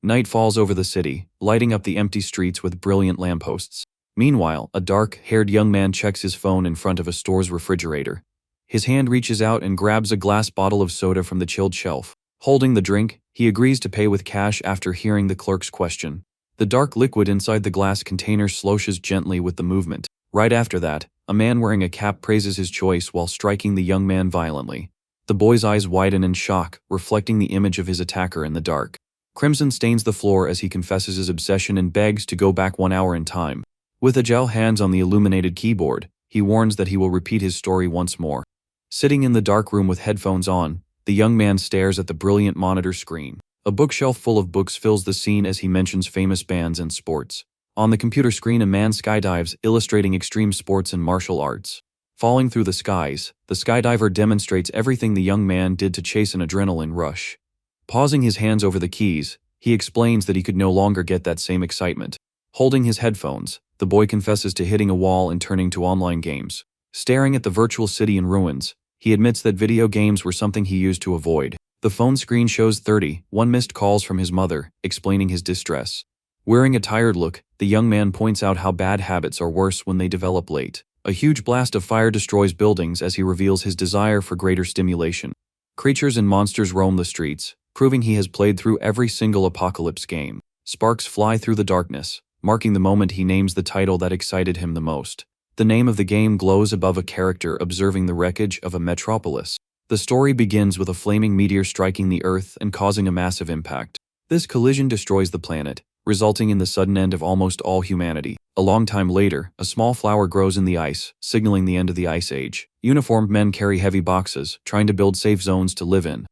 Night falls over the city, lighting up the empty streets with brilliant lampposts. Meanwhile, a dark-haired young man checks his phone in front of a store's refrigerator. His hand reaches out and grabs a glass bottle of soda from the chilled shelf. Holding the drink, he agrees to pay with cash after hearing the clerk's question. The dark liquid inside the glass container sloshes gently with the movement. Right after that, a man wearing a cap praises his choice while striking the young man violently. The boy's eyes widen in shock, reflecting the image of his attacker in the dark. Crimson stains the floor as he confesses his obsession and begs to go back 1 hour in time. With agile hands on the illuminated keyboard, he warns that he will repeat his story once more. Sitting in the dark room with headphones on, the young man stares at the brilliant monitor screen. A bookshelf full of books fills the scene as he mentions famous bands and sports. On the computer screen, a man skydives, illustrating extreme sports and martial arts. Falling through the skies, the skydiver demonstrates everything the young man did to chase an adrenaline rush. Pausing his hands over the keys, he explains that he could no longer get that same excitement. Holding his headphones, the boy confesses to hitting a wall and turning to online games. Staring at the virtual city in ruins, he admits that video games were something he used to avoid. The phone screen shows 31 missed calls from his mother, explaining his distress. Wearing a tired look, the young man points out how bad habits are worse when they develop late. A huge blast of fire destroys buildings as he reveals his desire for greater stimulation. Creatures and monsters roam the streets, proving he has played through every single apocalypse game. Sparks fly through the darkness, marking the moment he names the title that excited him the most. The name of the game glows above a character observing the wreckage of a metropolis. The story begins with a flaming meteor striking the Earth and causing a massive impact. This collision destroys the planet, resulting in the sudden end of almost all humanity. A long time later, a small flower grows in the ice, signaling the end of the Ice Age. Uniformed men carry heavy boxes, trying to build safe zones to live in.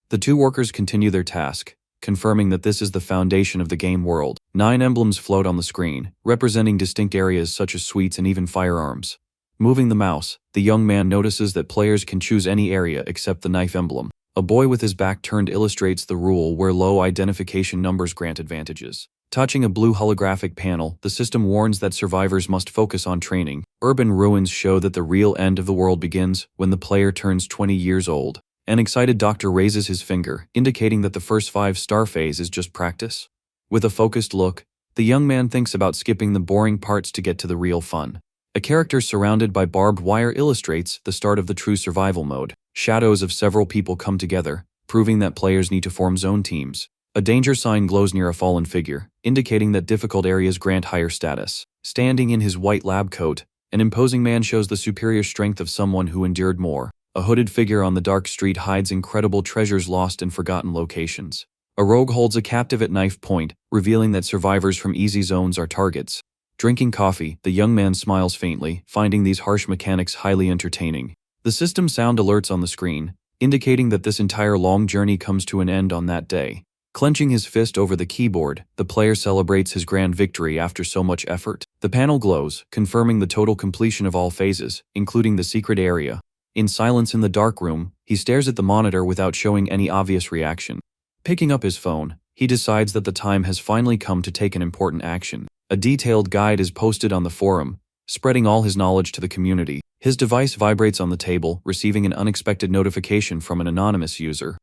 The two workers continue their task, confirming that this is the foundation of the game world. 9 emblems float on the screen, representing distinct areas such as suites and even firearms. Moving the mouse, the young man notices that players can choose any area except the knife emblem. A boy with his back turned illustrates the rule where low identification numbers grant advantages. Touching a blue holographic panel, the system warns that survivors must focus on training. Urban ruins show that the real end of the world begins when the player turns 20 years old. An excited doctor raises his finger, indicating that the first 5-star phase is just practice. With a focused look, the young man thinks about skipping the boring parts to get to the real fun. A character surrounded by barbed wire illustrates the start of the true survival mode. Shadows of several people come together, proving that players need to form zone teams. A danger sign glows near a fallen figure, indicating that difficult areas grant higher status. Standing in his white lab coat, an imposing man shows the superior strength of someone who endured more. A hooded figure on the dark street hides incredible treasures lost in forgotten locations. A rogue holds a captive at knife point, revealing that survivors from easy zones are targets. Drinking coffee, the young man smiles faintly, finding these harsh mechanics highly entertaining. The system sound alerts on the screen, indicating that this entire long journey comes to an end on that day. Clenching his fist over the keyboard, the player celebrates his grand victory after so much effort. The panel glows, confirming the total completion of all phases, including the secret area. In silence in the dark room, he stares at the monitor without showing any obvious reaction. Picking up his phone, he decides that the time has finally come to take an important action. A detailed guide is posted on the forum, spreading all his knowledge to the community. His device vibrates on the table, receiving an unexpected notification from an anonymous user.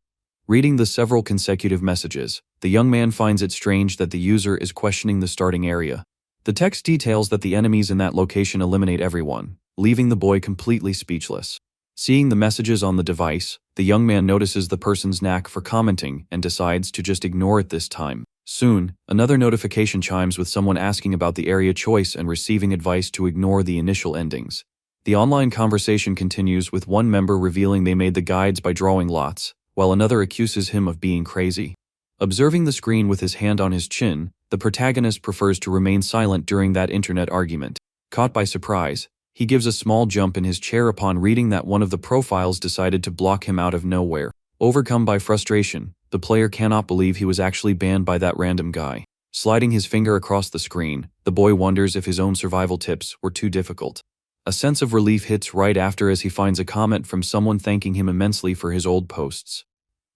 Reading the several consecutive messages, the young man finds it strange that the user is questioning the starting area. The text details that the enemies in that location eliminate everyone, leaving the boy completely speechless. Seeing the messages on the device, the young man notices the person's knack for commenting and decides to just ignore it this time. Soon, another notification chimes with someone asking about the area choice and receiving advice to ignore the initial endings. The online conversation continues with one member revealing they made the guides by drawing lots, while another accuses him of being crazy. Observing the screen with his hand on his chin, the protagonist prefers to remain silent during that internet argument. Caught by surprise, he gives a small jump in his chair upon reading that one of the profiles decided to block him out of nowhere. Overcome by frustration, the player cannot believe he was actually banned by that random guy. Sliding his finger across the screen, the boy wonders if his own survival tips were too difficult. A sense of relief hits right after as he finds a comment from someone thanking him immensely for his old posts.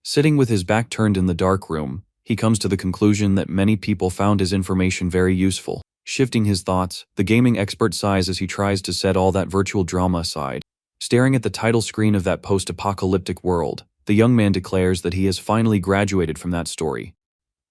Sitting with his back turned in the dark room, he comes to the conclusion that many people found his information very useful. Shifting his thoughts, the gaming expert sighs as he tries to set all that virtual drama aside. Staring at the title screen of that post-apocalyptic world, the young man declares that he has finally graduated from that story.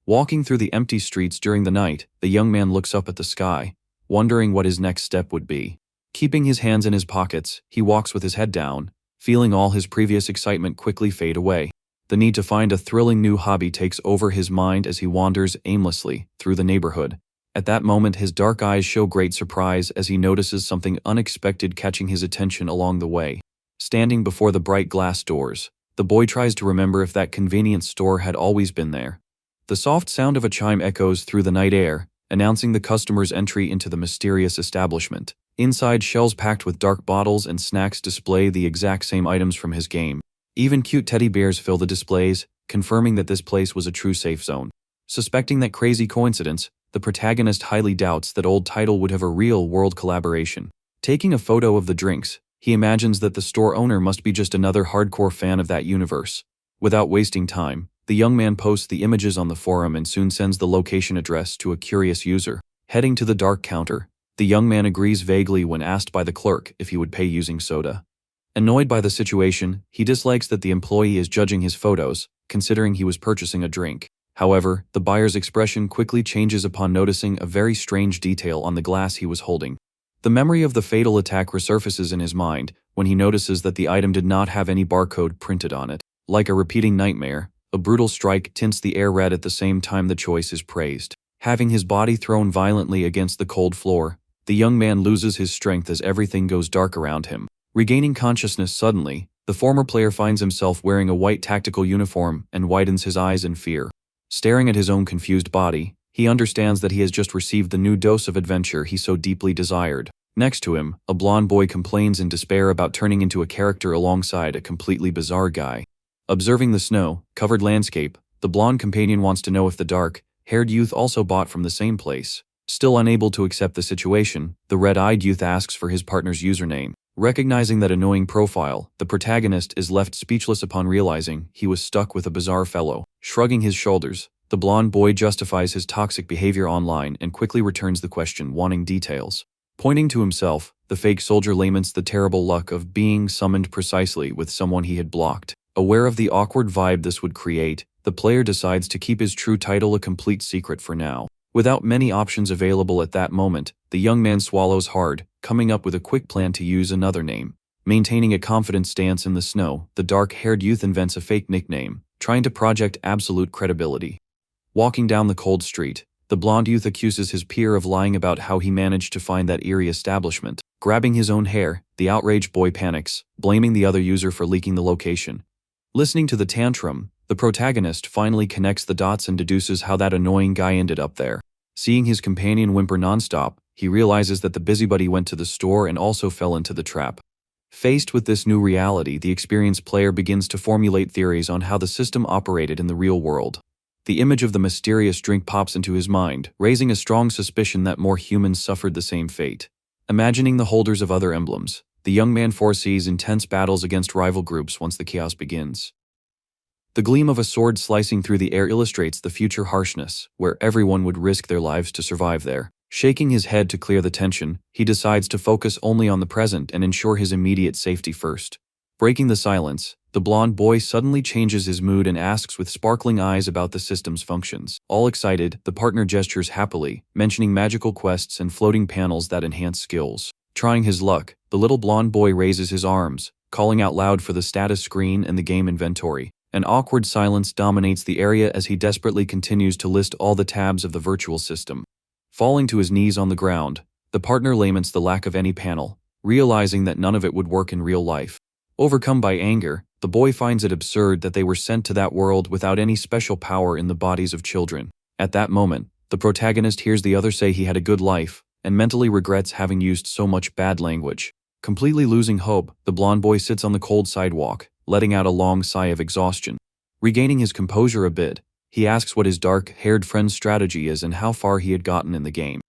Walking through the empty streets during the night, the young man looks up at the sky, wondering what his next step would be. Keeping his hands in his pockets, he walks with his head down, feeling all his previous excitement quickly fade away. The need to find a thrilling new hobby takes over his mind as he wanders aimlessly through the neighborhood. At that moment, his dark eyes show great surprise as he notices something unexpected catching his attention along the way. Standing before the bright glass doors, the boy tries to remember if that convenience store had always been there. The soft sound of a chime echoes through the night air, announcing the customer's entry into the mysterious establishment. Inside, shelves packed with dark bottles and snacks display the exact same items from his game. Even cute teddy bears fill the displays, confirming that this place was a true safe zone. Suspecting that crazy coincidence, the protagonist highly doubts that old title would have a real-world collaboration. Taking a photo of the drinks, he imagines that the store owner must be just another hardcore fan of that universe. Without wasting time, the young man posts the images on the forum and soon sends the location address to a curious user. Heading to the dark counter, the young man agrees vaguely when asked by the clerk if he would pay using soda. Annoyed by the situation, he dislikes that the employee is judging his photos, considering he was purchasing a drink. However, the buyer's expression quickly changes upon noticing a very strange detail on the glass he was holding. The memory of the fatal attack resurfaces in his mind when he notices that the item did not have any barcode printed on it. Like a repeating nightmare, a brutal strike tints the air red at the same time the choice is praised. Having his body thrown violently against the cold floor, the young man loses his strength as everything goes dark around him. Regaining consciousness suddenly, the former player finds himself wearing a white tactical uniform and widens his eyes in fear. Staring at his own confused body, he understands that he has just received the new dose of adventure he so deeply desired. Next to him, a blonde boy complains in despair about turning into a character alongside a completely bizarre guy. Observing the snow-covered landscape, the blonde companion wants to know if the dark-haired youth also bought from the same place. Still unable to accept the situation, the red-eyed youth asks for his partner's username. Recognizing that annoying profile, the protagonist is left speechless upon realizing he was stuck with a bizarre fellow. Shrugging his shoulders, the blonde boy justifies his toxic behavior online and quickly returns the question, wanting details. Pointing to himself, the fake soldier laments the terrible luck of being summoned precisely with someone he had blocked. Aware of the awkward vibe this would create, the player decides to keep his true title a complete secret for now. Without many options available at that moment, the young man swallows hard, coming up with a quick plan to use another name. Maintaining a confident stance in the snow, the dark-haired youth invents a fake nickname, trying to project absolute credibility. Walking down the cold street, the blonde youth accuses his peer of lying about how he managed to find that eerie establishment. Grabbing his own hair, the outraged boy panics, blaming the other user for leaking the location. Listening to the tantrum, the protagonist finally connects the dots and deduces how that annoying guy ended up there. Seeing his companion whimper nonstop, he realizes that the busybody went to the store and also fell into the trap. Faced with this new reality, the experienced player begins to formulate theories on how the system operated in the real world. The image of the mysterious drink pops into his mind, raising a strong suspicion that more humans suffered the same fate. Imagining the holders of other emblems, the young man foresees intense battles against rival groups once the chaos begins. The gleam of a sword slicing through the air illustrates the future harshness, where everyone would risk their lives to survive there. Shaking his head to clear the tension, he decides to focus only on the present and ensure his immediate safety first. Breaking the silence, the blonde boy suddenly changes his mood and asks with sparkling eyes about the system's functions. All excited, the partner gestures happily, mentioning magical quests and floating panels that enhance skills. Trying his luck, the little blonde boy raises his arms, calling out loud for the status screen and the game inventory. An awkward silence dominates the area as he desperately continues to list all the tabs of the virtual system. Falling to his knees on the ground, the partner laments the lack of any panel, realizing that none of it would work in real life. Overcome by anger, the boy finds it absurd that they were sent to that world without any special power in the bodies of children. At that moment, the protagonist hears the other say he had a good life, and mentally regrets having used so much bad language. Completely losing hope, the blonde boy sits on the cold sidewalk, letting out a long sigh of exhaustion. Regaining his composure a bit, he asks what his dark-haired friend's strategy is and how far he had gotten in the game.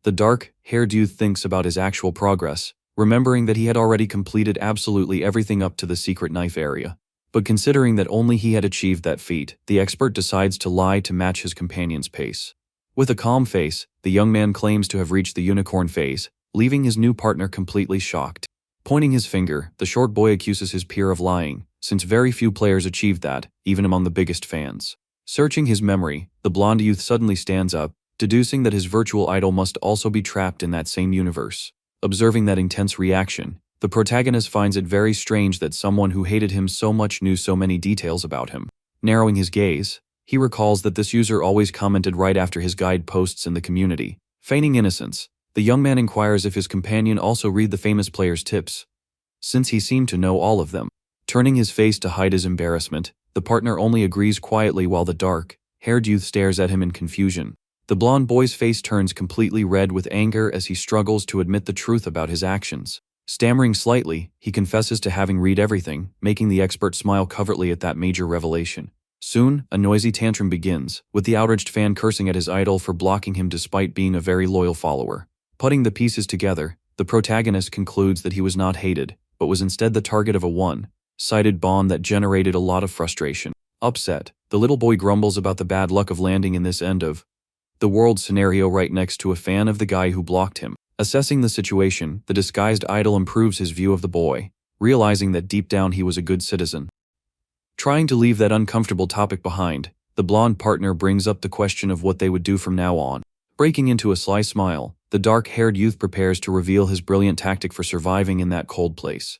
The dark-haired youth thinks about his actual progress, remembering that he had already completed absolutely everything up to the secret knife area. But considering that only he had achieved that feat, the expert decides to lie to match his companion's pace. With a calm face, the young man claims to have reached the unicorn phase, leaving his new partner completely shocked. Pointing his finger, the short boy accuses his peer of lying, since very few players achieved that, even among the biggest fans. Searching his memory, the blonde youth suddenly stands up, deducing that his virtual idol must also be trapped in that same universe. Observing that intense reaction, the protagonist finds it very strange that someone who hated him so much knew so many details about him. Narrowing his gaze, he recalls that this user always commented right after his guide posts in the community. Feigning innocence, the young man inquires if his companion also read the famous player's tips, since he seemed to know all of them. Turning his face to hide his embarrassment, the partner only agrees quietly while the dark-haired youth stares at him in confusion. The blonde boy's face turns completely red with anger as he struggles to admit the truth about his actions. Stammering slightly, he confesses to having read everything, making the expert smile covertly at that major revelation. Soon, a noisy tantrum begins, with the outraged fan cursing at his idol for blocking him despite being a very loyal follower. Putting the pieces together, the protagonist concludes that he was not hated, but was instead the target of a one-sided bond that generated a lot of frustration. Upset, the little boy grumbles about the bad luck of landing in this end of the world scenario right next to a fan of the guy who blocked him. Assessing the situation, the disguised idol improves his view of the boy, realizing that deep down he was a good citizen. Trying to leave that uncomfortable topic behind, the blonde partner brings up the question of what they would do from now on. Breaking into a sly smile, the dark-haired youth prepares to reveal his brilliant tactic for surviving in that cold place.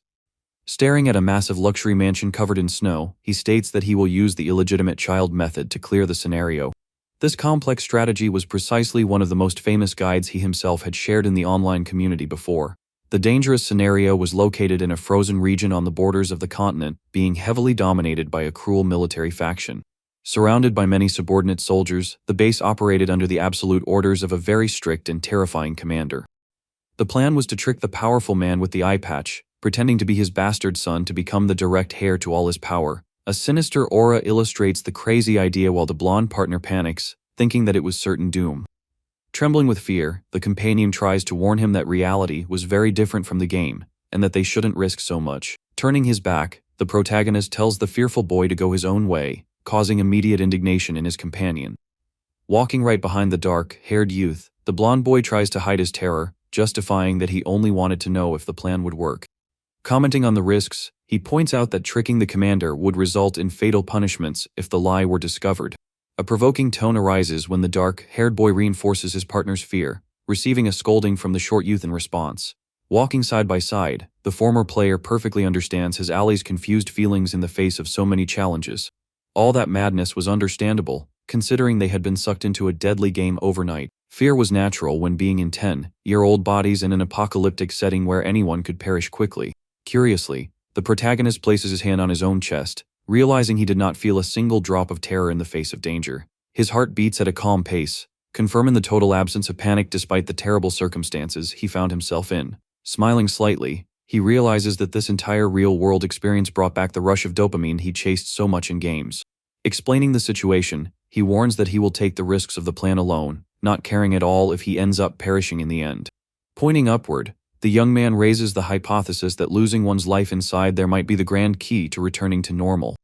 Staring at a massive luxury mansion covered in snow, he states that he will use the illegitimate child method to clear the scenario. This complex strategy was precisely one of the most famous guides he himself had shared in the online community before. The dangerous scenario was located in a frozen region on the borders of the continent, being heavily dominated by a cruel military faction. Surrounded by many subordinate soldiers, the base operated under the absolute orders of a very strict and terrifying commander. The plan was to trick the powerful man with the eye patch, pretending to be his bastard son to become the direct heir to all his power. A sinister aura illustrates the crazy idea while the blonde partner panics, thinking that it was certain doom. Trembling with fear, the companion tries to warn him that reality was very different from the game, and that they shouldn't risk so much. Turning his back, the protagonist tells the fearful boy to go his own way, causing immediate indignation in his companion. Walking right behind the dark-haired youth, the blonde boy tries to hide his terror, justifying that he only wanted to know if the plan would work. Commenting on the risks, he points out that tricking the commander would result in fatal punishments if the lie were discovered. A provoking tone arises when the dark-haired boy reinforces his partner's fear, receiving a scolding from the short youth in response. Walking side by side, the former player perfectly understands his ally's confused feelings in the face of so many challenges. All that madness was understandable, considering they had been sucked into a deadly game overnight. Fear was natural when being in 10-year-old bodies in an apocalyptic setting where anyone could perish quickly. Curiously, the protagonist places his hand on his own chest, realizing he did not feel a single drop of terror in the face of danger. His heart beats at a calm pace, confirming the total absence of panic despite the terrible circumstances he found himself in. Smiling slightly, he realizes that this entire real-world experience brought back the rush of dopamine he chased so much in games. Explaining the situation, he warns that he will take the risks of the plan alone, not caring at all if he ends up perishing in the end. Pointing upward, the young man raises the hypothesis that losing one's life inside there might be the grand key to returning to normal.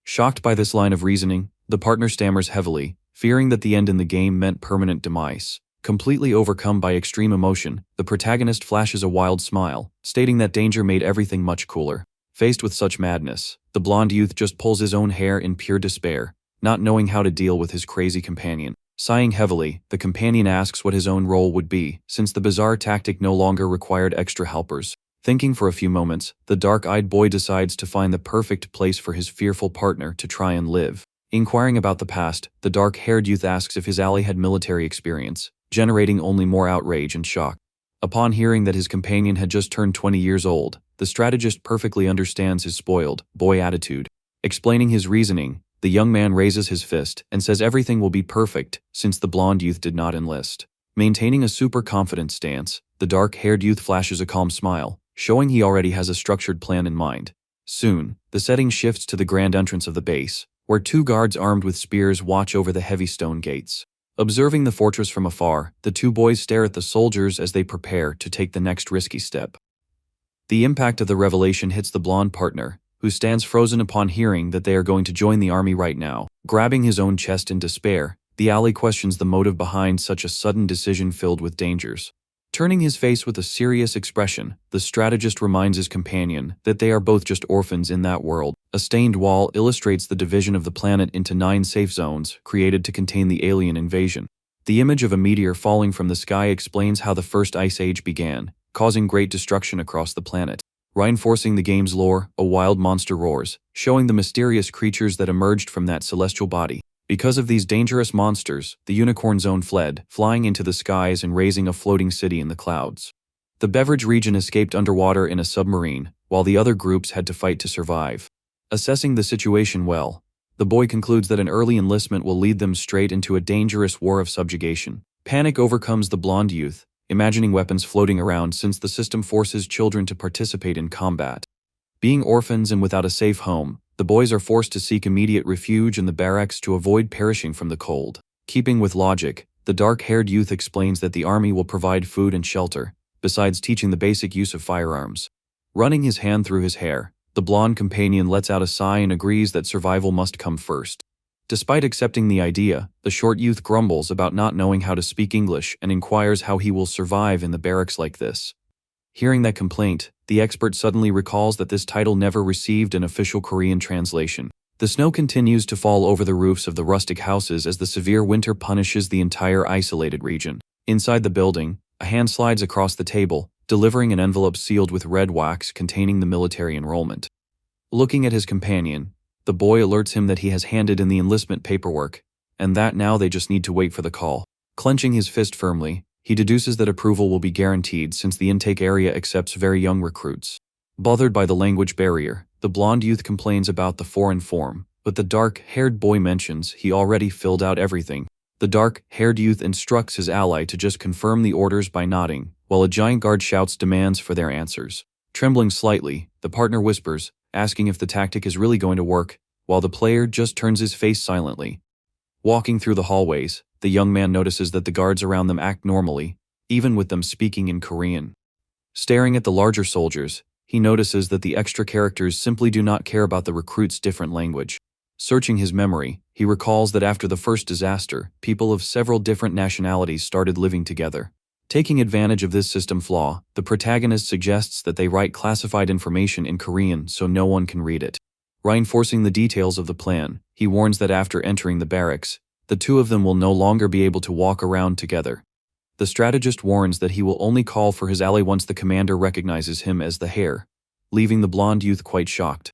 Shocked by this line of reasoning, the partner stammers heavily, fearing that the end in the game meant permanent demise. Completely overcome by extreme emotion, the protagonist flashes a wild smile, stating that danger made everything much cooler. Faced with such madness, the blonde youth just pulls his own hair in pure despair, not knowing how to deal with his crazy companion. Sighing heavily, the companion asks what his own role would be, since the bizarre tactic no longer required extra helpers. Thinking for a few moments, the dark-eyed boy decides to find the perfect place for his fearful partner to try and live. Inquiring about the past, the dark-haired youth asks if his ally had military experience, generating only more outrage and shock. Upon hearing that his companion had just turned 20 years old, the strategist perfectly understands his spoiled boy attitude. Explaining his reasoning, the young man raises his fist and says everything will be perfect since the blonde youth did not enlist. Maintaining a super confident stance, the dark-haired youth flashes a calm smile, showing he already has a structured plan in mind. Soon, the setting shifts to the grand entrance of the base, where two guards armed with spears watch over the heavy stone gates. Observing the fortress from afar, the two boys stare at the soldiers as they prepare to take the next risky step. The impact of the revelation hits the blonde partner, who stands frozen upon hearing that they are going to join the army right now. Grabbing his own chest in despair, the ally questions the motive behind such a sudden decision filled with dangers. Turning his face with a serious expression, the strategist reminds his companion that they are both just orphans in that world. A stained wall illustrates the division of the planet into 9 safe zones created to contain the alien invasion. The image of a meteor falling from the sky explains how the first ice age began, causing great destruction across the planet. Reinforcing the game's lore, a wild monster roars, showing the mysterious creatures that emerged from that celestial body. Because of these dangerous monsters, the Unicorn Zone fled, flying into the skies and raising a floating city in the clouds. The beverage region escaped underwater in a submarine, while the other groups had to fight to survive. Assessing the situation well, the boy concludes that an early enlistment will lead them straight into a dangerous war of subjugation. Panic overcomes the blonde youth, imagining weapons floating around since the system forces children to participate in combat. Being orphans and without a safe home, the boys are forced to seek immediate refuge in the barracks to avoid perishing from the cold. Keeping with logic, the dark-haired youth explains that the army will provide food and shelter, besides teaching the basic use of firearms. Running his hand through his hair, the blonde companion lets out a sigh and agrees that survival must come first. Despite accepting the idea, the short youth grumbles about not knowing how to speak English and inquires how he will survive in the barracks like this. Hearing that complaint, the expert suddenly recalls that this title never received an official Korean translation. The snow continues to fall over the roofs of the rustic houses as the severe winter punishes the entire isolated region. Inside the building, a hand slides across the table, delivering an envelope sealed with red wax containing the military enrollment. Looking at his companion, the boy alerts him that he has handed in the enlistment paperwork, and that now they just need to wait for the call. Clenching his fist firmly, he deduces that approval will be guaranteed since the intake area accepts very young recruits. Bothered by the language barrier, the blonde youth complains about the foreign form, but the dark-haired boy mentions he already filled out everything. The dark-haired youth instructs his ally to just confirm the orders by nodding, while a giant guard shouts demands for their answers. Trembling slightly, the partner whispers, asking if the tactic is really going to work, while the player just turns his face silently. Walking through the hallways, the young man notices that the guards around them act normally, even with them speaking in Korean. Staring at the larger soldiers, he notices that the extra characters simply do not care about the recruits' different language. Searching his memory, he recalls that after the first disaster, people of several different nationalities started living together. Taking advantage of this system flaw, the protagonist suggests that they write classified information in Korean so no one can read it. Reinforcing the details of the plan, he warns that after entering the barracks, the two of them will no longer be able to walk around together. The strategist warns that he will only call for his ally once the commander recognizes him as the heir, leaving the blonde youth quite shocked.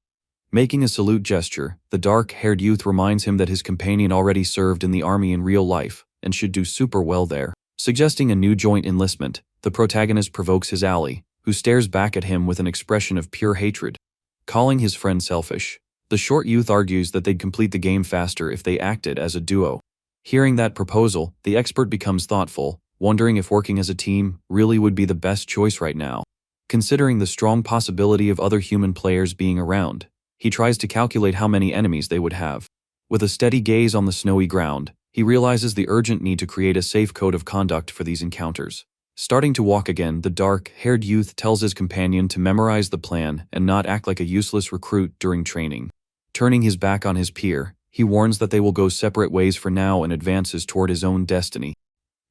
Making a salute gesture, the dark-haired youth reminds him that his companion already served in the army in real life and should do super well there. Suggesting a new joint enlistment, the protagonist provokes his ally, who stares back at him with an expression of pure hatred. Calling his friend selfish, the short youth argues that they'd complete the game faster if they acted as a duo. Hearing that proposal, the expert becomes thoughtful, wondering if working as a team really would be the best choice right now. Considering the strong possibility of other human players being around, he tries to calculate how many enemies they would have. With a steady gaze on the snowy ground, he realizes the urgent need to create a safe code of conduct for these encounters. Starting to walk again, the dark-haired youth tells his companion to memorize the plan and not act like a useless recruit during training. Turning his back on his peer, he warns that they will go separate ways for now and advances toward his own destiny.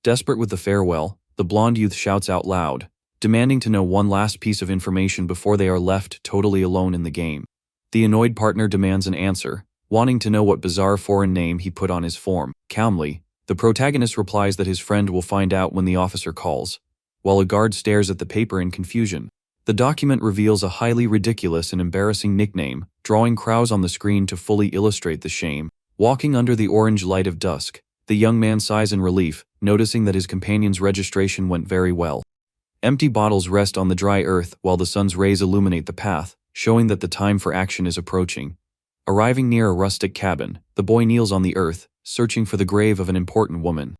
Desperate with the farewell, the blonde youth shouts out loud, demanding to know one last piece of information before they are left totally alone in the game. The annoyed partner demands an answer, wanting to know what bizarre foreign name he put on his form. Calmly, the protagonist replies that his friend will find out when the officer calls, while a guard stares at the paper in confusion. The document reveals a highly ridiculous and embarrassing nickname, drawing crowds on the screen to fully illustrate the shame. Walking under the orange light of dusk, the young man sighs in relief, noticing that his companion's registration went very well. Empty bottles rest on the dry earth while the sun's rays illuminate the path, showing that the time for action is approaching. Arriving near a rustic cabin, the boy kneels on the earth, searching for the grave of an important woman.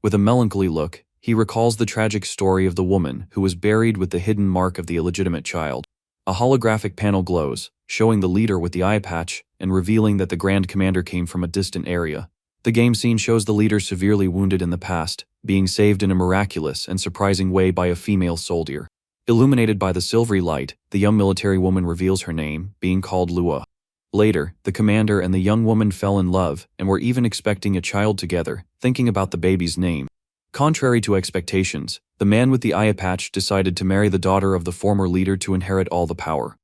With a melancholy look, he recalls the tragic story of the woman who was buried with the hidden mark of the illegitimate child. A holographic panel glows, showing the leader with the eye patch and revealing that the Grand Commander came from a distant area. The game scene shows the leader severely wounded in the past, being saved in a miraculous and surprising way by a female soldier. Illuminated by the silvery light, the young military woman reveals her name, being called Lua. Later, the commander and the young woman fell in love and were even expecting a child together, thinking about the baby's name. Contrary to expectations, the man with the eye patch decided to marry the daughter of the former leader to inherit all the power.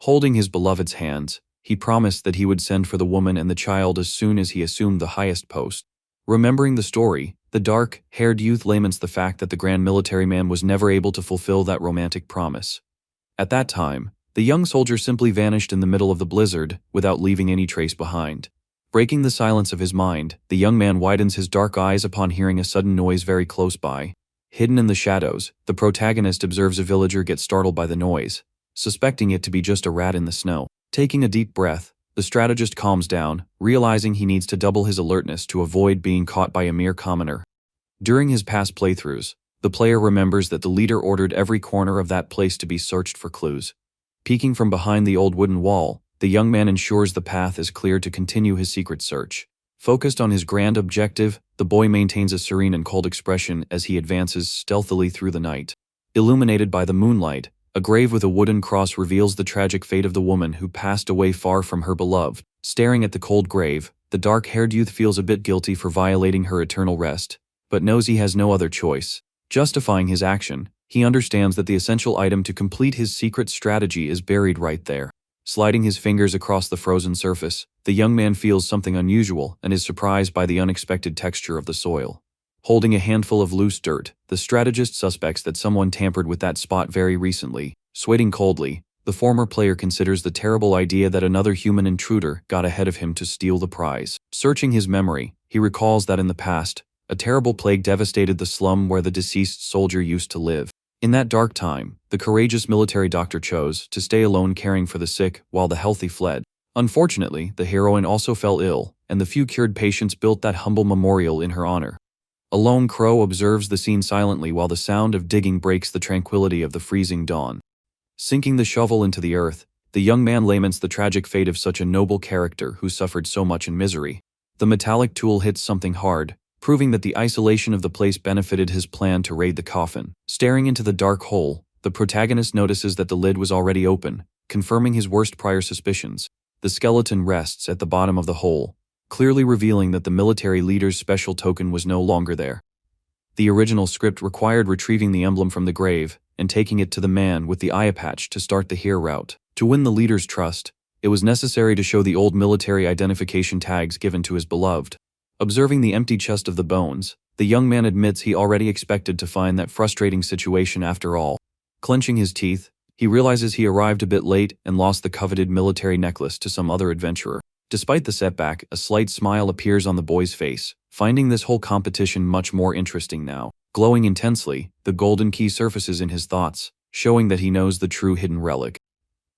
Holding his beloved's hands, he promised that he would send for the woman and the child as soon as he assumed the highest post. Remembering the story, the dark-haired youth laments the fact that the grand military man was never able to fulfill that romantic promise. At that time, the young soldier simply vanished in the middle of the blizzard without leaving any trace behind. Breaking the silence of his mind, the young man widens his dark eyes upon hearing a sudden noise very close by. Hidden in the shadows, the protagonist observes a villager get startled by the noise, suspecting it to be just a rat in the snow. Taking a deep breath, the strategist calms down, realizing he needs to double his alertness to avoid being caught by a mere commoner. During his past playthroughs, the player remembers that the leader ordered every corner of that place to be searched for clues. Peeking from behind the old wooden wall, the young man ensures the path is clear to continue his secret search. Focused on his grand objective, the boy maintains a serene and cold expression as he advances stealthily through the night. Illuminated by the moonlight, a grave with a wooden cross reveals the tragic fate of the woman who passed away far from her beloved. Staring at the cold grave, the dark-haired youth feels a bit guilty for violating her eternal rest, but knows he has no other choice. Justifying his action, he understands that the essential item to complete his secret strategy is buried right there. Sliding his fingers across the frozen surface, the young man feels something unusual and is surprised by the unexpected texture of the soil. Holding a handful of loose dirt, the strategist suspects that someone tampered with that spot very recently. Sweating coldly, the former player considers the terrible idea that another human intruder got ahead of him to steal the prize. Searching his memory, he recalls that in the past, a terrible plague devastated the slum where the deceased soldier used to live. In that dark time, the courageous military doctor chose to stay alone caring for the sick while the healthy fled. Unfortunately, the heroine also fell ill, and the few cured patients built that humble memorial in her honor. A lone crow observes the scene silently while the sound of digging breaks the tranquility of the freezing dawn. Sinking the shovel into the earth, the young man laments the tragic fate of such a noble character who suffered so much in misery. The metallic tool hits something hard, proving that the isolation of the place benefited his plan to raid the coffin. Staring into the dark hole, the protagonist notices that the lid was already open, confirming his worst prior suspicions. The skeleton rests at the bottom of the hole, clearly revealing that the military leader's special token was no longer there. The original script required retrieving the emblem from the grave and taking it to the man with the eye patch to start the here route. To win the leader's trust, it was necessary to show the old military identification tags given to his beloved. Observing the empty chest of the bones, the young man admits he already expected to find that frustrating situation after all. Clenching his teeth, he realizes he arrived a bit late and lost the coveted military necklace to some other adventurer. Despite the setback, a slight smile appears on the boy's face, finding this whole competition much more interesting now. Glowing intensely, the golden key surfaces in his thoughts, showing that he knows the true hidden relic.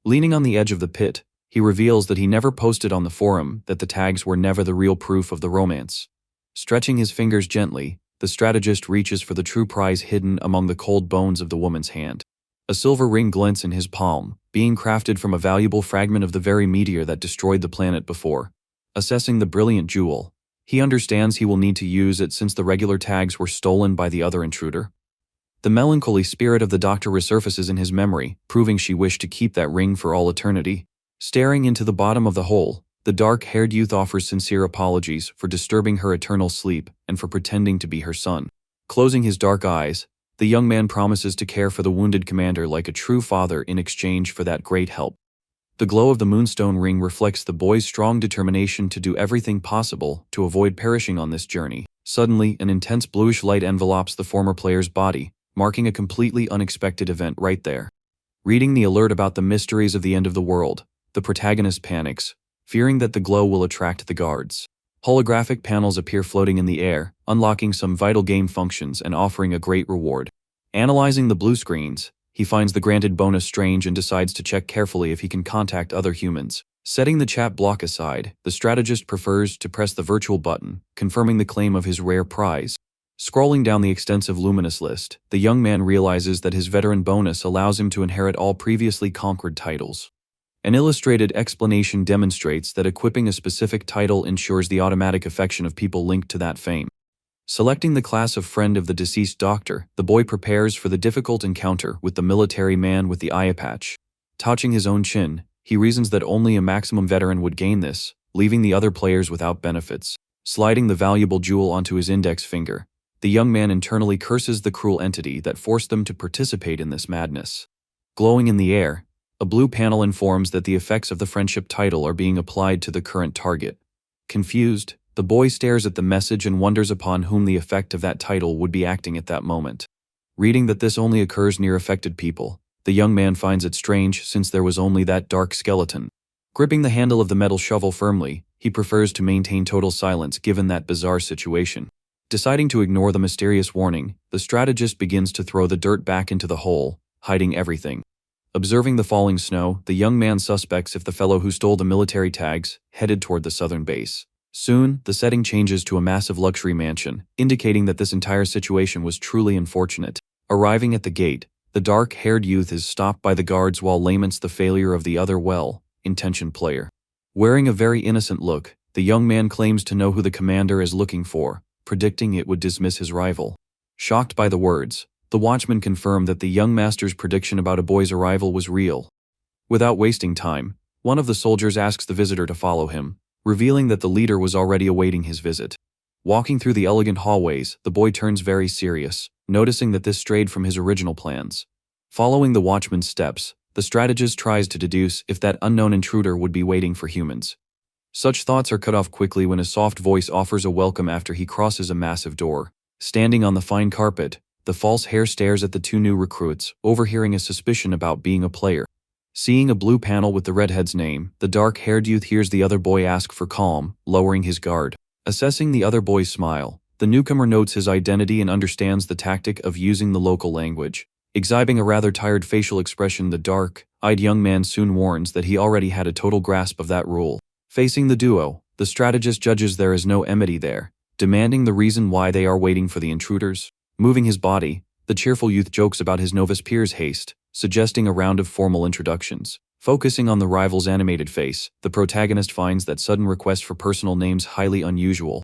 Leaning on the edge of the pit, he reveals that he never posted on the forum that the tags were never the real proof of the romance. Stretching his fingers gently, the strategist reaches for the true prize hidden among the cold bones of the woman's hand. A silver ring glints in his palm, being crafted from a valuable fragment of the very meteor that destroyed the planet before. Assessing the brilliant jewel, he understands he will need to use it since the regular tags were stolen by the other intruder. The melancholy spirit of the doctor resurfaces in his memory, proving she wished to keep that ring for all eternity. Staring into the bottom of the hole, the dark-haired youth offers sincere apologies for disturbing her eternal sleep and for pretending to be her son. Closing his dark eyes, the young man promises to care for the wounded commander like a true father in exchange for that great help. The glow of the moonstone ring reflects the boy's strong determination to do everything possible to avoid perishing on this journey. Suddenly, an intense bluish light envelopes the former player's body, marking a completely unexpected event right there. Reading the alert about the mysteries of the end of the world, the protagonist panics, fearing that the glow will attract the guards. Holographic panels appear floating in the air, unlocking some vital game functions and offering a great reward. Analyzing the blue screens, he finds the granted bonus strange and decides to check carefully if he can contact other humans. Setting the chat block aside, the strategist prefers to press the virtual button, confirming the claim of his rare prize. Scrolling down the extensive luminous list, the young man realizes that his veteran bonus allows him to inherit all previously conquered titles. An illustrated explanation demonstrates that equipping a specific title ensures the automatic affection of people linked to that fame. Selecting the class of friend of the deceased doctor, the boy prepares for the difficult encounter with the military man with the eye patch. Touching his own chin, he reasons that only a maximum veteran would gain this, leaving the other players without benefits. Sliding the valuable jewel onto his index finger, The young man internally curses the cruel entity that forced them to participate in this madness. Glowing in the air, a blue panel informs that the effects of the friendship title are being applied to the current target. Confused, the boy stares at the message and wonders upon whom the effect of that title would be acting at that moment. Reading that this only occurs near affected people, the young man finds it strange since there was only that dark skeleton. Gripping the handle of the metal shovel firmly, he prefers to maintain total silence given that bizarre situation. Deciding to ignore the mysterious warning, the strategist begins to throw the dirt back into the hole, hiding everything. Observing the falling snow, the young man suspects if the fellow who stole the military tags headed toward the southern base. Soon, the setting changes to a massive luxury mansion, indicating that this entire situation was truly unfortunate. Arriving at the gate, the dark-haired youth is stopped by the guards while laments the failure of the other well-intentioned player. Wearing a very innocent look, the young man claims to know who the commander is looking for, predicting it would dismiss his rival. Shocked by the words, the watchman confirmed that the young master's prediction about a boy's arrival was real. Without wasting time, one of the soldiers asks the visitor to follow him, revealing that the leader was already awaiting his visit. Walking through the elegant hallways, the boy turns very serious, noticing that this strayed from his original plans. Following the watchman's steps, the strategist tries to deduce if that unknown intruder would be waiting for humans. Such thoughts are cut off quickly when a soft voice offers a welcome after he crosses a massive door. Standing on the fine carpet, the false hare stares at the two new recruits, overhearing a suspicion about being a player. Seeing a blue panel with the redhead's name, the dark-haired youth hears the other boy ask for calm, lowering his guard. Assessing the other boy's smile, the newcomer notes his identity and understands the tactic of using the local language. Exhibiting a rather tired facial expression, the dark-eyed young man soon warns that he already had a total grasp of that rule. Facing the duo, the strategist judges there is no enmity there, demanding the reason why they are waiting for the intruders. Moving his body, the cheerful youth jokes about his novice peer's haste, suggesting a round of formal introductions. Focusing on the rival's animated face, the protagonist finds that sudden request for personal names highly unusual.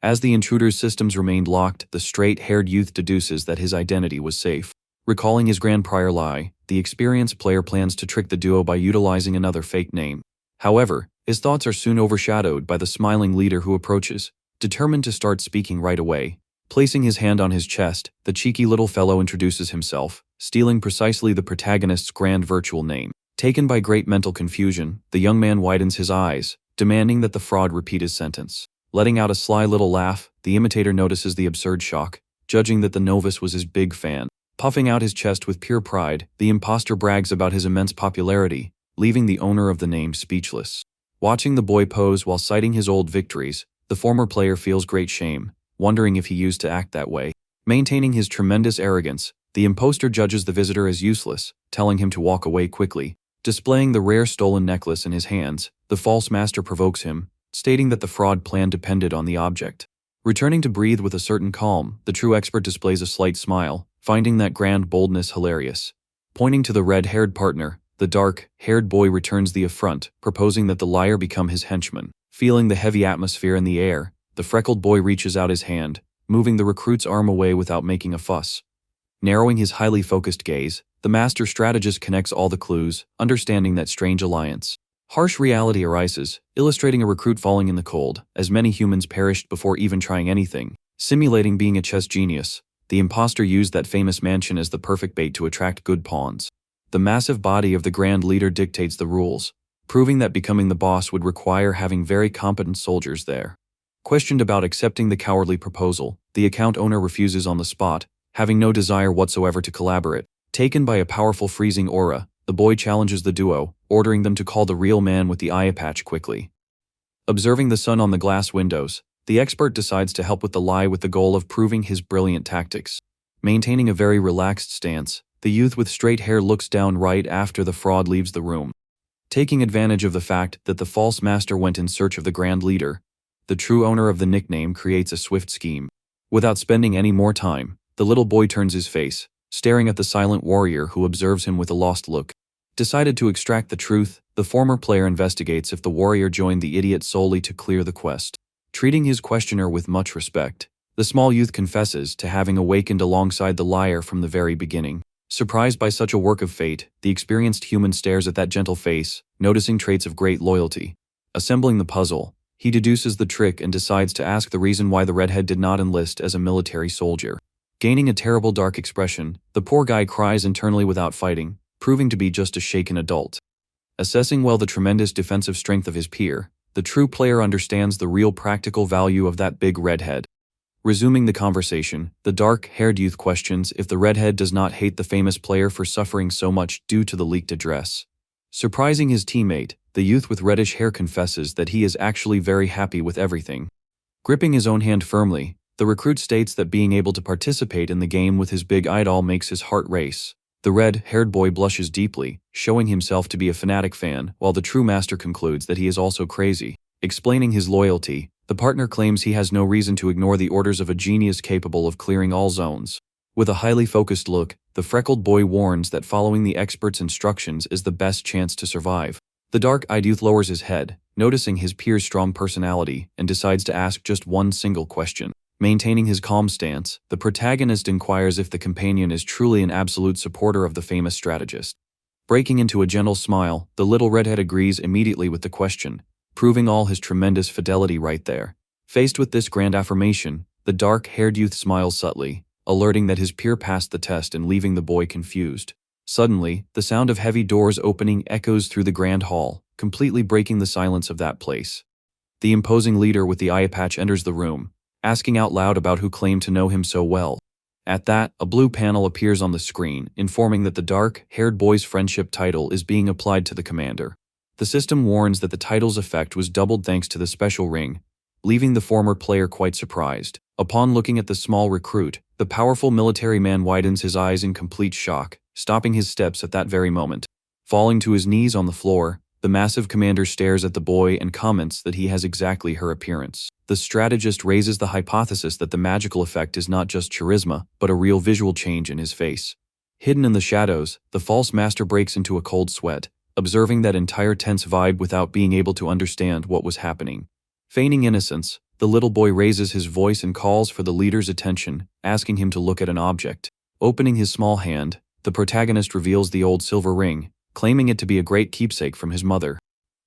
As the intruder's systems remained locked, the straight-haired youth deduces that his identity was safe. Recalling his grand prior lie, the experienced player plans to trick the duo by utilizing another fake name. However, his thoughts are soon overshadowed by the smiling leader who approaches, determined to start speaking right away. Placing his hand on his chest, the cheeky little fellow introduces himself, stealing precisely the protagonist's grand virtual name. Taken by great mental confusion, the young man widens his eyes, demanding that the fraud repeat his sentence. Letting out a sly little laugh, the imitator notices the absurd shock, judging that the novice was his big fan. Puffing out his chest with pure pride, the imposter brags about his immense popularity, leaving the owner of the name speechless. Watching the boy pose while citing his old victories, the former player feels great shame, wondering if he used to act that way. Maintaining his tremendous arrogance, the imposter judges the visitor as useless, telling him to walk away quickly. Displaying the rare stolen necklace in his hands, the false master provokes him, stating that the fraud plan depended on the object. Returning to breathe with a certain calm, the true expert displays a slight smile, finding that grand boldness hilarious. Pointing to the red-haired partner, the dark-haired boy returns the affront, proposing that the liar become his henchman. Feeling the heavy atmosphere in the air, the freckled boy reaches out his hand, moving the recruit's arm away without making a fuss. Narrowing his highly focused gaze, the master strategist connects all the clues, understanding that strange alliance. Harsh reality arises, illustrating a recruit falling in the cold, as many humans perished before even trying anything. Simulating being a chess genius, the imposter used that famous mansion as the perfect bait to attract good pawns. The massive body of the grand leader dictates the rules, proving that becoming the boss would require having very competent soldiers there. Questioned about accepting the cowardly proposal, the account owner refuses on the spot, having no desire whatsoever to collaborate. Taken by a powerful freezing aura, the boy challenges the duo, ordering them to call the real man with the eye patch quickly. Observing the sun on the glass windows, the expert decides to help with the lie with the goal of proving his brilliant tactics. Maintaining a very relaxed stance, the youth with straight hair looks down right after the fraud leaves the room. Taking advantage of the fact that the false master went in search of the grand leader, the true owner of the nickname creates a swift scheme. Without spending any more time, the little boy turns his face, staring at the silent warrior who observes him with a lost look. Decided to extract the truth, the former player investigates if the warrior joined the idiot solely to clear the quest. Treating his questioner with much respect, the small youth confesses to having awakened alongside the liar from the very beginning. Surprised by such a work of fate, the experienced human stares at that gentle face, noticing traits of great loyalty. Assembling the puzzle, He deduces the trick and decides to ask the reason why the redhead did not enlist as a military soldier. Gaining a terrible dark expression, the poor guy cries internally without fighting, proving to be just a shaken adult. Assessing well the tremendous defensive strength of his peer, the true player understands the real practical value of that big redhead. Resuming the conversation, the dark-haired youth questions if the redhead does not hate the famous player for suffering so much due to the leaked address. Surprising his teammate, the youth with reddish hair confesses that he is actually very happy with everything. Gripping his own hand firmly, the recruit states that being able to participate in the game with his big idol makes his heart race. The red-haired boy blushes deeply, showing himself to be a fanatic fan, while the true master concludes that he is also crazy. Explaining his loyalty, the partner claims he has no reason to ignore the orders of a genius capable of clearing all zones. With a highly focused look, the freckled boy warns that following the expert's instructions is the best chance to survive. The dark-eyed youth lowers his head, noticing his peer's strong personality, and decides to ask just one single question. Maintaining his calm stance, the protagonist inquires if the companion is truly an absolute supporter of the famous strategist. Breaking into a gentle smile, the little redhead agrees immediately with the question, proving all his tremendous fidelity right there. Faced with this grand affirmation, the dark-haired youth smiles subtly, alerting that his peer passed the test and leaving the boy confused. Suddenly, the sound of heavy doors opening echoes through the grand hall, completely breaking the silence of that place. The imposing leader with the eye patch enters the room, asking out loud about who claimed to know him so well. At that, a blue panel appears on the screen, informing that the dark-haired boy's friendship title is being applied to the commander. The system warns that the title's effect was doubled thanks to the special ring, leaving the former player quite surprised. Upon looking at the small recruit, the powerful military man widens his eyes in complete shock, stopping his steps at that very moment. Falling to his knees on the floor, the massive commander stares at the boy and comments that he has exactly her appearance. The strategist raises the hypothesis that the magical effect is not just charisma, but a real visual change in his face. Hidden in the shadows, the false master breaks into a cold sweat, observing that entire tense vibe without being able to understand what was happening. Feigning innocence, the little boy raises his voice and calls for the leader's attention, asking him to look at an object. Opening his small hand, the protagonist reveals the old silver ring, claiming it to be a great keepsake from his mother.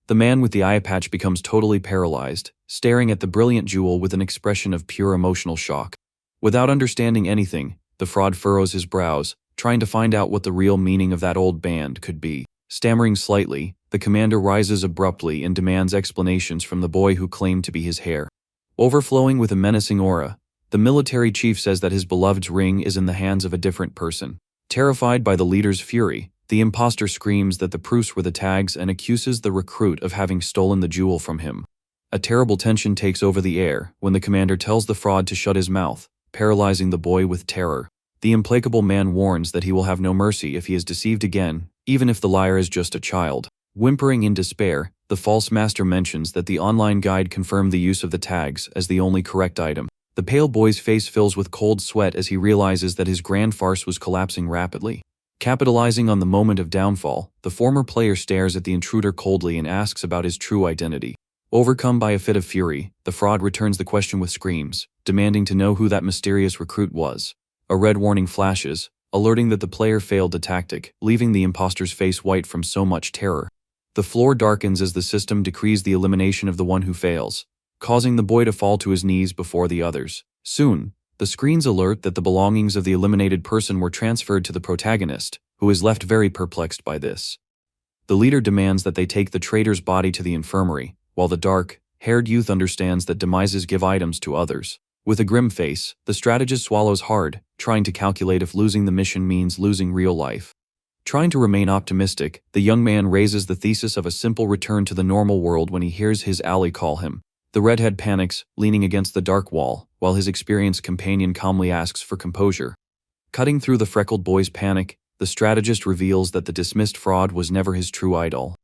The man with the eye patch becomes totally paralyzed, staring at the brilliant jewel with an expression of pure emotional shock. Without understanding anything, the fraud furrows his brows, trying to find out what the real meaning of that old band could be. Stammering slightly, the commander rises abruptly and demands explanations from the boy who claimed to be his heir. Overflowing with a menacing aura, the military chief says that his beloved's ring is in the hands of a different person. Terrified by the leader's fury, the imposter screams that the proofs were the tags and accuses the recruit of having stolen the jewel from him. A terrible tension takes over the air when the commander tells the fraud to shut his mouth, paralyzing the boy with terror. The implacable man warns that he will have no mercy if he is deceived again, even if the liar is just a child. Whimpering in despair, the false master mentions that the online guide confirmed the use of the tags as the only correct item. The pale boy's face fills with cold sweat as he realizes that his grand farce was collapsing rapidly. Capitalizing on the moment of downfall, the former player stares at the intruder coldly and asks about his true identity. Overcome by a fit of fury, the fraud returns the question with screams, demanding to know who that mysterious recruit was. A red warning flashes, alerting that the player failed the tactic, leaving the imposter's face white from so much terror. The floor darkens as the system decrees the elimination of the one who fails, causing the boy to fall to his knees before the others. Soon, the screens alert that the belongings of the eliminated person were transferred to the protagonist, who is left very perplexed by this. The leader demands that they take the traitor's body to the infirmary, while the dark-haired youth understands that demises give items to others. With a grim face, the strategist swallows hard, trying to calculate if losing the mission means losing real life. Trying to remain optimistic, the young man raises the thesis of a simple return to the normal world when he hears his ally call him. The redhead panics, leaning against the dark wall, while his experienced companion calmly asks for composure. Cutting through the freckled boy's panic, the strategist reveals that the dismissed fraud was never his true idol.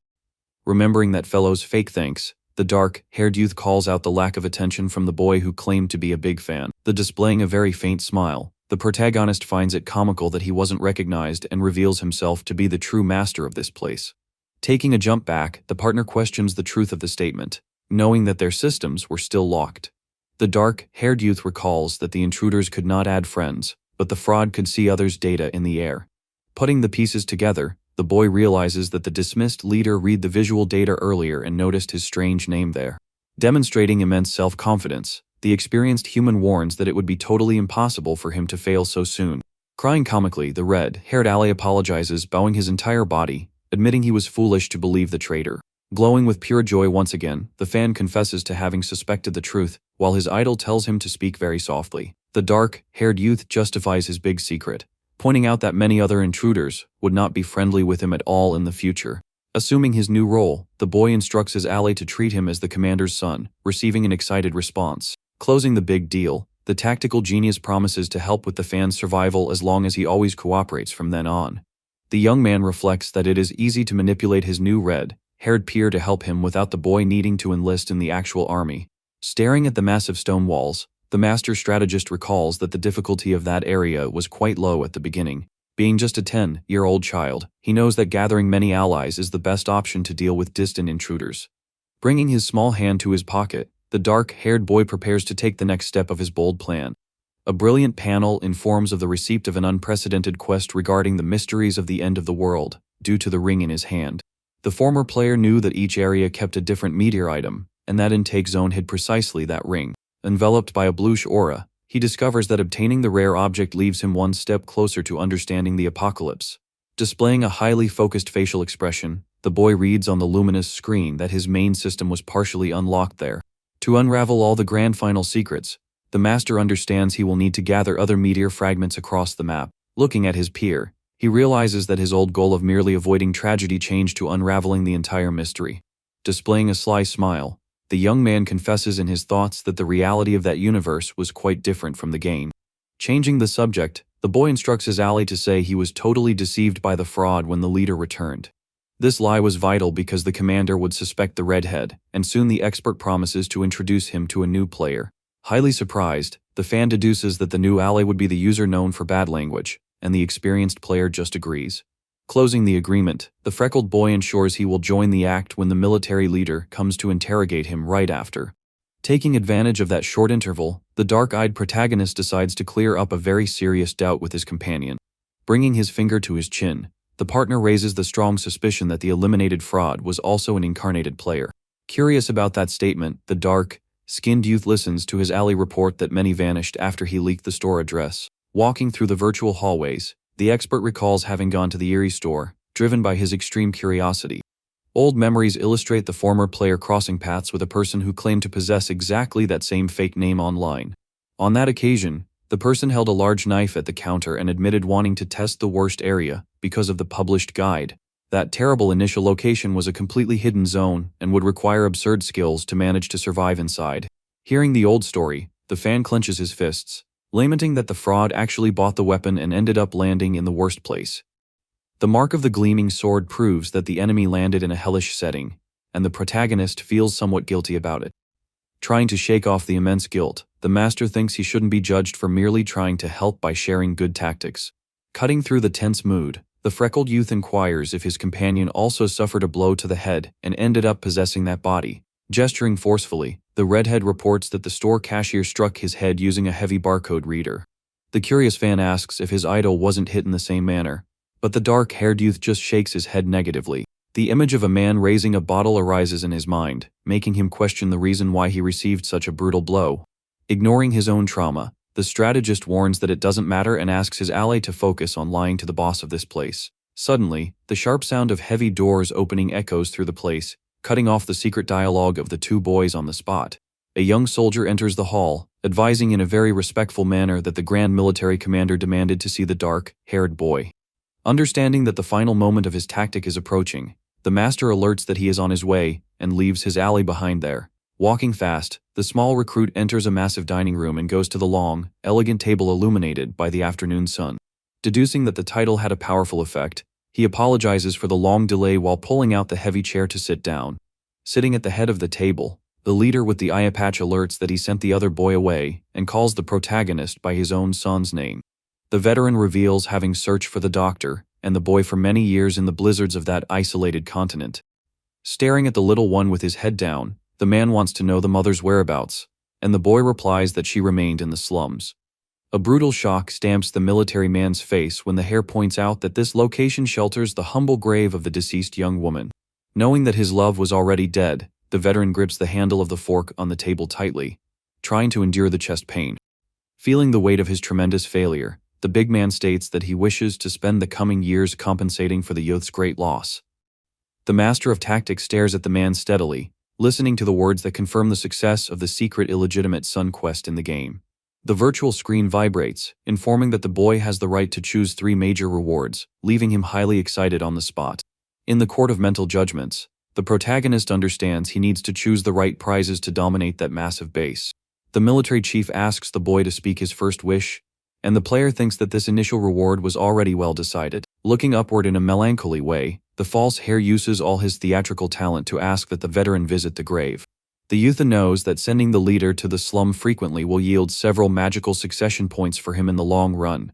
Remembering that fellow's fake thanks, the dark-haired youth calls out the lack of attention from the boy who claimed to be a big fan. Displaying a very faint smile, the protagonist finds it comical that he wasn't recognized and reveals himself to be the true master of this place. Taking a jump back, the partner questions the truth of the statement, knowing that their systems were still locked. The dark-haired youth recalls that the intruders could not add friends, but the fraud could see others' data in the air. Putting the pieces together, the boy realizes that the dismissed leader read the visual data earlier and noticed his strange name there. Demonstrating immense self-confidence, the experienced human warns that it would be totally impossible for him to fail so soon. Crying comically, the red-haired ally apologizes, bowing his entire body, admitting he was foolish to believe the traitor. Glowing with pure joy once again, the fan confesses to having suspected the truth, while his idol tells him to speak very softly. The dark-haired youth justifies his big secret, pointing out that many other intruders would not be friendly with him at all in the future. Assuming his new role, the boy instructs his ally to treat him as the commander's son, receiving an excited response. Closing the big deal, the tactical genius promises to help with the fan's survival as long as he always cooperates from then on. The young man reflects that it is easy to manipulate his new red-haired peer to help him without the boy needing to enlist in the actual army. Staring at the massive stone walls, the master strategist recalls that the difficulty of that area was quite low at the beginning. Being just a 10-year-old child, he knows that gathering many allies is the best option to deal with distant intruders. Bringing his small hand to his pocket, the dark-haired boy prepares to take the next step of his bold plan. A brilliant panel informs of the receipt of an unprecedented quest regarding the mysteries of the end of the world, due to the ring in his hand. The former player knew that each area kept a different meteor item, and that intake zone hid precisely that ring. Enveloped by a bluish aura, he discovers that obtaining the rare object leaves him one step closer to understanding the apocalypse. Displaying a highly focused facial expression, the boy reads on the luminous screen that his main system was partially unlocked there. To unravel all the grand final secrets, the master understands he will need to gather other meteor fragments across the map. Looking at his peer, he realizes that his old goal of merely avoiding tragedy changed to unraveling the entire mystery. Displaying a sly smile, the young man confesses in his thoughts that the reality of that universe was quite different from the game. Changing the subject, the boy instructs his ally to say he was totally deceived by the fraud when the leader returned. This lie was vital because the commander would suspect the redhead, and soon the expert promises to introduce him to a new player. Highly surprised, the fan deduces that the new ally would be the user known for bad language, and the experienced player just agrees. Closing the agreement, the freckled boy ensures he will join the act when the military leader comes to interrogate him right after. Taking advantage of that short interval, the dark-eyed protagonist decides to clear up a very serious doubt with his companion. Bringing his finger to his chin, the partner raises the strong suspicion that the eliminated fraud was also an incarnated player. Curious about that statement, the dark-skinned youth listens to his ally report that many vanished after he leaked the store address. Walking through the virtual hallways, the expert recalls having gone to the eerie store, driven by his extreme curiosity. Old memories illustrate the former player crossing paths with a person who claimed to possess exactly that same fake name online. On that occasion, the person held a large knife at the counter and admitted wanting to test the worst area because of the published guide. That terrible initial location was a completely hidden zone and would require absurd skills to manage to survive inside. Hearing the old story, the fan clenches his fists, lamenting that the fraud actually bought the weapon and ended up landing in the worst place. The mark of the gleaming sword proves that the enemy landed in a hellish setting, and the protagonist feels somewhat guilty about it. Trying to shake off the immense guilt, the master thinks he shouldn't be judged for merely trying to help by sharing good tactics. Cutting through the tense mood, the freckled youth inquires if his companion also suffered a blow to the head and ended up possessing that body. Gesturing forcefully, the redhead reports that the store cashier struck his head using a heavy barcode reader. The curious fan asks if his idol wasn't hit in the same manner, but the dark-haired youth just shakes his head negatively. The image of a man raising a bottle arises in his mind, making him question the reason why he received such a brutal blow. Ignoring his own trauma, the strategist warns that it doesn't matter and asks his ally to focus on lying to the boss of this place. Suddenly, the sharp sound of heavy doors opening echoes through the place, cutting off the secret dialogue of the two boys on the spot. A young soldier enters the hall, advising in a very respectful manner that the Grand Military Commander demanded to see the dark-haired boy. Understanding that the final moment of his tactic is approaching, the master alerts that he is on his way and leaves his ally behind there. Walking fast, the small recruit enters a massive dining room and goes to the long, elegant table illuminated by the afternoon sun. Deducing that the title had a powerful effect, he apologizes for the long delay while pulling out the heavy chair to sit down. Sitting at the head of the table, the leader with the eye patch alerts that he sent the other boy away and calls the protagonist by his own son's name. The veteran reveals having searched for the doctor and the boy for many years in the blizzards of that isolated continent. Staring at the little one with his head down, the man wants to know the mother's whereabouts, and the boy replies that she remained in the slums. A brutal shock stamps the military man's face when the hare points out that this location shelters the humble grave of the deceased young woman. Knowing that his love was already dead, the veteran grips the handle of the fork on the table tightly, trying to endure the chest pain. Feeling the weight of his tremendous failure, the big man states that he wishes to spend the coming years compensating for the youth's great loss. The master of tactics stares at the man steadily, listening to the words that confirm the success of the secret illegitimate son quest in the game. The virtual screen vibrates, informing that the boy has the right to choose 3 major rewards, leaving him highly excited on the spot. In the court of mental judgments, the protagonist understands he needs to choose the right prizes to dominate that massive base. The military chief asks the boy to speak his first wish, and the player thinks that this initial reward was already well decided. Looking upward in a melancholy way, the false heir uses all his theatrical talent to ask that the veteran visit the grave. The youth knows that sending the leader to the slum frequently will yield several magical succession points for him in the long run.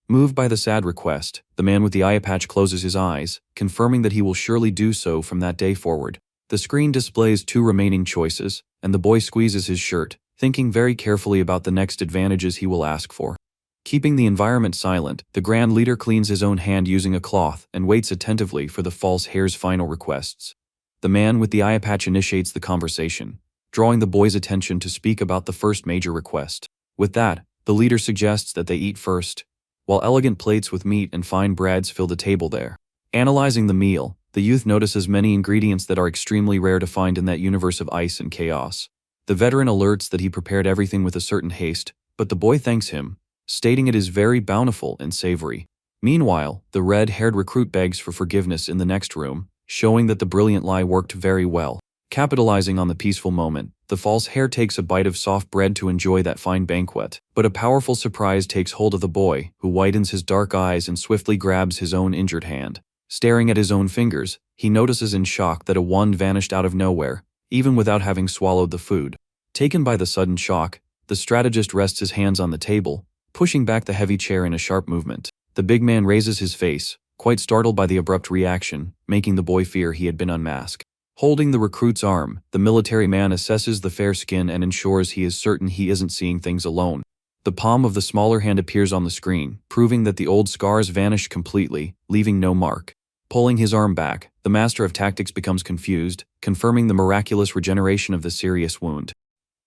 Moved by the sad request, the man with the eye patch closes his eyes, confirming that he will surely do so from that day forward. The screen displays 2 remaining choices, and the boy squeezes his shirt, thinking very carefully about the next advantages he will ask for. Keeping the environment silent, the Grand Leader cleans his own hand using a cloth and waits attentively for the false heir's final requests. The man with the eye patch initiates the conversation, drawing the boy's attention to speak about the first major request. With that, the leader suggests that they eat first, while elegant plates with meat and fine breads fill the table there. Analyzing the meal, the youth notices many ingredients that are extremely rare to find in that universe of ice and chaos. The veteran alerts that he prepared everything with a certain haste, but the boy thanks him, stating it is very bountiful and savory. Meanwhile, the red-haired recruit begs for forgiveness in the next room, showing that the brilliant lie worked very well. Capitalizing on the peaceful moment, the false heir takes a bite of soft bread to enjoy that fine banquet. But a powerful surprise takes hold of the boy, who widens his dark eyes and swiftly grabs his own injured hand. Staring at his own fingers, he notices in shock that a wand vanished out of nowhere, even without having swallowed the food. Taken by the sudden shock, the strategist rests his hands on the table, pushing back the heavy chair in a sharp movement. The big man raises his face, quite startled by the abrupt reaction, making the boy fear he had been unmasked. Holding the recruit's arm, the military man assesses the fair skin and ensures he is certain he isn't seeing things alone. The palm of the smaller hand appears on the screen, proving that the old scars vanished completely, leaving no mark. Pulling his arm back, the master of tactics becomes confused, confirming the miraculous regeneration of the serious wound.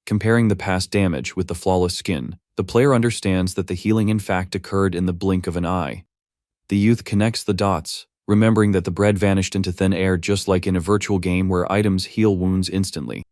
Comparing the past damage with the flawless skin, the player understands that the healing in fact occurred in the blink of an eye. The youth connects the dots, remembering that the bread vanished into thin air just like in a virtual game where items heal wounds instantly.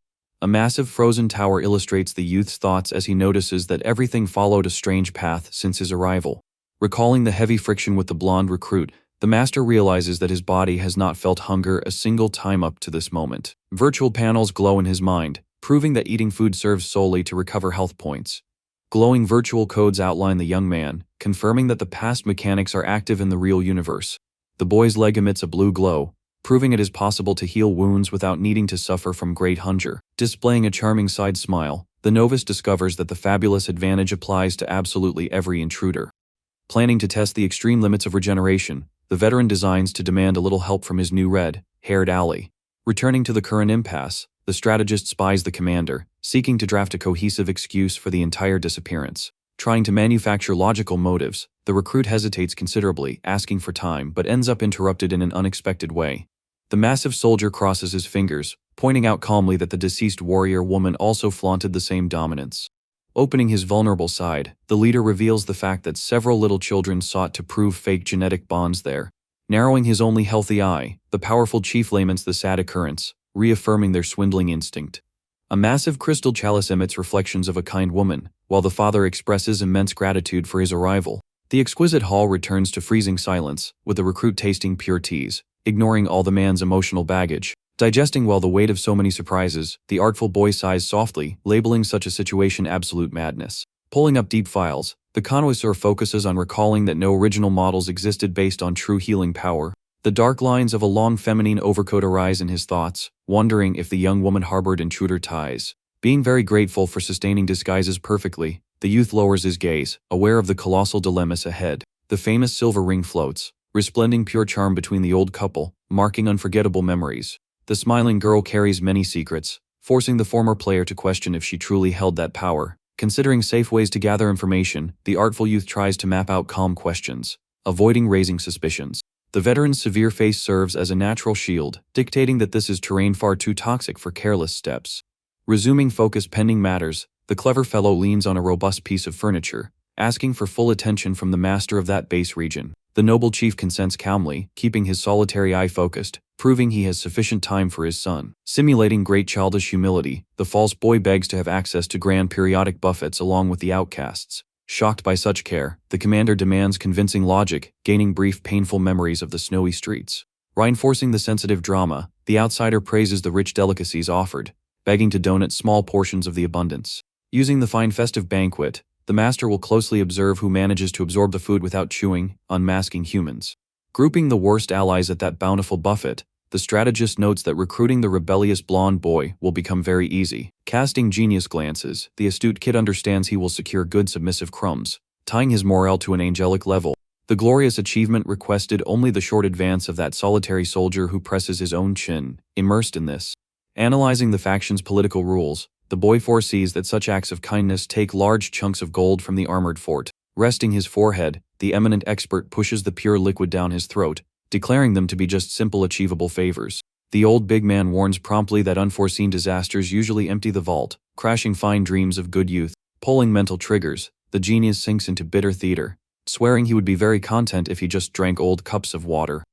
A massive frozen tower illustrates the youth's thoughts as he notices that everything followed a strange path since his arrival. Recalling the heavy friction with the blonde recruit, the master realizes that his body has not felt hunger a single time up to this moment. Virtual panels glow in his mind, proving that eating food serves solely to recover health points. Glowing virtual codes outline the young man, confirming that the past mechanics are active in the real universe. The boy's leg emits a blue glow, proving it is possible to heal wounds without needing to suffer from great hunger. Displaying a charming side smile, the novice discovers that the fabulous advantage applies to absolutely every intruder. Planning to test the extreme limits of regeneration, the veteran designs to demand a little help from his new red-haired ally. Returning to the current impasse, the strategist spies the commander, seeking to draft a cohesive excuse for the entire disappearance. Trying to manufacture logical motives, the recruit hesitates considerably, asking for time but ends up interrupted in an unexpected way. The massive soldier crosses his fingers, pointing out calmly that the deceased warrior woman also flaunted the same dominance. Opening his vulnerable side, the leader reveals the fact that several little children sought to prove fake genetic bonds there. Narrowing his only healthy eye, the powerful chief laments the sad occurrence, reaffirming their swindling instinct. A massive crystal chalice emits reflections of a kind woman, while the father expresses immense gratitude for his arrival. The exquisite hall returns to freezing silence, with the recruit tasting pure teas, ignoring all the man's emotional baggage. Digesting well the weight of so many surprises, the artful boy sighs softly, labeling such a situation absolute madness. Pulling up deep files, the connoisseur focuses on recalling that no original models existed based on true healing power. The dark lines of a long feminine overcoat arise in his thoughts, wondering if the young woman harbored intruder ties. Being very grateful for sustaining disguises perfectly, the youth lowers his gaze, aware of the colossal dilemmas ahead. The famous silver ring floats, resplending pure charm between the old couple, marking unforgettable memories. The smiling girl carries many secrets, forcing the former player to question if she truly held that power. Considering safe ways to gather information, the artful youth tries to map out calm questions, avoiding raising suspicions. The veteran's severe face serves as a natural shield, dictating that this is terrain far too toxic for careless steps. Resuming focus pending matters, the clever fellow leans on a robust piece of furniture, asking for full attention from the master of that base region. The noble chief consents calmly, keeping his solitary eye focused, proving he has sufficient time for his son. Simulating great childish humility, the false boy begs to have access to grand periodic buffets along with the outcasts. Shocked by such care, the commander demands convincing logic, gaining brief painful memories of the snowy streets. Reinforcing the sensitive drama, the outsider praises the rich delicacies offered, begging to donate small portions of the abundance. Using the fine festive banquet, the master will closely observe who manages to absorb the food without chewing, unmasking humans. Grouping the worst allies at that bountiful buffet, the strategist notes that recruiting the rebellious blonde boy will become very easy. Casting genius glances, the astute kid understands he will secure good submissive crumbs, tying his morale to an angelic level. The glorious achievement requested only the short advance of that solitary soldier who presses his own chin, immersed in this. Analyzing the faction's political rules, the boy foresees that such acts of kindness take large chunks of gold from the armored fort. Resting his forehead, the eminent expert pushes the pure liquid down his throat, declaring them to be just simple achievable favors. The old big man warns promptly that unforeseen disasters usually empty the vault, crashing fine dreams of good youth. Pulling mental triggers, the genius sinks into bitter theater, swearing he would be very content if he just drank old cups of water.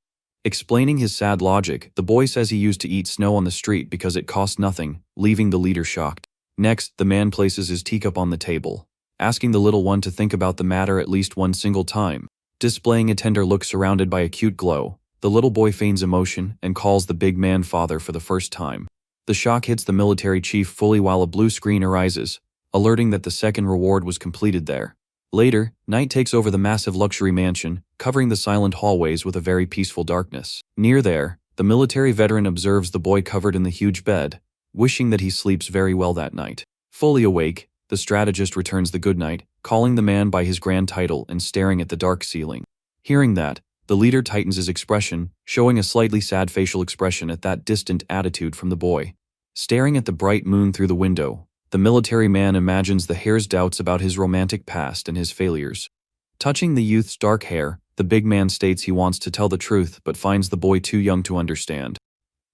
Explaining his sad logic, the boy says he used to eat snow on the street because it cost nothing, leaving the leader shocked. Next, the man places his teacup on the table, asking the little one to think about the matter at least one single time. Displaying a tender look surrounded by a cute glow, the little boy feigns emotion and calls the big man father for the first time. The shock hits the military chief fully while a blue screen arises, alerting that the second reward was completed there. Later, night takes over the massive luxury mansion, covering the silent hallways with a very peaceful darkness. Near there, the military veteran observes the boy covered in the huge bed, wishing that he sleeps very well that night. Fully awake, the strategist returns the goodnight, calling the man by his grand title and staring at the dark ceiling. Hearing that, the leader tightens his expression, showing a slightly sad facial expression at that distant attitude from the boy. Staring at the bright moon through the window, the military man imagines the hare's doubts about his romantic past and his failures. Touching the youth's dark hair, the big man states he wants to tell the truth but finds the boy too young to understand.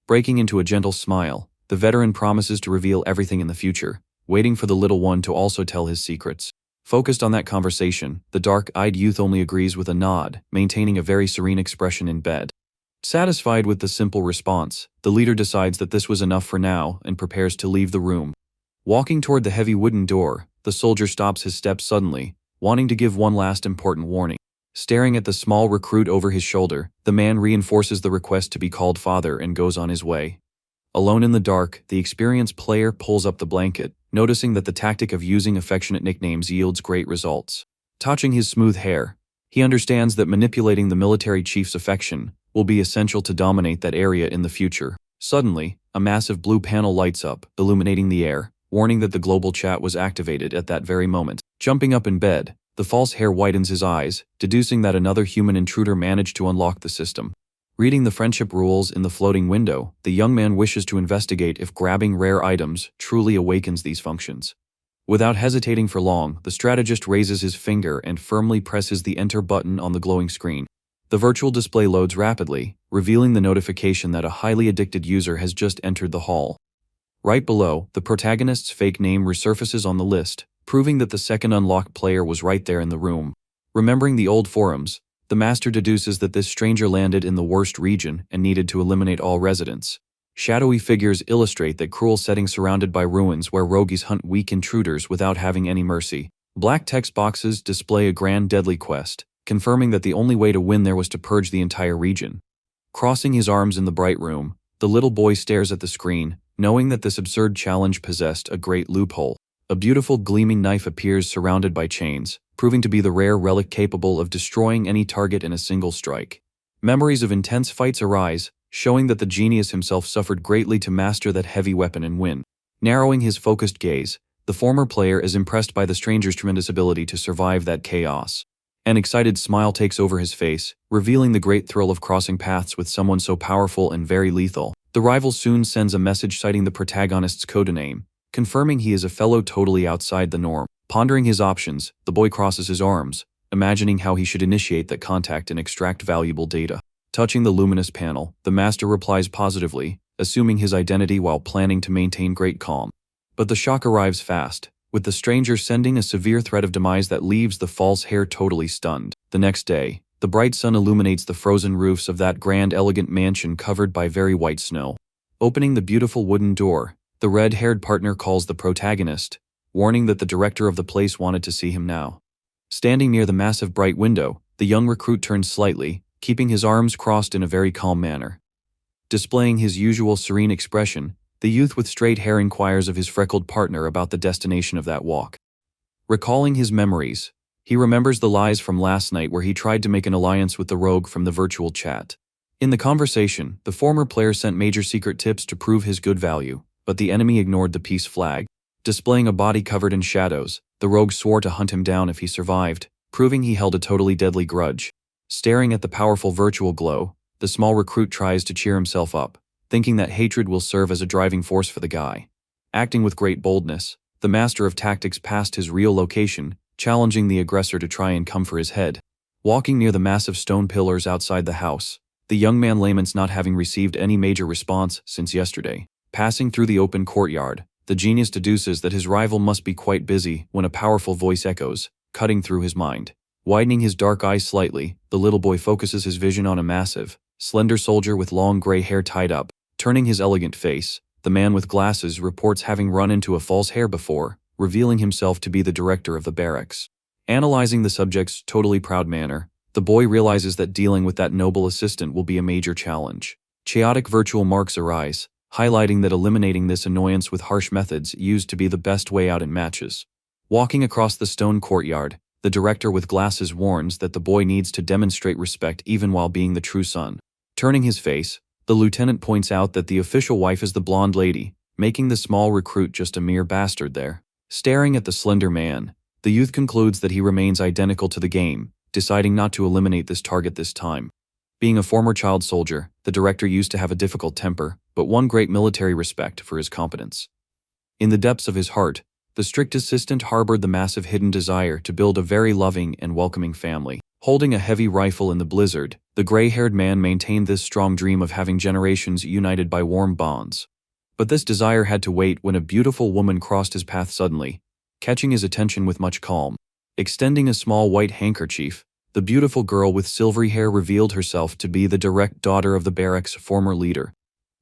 Breaking into a gentle smile, the veteran promises to reveal everything in the future, waiting for the little one to also tell his secrets. Focused on that conversation, the dark-eyed youth only agrees with a nod, maintaining a very serene expression in bed. Satisfied with the simple response, the leader decides that this was enough for now and prepares to leave the room. Walking toward the heavy wooden door, the soldier stops his steps suddenly, wanting to give one last important warning. Staring at the small recruit over his shoulder, the man reinforces the request to be called father and goes on his way. Alone in the dark, the experienced player pulls up the blanket, noticing that the tactic of using affectionate nicknames yields great results. Touching his smooth hair, he understands that manipulating the military chief's affection will be essential to dominate that area in the future. Suddenly, a massive blue panel lights up, illuminating the air, warning that the global chat was activated at that very moment. Jumping up in bed, the false hare widens his eyes, deducing that another human intruder managed to unlock the system. Reading the friendship rules in the floating window, the young man wishes to investigate if grabbing rare items truly awakens these functions. Without hesitating for long, the strategist raises his finger and firmly presses the enter button on the glowing screen. The virtual display loads rapidly, revealing the notification that a highly addicted user has just entered the hall. Right below, the protagonist's fake name resurfaces on the list, proving that the second unlocked player was right there in the room. Remembering the old forums, the master deduces that this stranger landed in the worst region and needed to eliminate all residents. Shadowy figures illustrate that cruel setting surrounded by ruins where rogues hunt weak intruders without having any mercy. Black text boxes display a grand deadly quest, confirming that the only way to win there was to purge the entire region. Crossing his arms in the bright room, the little boy stares at the screen, knowing that this absurd challenge possessed a great loophole. A beautiful gleaming knife appears surrounded by chains, proving to be the rare relic capable of destroying any target in a single strike. Memories of intense fights arise, showing that the genius himself suffered greatly to master that heavy weapon and win. Narrowing his focused gaze, the former player is impressed by the stranger's tremendous ability to survive that chaos. An excited smile takes over his face, revealing the great thrill of crossing paths with someone so powerful and very lethal. The rival soon sends a message citing the protagonist's codename, confirming he is a fellow totally outside the norm. Pondering his options, the boy crosses his arms, imagining how he should initiate that contact and extract valuable data. Touching the luminous panel, the master replies positively, assuming his identity while planning to maintain great calm. But the shock arrives fast, with the stranger sending a severe threat of demise that leaves the false heir totally stunned. The next day, the bright sun illuminates the frozen roofs of that grand elegant mansion covered by very white snow. Opening the beautiful wooden door, the red-haired partner calls the protagonist, warning that the director of the place wanted to see him now. Standing near the massive bright window, the young recruit turns slightly, keeping his arms crossed in a very calm manner. Displaying his usual serene expression, the youth with straight hair inquires of his freckled partner about the destination of that walk. Recalling his memories, he remembers the lies from last night where he tried to make an alliance with the rogue from the virtual chat. In the conversation, the former player sent major secret tips to prove his good value, but the enemy ignored the peace flag. Displaying a body covered in shadows, the rogue swore to hunt him down if he survived, proving he held a totally deadly grudge. Staring at the powerful virtual glow, the small recruit tries to cheer himself up, thinking that hatred will serve as a driving force for the guy. Acting with great boldness, the master of tactics passed his real location, challenging the aggressor to try and come for his head. Walking near the massive stone pillars outside the house, the young man laments not having received any major response since yesterday. Passing through the open courtyard, the genius deduces that his rival must be quite busy when a powerful voice echoes, cutting through his mind. Widening his dark eyes slightly, the little boy focuses his vision on a massive, slender soldier with long gray hair tied up. Turning his elegant face, the man with glasses reports having run into a false heir before, revealing himself to be the director of the barracks. Analyzing the subject's totally proud manner, the boy realizes that dealing with that noble assistant will be a major challenge. Chaotic virtual marks arise, highlighting that eliminating this annoyance with harsh methods used to be the best way out in matches. Walking across the stone courtyard, the director with glasses warns that the boy needs to demonstrate respect even while being the true son. Turning his face, the lieutenant points out that the official wife is the blonde lady, making the small recruit just a mere bastard there. Staring at the slender man, the youth concludes that he remains identical to the game, deciding not to eliminate this target this time. Being a former child soldier, the director used to have a difficult temper, but won great military respect for his competence. In the depths of his heart, the strict assistant harbored the massive hidden desire to build a very loving and welcoming family. Holding a heavy rifle in the blizzard, the gray-haired man maintained this strong dream of having generations united by warm bonds. But this desire had to wait when a beautiful woman crossed his path suddenly, catching his attention with much calm. Extending a small white handkerchief, the beautiful girl with silvery hair revealed herself to be the direct daughter of the barracks' former leader.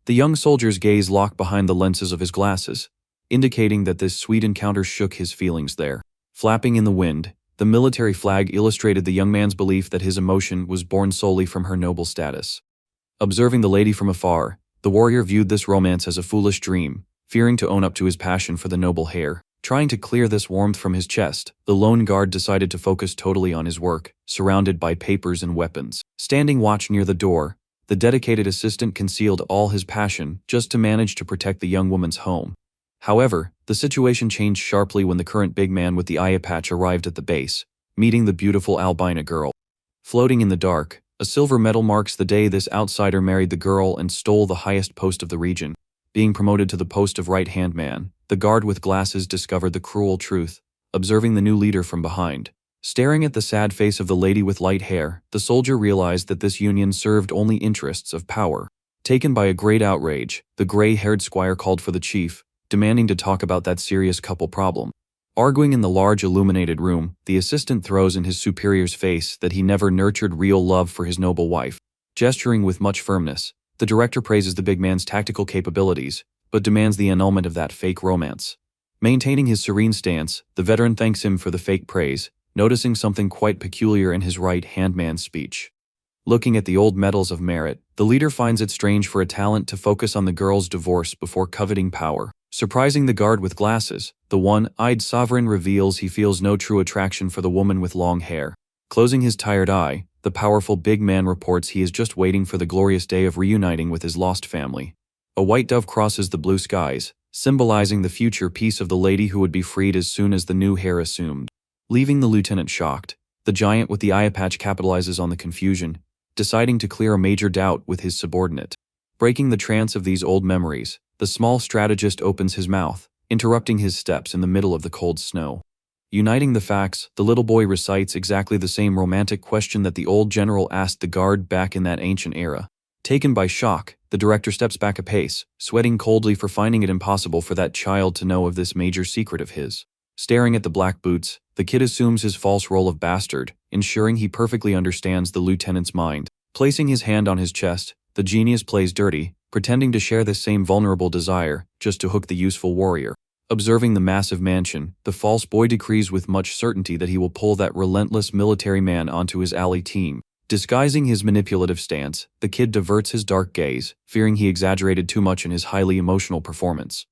The young soldier's gaze locked behind the lenses of his glasses, indicating that this sweet encounter shook his feelings there. Flapping in the wind, the military flag illustrated the young man's belief that his emotion was born solely from her noble status. Observing the lady from afar, the warrior viewed this romance as a foolish dream, fearing to own up to his passion for the noble hair. Trying to clear this warmth from his chest, the lone guard decided to focus totally on his work, surrounded by papers and weapons. Standing watch near the door, the dedicated assistant concealed all his passion just to manage to protect the young woman's home. However, the situation changed sharply when the current big man with the eye patch arrived at the base, meeting the beautiful albino girl. Floating in the dark, a silver medal marks the day this outsider married the girl and stole the highest post of the region. Being promoted to the post of right-hand man, the guard with glasses discovered the cruel truth, observing the new leader from behind. Staring at the sad face of the lady with light hair, the soldier realized that this union served only interests of power. Taken by a great outrage, the gray-haired squire called for the chief, demanding to talk about that serious couple problem. Arguing in the large illuminated room, the assistant throws in his superior's face that he never nurtured real love for his noble wife. Gesturing with much firmness, the director praises the big man's tactical capabilities, but demands the annulment of that fake romance. Maintaining his serene stance, the veteran thanks him for the fake praise, noticing something quite peculiar in his right-hand man's speech. Looking at the old medals of merit, the leader finds it strange for a talent to focus on the girl's divorce before coveting power. Surprising the guard with glasses, the one-eyed sovereign reveals he feels no true attraction for the woman with long hair. Closing his tired eye, the powerful big man reports he is just waiting for the glorious day of reuniting with his lost family. A white dove crosses the blue skies, symbolizing the future peace of the lady who would be freed as soon as the new hair assumed. Leaving the lieutenant shocked, the giant with the eye patch capitalizes on the confusion, deciding to clear a major doubt with his subordinate. Breaking the trance of these old memories, the small strategist opens his mouth, interrupting his steps in the middle of the cold snow. Uniting the facts, the little boy recites exactly the same romantic question that the old general asked the guard back in that ancient era. Taken by shock, the director steps back a pace, sweating coldly for finding it impossible for that child to know of this major secret of his. Staring at the black boots, the kid assumes his false role of bastard, ensuring he perfectly understands the lieutenant's mind. Placing his hand on his chest, the genius plays dirty, pretending to share this same vulnerable desire, just to hook the useful warrior. Observing the massive mansion, the false boy decrees with much certainty that he will pull that relentless military man onto his ally team. Disguising his manipulative stance, the kid diverts his dark gaze, fearing he exaggerated too much in his highly emotional performance.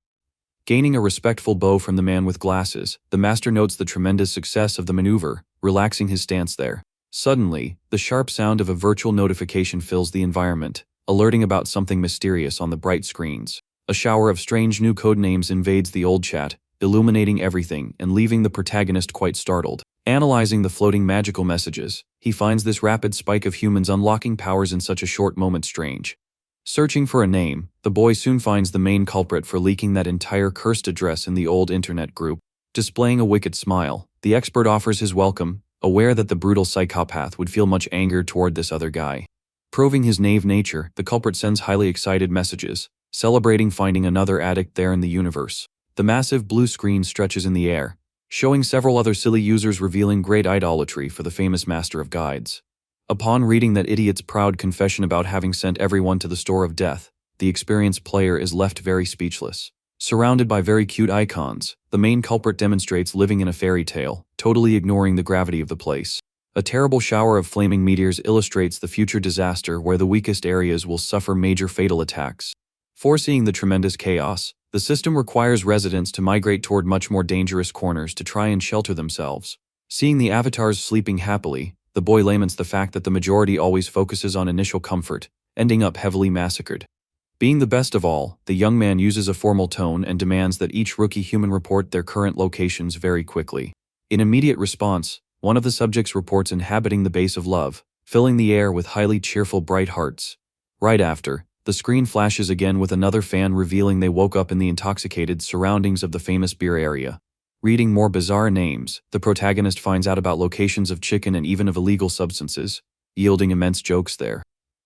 Gaining a respectful bow from the man with glasses, the master notes the tremendous success of the maneuver, relaxing his stance there. Suddenly, the sharp sound of a virtual notification fills the environment, alerting about something mysterious on the bright screens. A shower of strange new codenames invades the old chat, illuminating everything and leaving the protagonist quite startled. Analyzing the floating magical messages, he finds this rapid spike of humans unlocking powers in such a short moment strange. Searching for a name, the boy soon finds the main culprit for leaking that entire cursed address in the old internet group. Displaying a wicked smile, the expert offers his welcome, aware that the brutal psychopath would feel much anger toward this other guy. Proving his knave nature, the culprit sends highly excited messages, celebrating finding another addict there in the universe. The massive blue screen stretches in the air, showing several other silly users revealing great idolatry for the famous master of guides. Upon reading that idiot's proud confession about having sent everyone to the store of death, the experienced player is left very speechless. Surrounded by very cute icons, the main culprit demonstrates living in a fairy tale, totally ignoring the gravity of the place. A terrible shower of flaming meteors illustrates the future disaster where the weakest areas will suffer major fatal attacks. Foreseeing the tremendous chaos, the system requires residents to migrate toward much more dangerous corners to try and shelter themselves. Seeing the avatars sleeping happily, the boy laments the fact that the majority always focuses on initial comfort, ending up heavily massacred. Being the best of all, the young man uses a formal tone and demands that each rookie human report their current locations very quickly. In immediate response, one of the subjects reports inhabiting the base of love, filling the air with highly cheerful bright hearts. Right after, the screen flashes again with another fan revealing they woke up in the intoxicated surroundings of the famous beer area. Reading more bizarre names, the protagonist finds out about locations of chicken and even of illegal substances, yielding immense jokes there.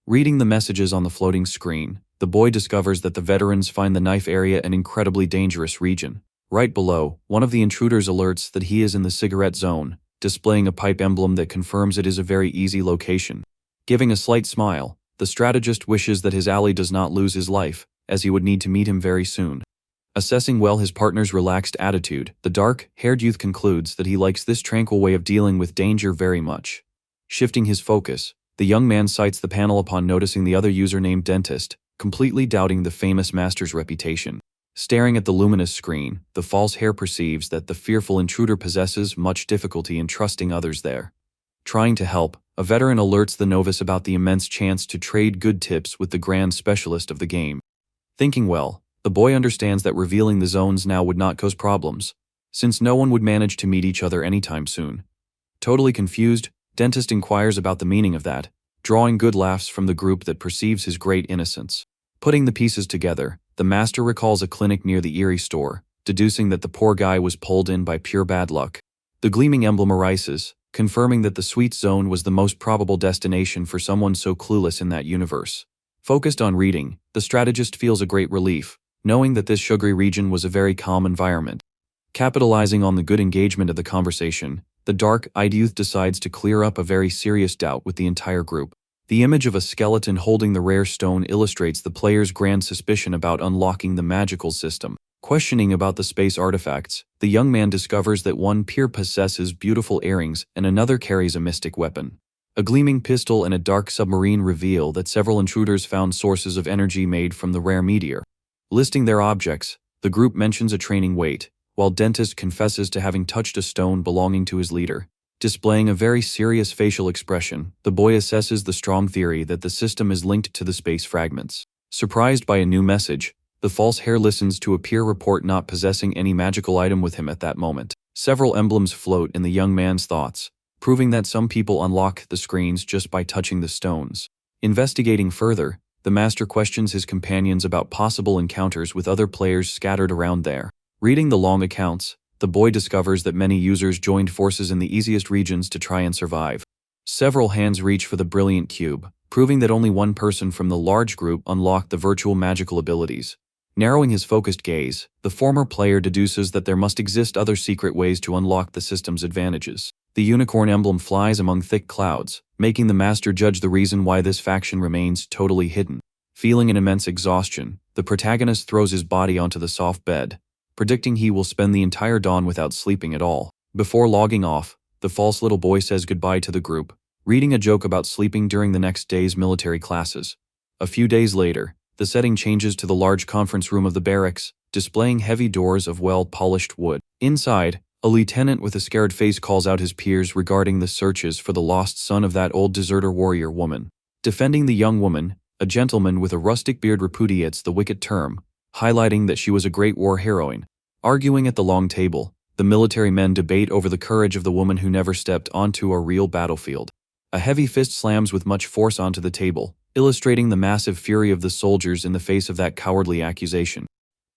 Reading the messages on the floating screen, the boy discovers that the veterans find the knife area an incredibly dangerous region. Right below, one of the intruders alerts that he is in the cigarette zone, displaying a pipe emblem that confirms it is a very easy location. Giving a slight smile, the strategist wishes that his ally does not lose his life, as he would need to meet him very soon. Assessing well his partner's relaxed attitude, the dark-haired youth concludes that he likes this tranquil way of dealing with danger very much. Shifting his focus, the young man cites the panel upon noticing the other user named Dentist, completely doubting the famous master's reputation. Staring at the luminous screen, the false hair perceives that the fearful intruder possesses much difficulty in trusting others there. Trying to help, a veteran alerts the novice about the immense chance to trade good tips with the grand specialist of the game. Thinking well, the boy understands that revealing the zones now would not cause problems, since no one would manage to meet each other anytime soon. Totally confused, Dentist inquires about the meaning of that, drawing good laughs from the group that perceives his great innocence. Putting the pieces together, the master recalls a clinic near the Erie store, deducing that the poor guy was pulled in by pure bad luck. The gleaming emblem arises, confirming that the sweet zone was the most probable destination for someone so clueless in that universe. Focused on reading, the strategist feels a great relief, knowing that this sugary region was a very calm environment. Capitalizing on the good engagement of the conversation, the dark-eyed youth decides to clear up a very serious doubt with the entire group. The image of a skeleton holding the rare stone illustrates the player's grand suspicion about unlocking the magical system. Questioning about the space artifacts, the young man discovers that one peer possesses beautiful earrings and another carries a mystic weapon. A gleaming pistol and a dark submarine reveal that several intruders found sources of energy made from the rare meteor. Listing their objects, the group mentions a training weight, while Dentist confesses to having touched a stone belonging to his leader. Displaying a very serious facial expression, the boy assesses the strong theory that the system is linked to the space fragments. Surprised by a new message, the false hair listens to a peer report not possessing any magical item with him at that moment. Several emblems float in the young man's thoughts, proving that some people unlock the screens just by touching the stones. Investigating further, the master questions his companions about possible encounters with other players scattered around there. Reading the long accounts, the boy discovers that many users joined forces in the easiest regions to try and survive. Several hands reach for the brilliant cube, proving that only one person from the large group unlocked the virtual magical abilities. Narrowing his focused gaze, the former player deduces that there must exist other secret ways to unlock the system's advantages. The unicorn emblem flies among thick clouds, making the master judge the reason why this faction remains totally hidden. Feeling an immense exhaustion, the protagonist throws his body onto the soft bed, predicting he will spend the entire dawn without sleeping at all. Before logging off, the false little boy says goodbye to the group, reading a joke about sleeping during the next day's military classes. A few days later, the setting changes to the large conference room of the barracks, displaying heavy doors of well-polished wood. Inside, a lieutenant with a scared face calls out his peers regarding the searches for the lost son of that old deserter warrior woman. Defending the young woman, a gentleman with a rustic beard repudiates the wicked term, highlighting that she was a great war heroine. Arguing at the long table, the military men debate over the courage of the woman who never stepped onto a real battlefield. A heavy fist slams with much force onto the table, illustrating the massive fury of the soldiers in the face of that cowardly accusation.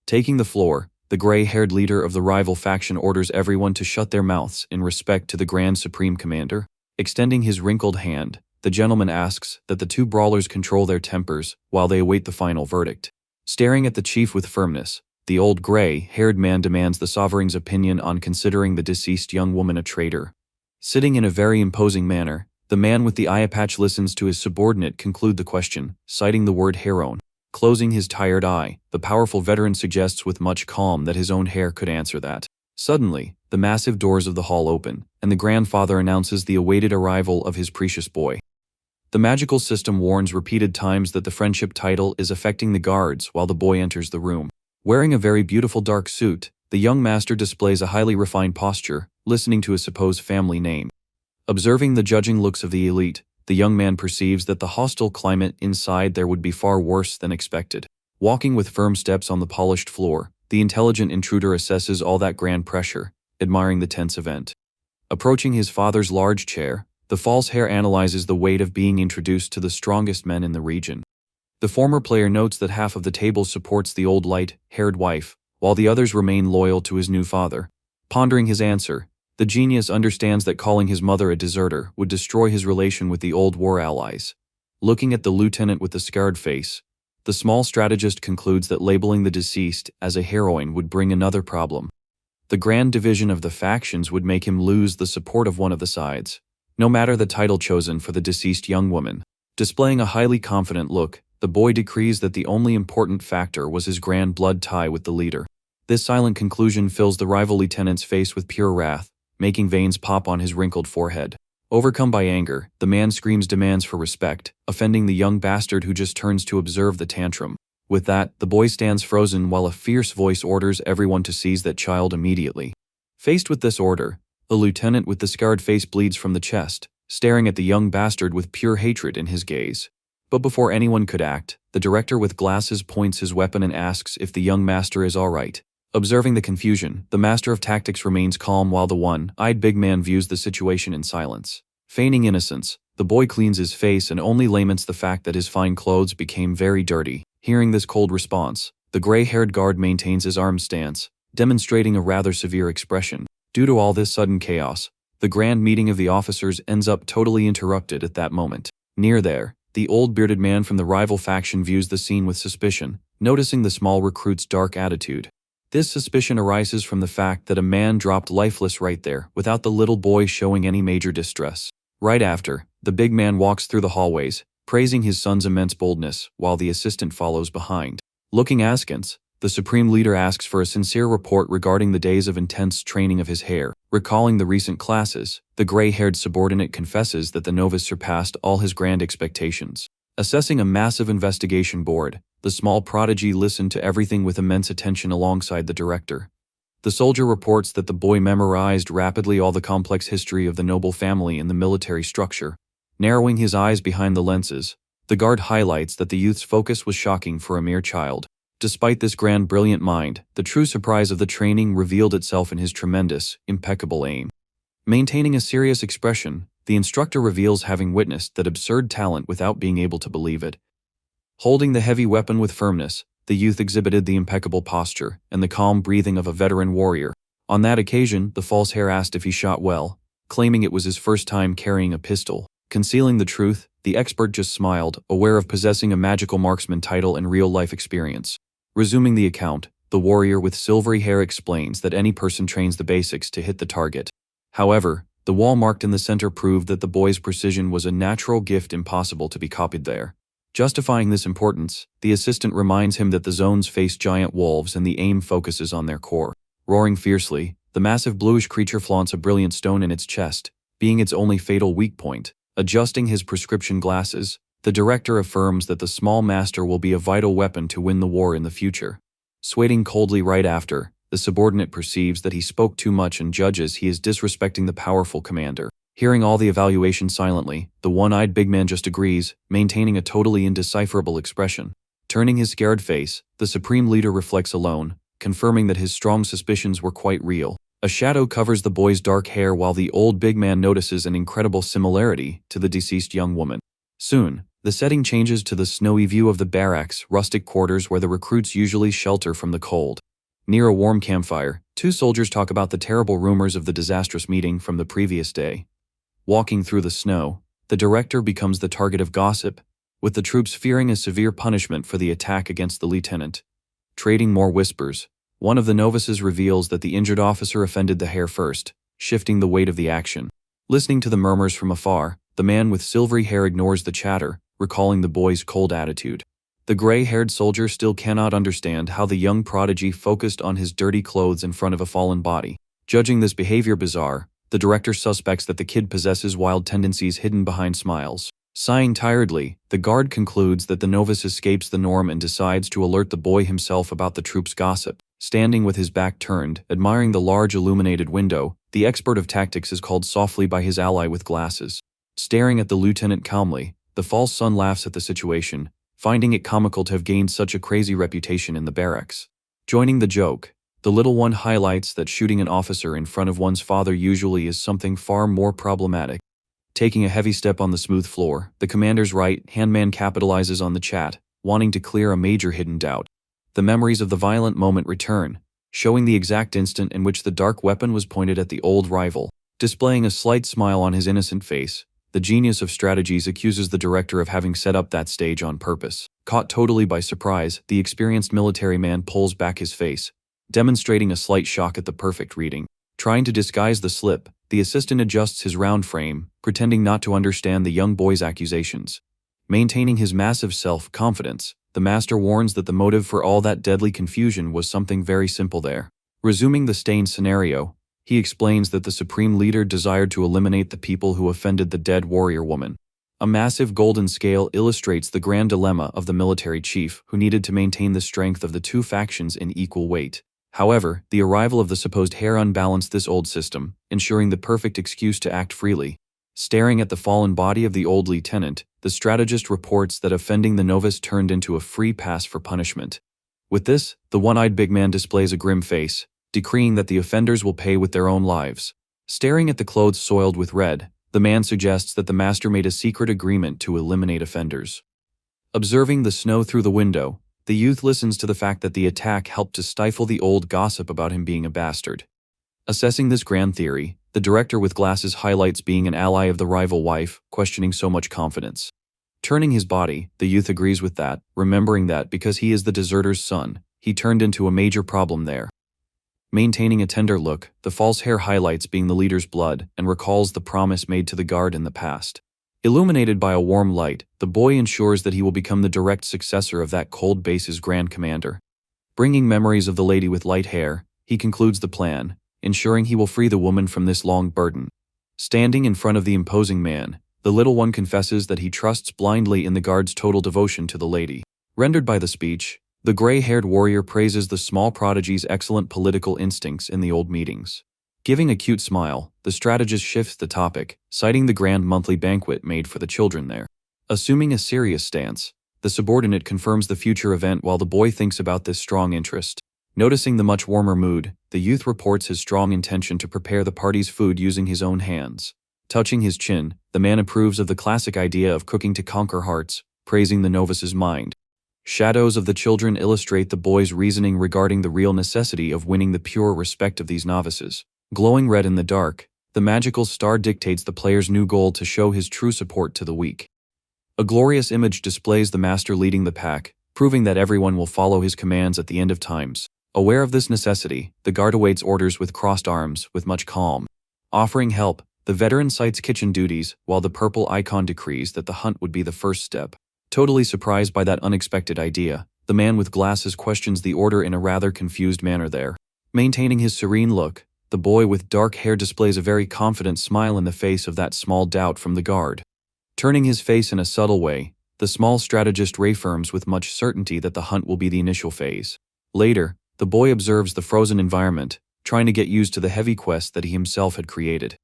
Taking the floor, the gray-haired leader of the rival faction orders everyone to shut their mouths in respect to the Grand Supreme Commander. Extending his wrinkled hand, the gentleman asks that the two brawlers control their tempers while they await the final verdict. Staring at the chief with firmness, the old gray-haired man demands the sovereign's opinion on considering the deceased young woman a traitor. Sitting in a very imposing manner, the man with the eye patch listens to his subordinate conclude the question, citing the word Heroine. Closing his tired eye, the powerful veteran suggests with much calm that his own hair could answer that. Suddenly, the massive doors of the hall open, and the grandfather announces the awaited arrival of his precious boy. The magical system warns repeated times that the friendship title is affecting the guards while the boy enters the room. Wearing a very beautiful dark suit, the young master displays a highly refined posture, listening to his supposed family name. Observing the judging looks of the elite, the young man perceives that the hostile climate inside there would be far worse than expected. Walking with firm steps on the polished floor, the intelligent intruder assesses all that grand pressure, admiring the tense event. Approaching his father's large chair, the false heir analyzes the weight of being introduced to the strongest men in the region. The former player notes that half of the table supports the old light-haired wife, while the others remain loyal to his new father. Pondering his answer, the genius understands that calling his mother a deserter would destroy his relation with the old war allies. Looking at the lieutenant with the scarred face, the small strategist concludes that labeling the deceased as a heroine would bring another problem. The grand division of the factions would make him lose the support of one of the sides, no matter the title chosen for the deceased young woman. Displaying a highly confident look, the boy decrees that the only important factor was his grand blood tie with the leader. This silent conclusion fills the rival lieutenant's face with pure wrath, making veins pop on his wrinkled forehead. Overcome by anger, the man screams demands for respect, offending the young bastard who just turns to observe the tantrum. With that, the boy stands frozen while a fierce voice orders everyone to seize that child immediately. Faced with this order, the lieutenant with the scarred face bleeds from the chest, staring at the young bastard with pure hatred in his gaze. But before anyone could act, the director with glasses points his weapon and asks if the young master is all right. Observing the confusion, the master of tactics remains calm while the one-eyed big man views the situation in silence. Feigning innocence, the boy cleans his face and only laments the fact that his fine clothes became very dirty. Hearing this cold response, the gray-haired guard maintains his arm stance, demonstrating a rather severe expression. Due to all this sudden chaos, the grand meeting of the officers ends up totally interrupted at that moment. Near there, the old bearded man from the rival faction views the scene with suspicion, noticing the small recruit's dark attitude. This suspicion arises from the fact that a man dropped lifeless right there, without the little boy showing any major distress. Right after, the big man walks through the hallways, praising his son's immense boldness, while the assistant follows behind. Looking askance, the supreme leader asks for a sincere report regarding the days of intense training of his hair. Recalling the recent classes, the gray-haired subordinate confesses that the novice surpassed all his grand expectations. Assessing a massive investigation board, the small prodigy listened to everything with immense attention alongside the director. The soldier reports that the boy memorized rapidly all the complex history of the noble family in the military structure. Narrowing his eyes behind the lenses, the guard highlights that the youth's focus was shocking for a mere child. Despite this grand brilliant mind, the true surprise of the training revealed itself in his tremendous, impeccable aim. Maintaining a serious expression, the instructor reveals having witnessed that absurd talent without being able to believe it. Holding the heavy weapon with firmness, the youth exhibited the impeccable posture and the calm breathing of a veteran warrior. On that occasion, the false heir asked if he shot well, claiming it was his first time carrying a pistol. Concealing the truth, the expert just smiled, aware of possessing a magical marksman title and real-life experience. Resuming the account, the warrior with silvery hair explains that any person trains the basics to hit the target. However, the wall marked in the center proved that the boy's precision was a natural gift impossible to be copied there. Justifying this importance, the assistant reminds him that the zones face giant wolves and the aim focuses on their core. Roaring fiercely, the massive bluish creature flaunts a brilliant stone in its chest, being its only fatal weak point. Adjusting his prescription glasses, the director affirms that the small master will be a vital weapon to win the war in the future. Sweating coldly right after, the subordinate perceives that he spoke too much and judges he is disrespecting the powerful commander. Hearing all the evaluation silently, the one-eyed big man just agrees, maintaining a totally indecipherable expression. Turning his scared face, the supreme leader reflects alone, confirming that his strong suspicions were quite real. A shadow covers the boy's dark hair while the old big man notices an incredible similarity to the deceased young woman. Soon, the setting changes to the snowy view of the barracks, rustic quarters where the recruits usually shelter from the cold. Near a warm campfire, two soldiers talk about the terrible rumors of the disastrous meeting from the previous day. Walking through the snow, the director becomes the target of gossip, with the troops fearing a severe punishment for the attack against the lieutenant. Trading more whispers, one of the novices reveals that the injured officer offended the heir first, shifting the weight of the action. Listening to the murmurs from afar, the man with silvery hair ignores the chatter, recalling the boy's cold attitude. The gray-haired soldier still cannot understand how the young prodigy focused on his dirty clothes in front of a fallen body. Judging this behavior bizarre, the director suspects that the kid possesses wild tendencies hidden behind smiles. Sighing tiredly, the guard concludes that the novice escapes the norm and decides to alert the boy himself about the troop's gossip. Standing with his back turned, admiring the large illuminated window, the expert of tactics is called softly by his ally with glasses. Staring at the lieutenant calmly, the false son laughs at the situation, finding it comical to have gained such a crazy reputation in the barracks. Joining the joke, the little one highlights that shooting an officer in front of one's father usually is something far more problematic. Taking a heavy step on the smooth floor, the commander's right-hand man capitalizes on the chat, wanting to clear a major hidden doubt. The memories of the violent moment return, showing the exact instant in which the dark weapon was pointed at the old rival. Displaying a slight smile on his innocent face, the genius of strategies accuses the director of having set up that stage on purpose. Caught totally by surprise, the experienced military man pulls back his face, demonstrating a slight shock at the perfect reading. Trying to disguise the slip, the assistant adjusts his round frame, pretending not to understand the young boy's accusations. Maintaining his massive self-confidence, the master warns that the motive for all that deadly confusion was something very simple there. Resuming the stained scenario, he explains that the supreme leader desired to eliminate the people who offended the dead warrior woman. A massive golden scale illustrates the grand dilemma of the military chief who needed to maintain the strength of the two factions in equal weight. However, the arrival of the supposed heir unbalanced this old system, ensuring the perfect excuse to act freely. Staring at the fallen body of the old lieutenant, the strategist reports that offending the novice turned into a free pass for punishment. With this, the one-eyed big man displays a grim face, decreeing that the offenders will pay with their own lives. Staring at the clothes soiled with red, the man suggests that the master made a secret agreement to eliminate offenders. Observing the snow through the window, the youth listens to the fact that the attack helped to stifle the old gossip about him being a bastard. Assessing this grand theory, the director with glasses highlights being an ally of the rival wife, questioning so much confidence. Turning his body, the youth agrees with that, remembering that because he is the deserter's son, he turned into a major problem there. Maintaining a tender look, the false hair highlights being the leader's blood and recalls the promise made to the guard in the past. Illuminated by a warm light, the boy ensures that he will become the direct successor of that cold base's grand commander. Bringing memories of the lady with light hair, he concludes the plan, ensuring he will free the woman from this long burden. Standing in front of the imposing man, the little one confesses that he trusts blindly in the guard's total devotion to the lady. Rendered by the speech, the gray-haired warrior praises the small prodigy's excellent political instincts in the old meetings. Giving a cute smile, the strategist shifts the topic, citing the grand monthly banquet made for the children there. Assuming a serious stance, the subordinate confirms the future event while the boy thinks about this strong interest. Noticing the much warmer mood, the youth reports his strong intention to prepare the party's food using his own hands. Touching his chin, the man approves of the classic idea of cooking to conquer hearts, praising the novice's mind. Shadows of the children illustrate the boy's reasoning regarding the real necessity of winning the pure respect of these novices. Glowing red in the dark, the magical star dictates the player's new goal to show his true support to the weak. A glorious image displays the master leading the pack, proving that everyone will follow his commands at the end of times. Aware of this necessity, the guard awaits orders with crossed arms, with much calm. Offering help, the veteran cites kitchen duties, while the purple icon decrees that the hunt would be the first step. Totally surprised by that unexpected idea, the man with glasses questions the order in a rather confused manner there. Maintaining his serene look, the boy with dark hair displays a very confident smile in the face of that small doubt from the guard. Turning his face in a subtle way, the small strategist reaffirms with much certainty that the hunt will be the initial phase. Later, the boy observes the frozen environment, trying to get used to the heavy quest that he himself had created.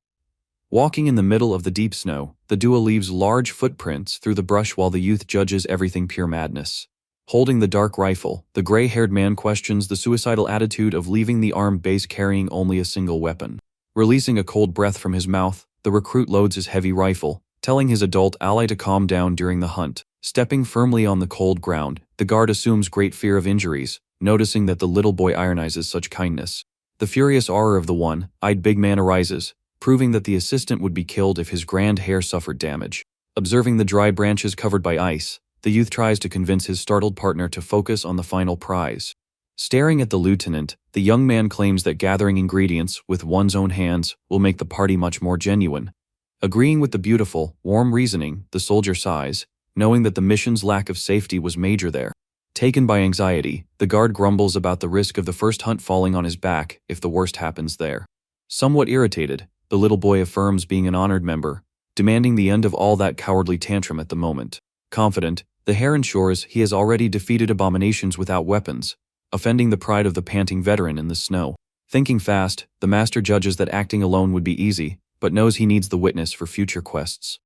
Walking in the middle of the deep snow, the duo leaves large footprints through the brush while the youth judges everything pure madness. Holding the dark rifle, the gray-haired man questions the suicidal attitude of leaving the armed base carrying only a single weapon. Releasing a cold breath from his mouth, the recruit loads his heavy rifle, telling his adult ally to calm down during the hunt. Stepping firmly on the cold ground, the guard assumes great fear of injuries, noticing that the little boy ironizes such kindness. The furious aura of the one-eyed big man arises, proving that the assistant would be killed if his grand hair suffered damage. Observing the dry branches covered by ice, the youth tries to convince his startled partner to focus on the final prize. Staring at the lieutenant, the young man claims that gathering ingredients with one's own hands will make the party much more genuine. Agreeing with the beautiful, warm reasoning, the soldier sighs, knowing that the mission's lack of safety was major there. Taken by anxiety, the guard grumbles about the risk of the first hunt falling on his back if the worst happens there. Somewhat irritated, the little boy affirms being an honored member, demanding the end of all that cowardly tantrum at the moment. Confident, the hare ensures he has already defeated abominations without weapons, offending the pride of the panting veteran in the snow. Thinking fast, the master judges that acting alone would be easy, but knows he needs the witness for future quests.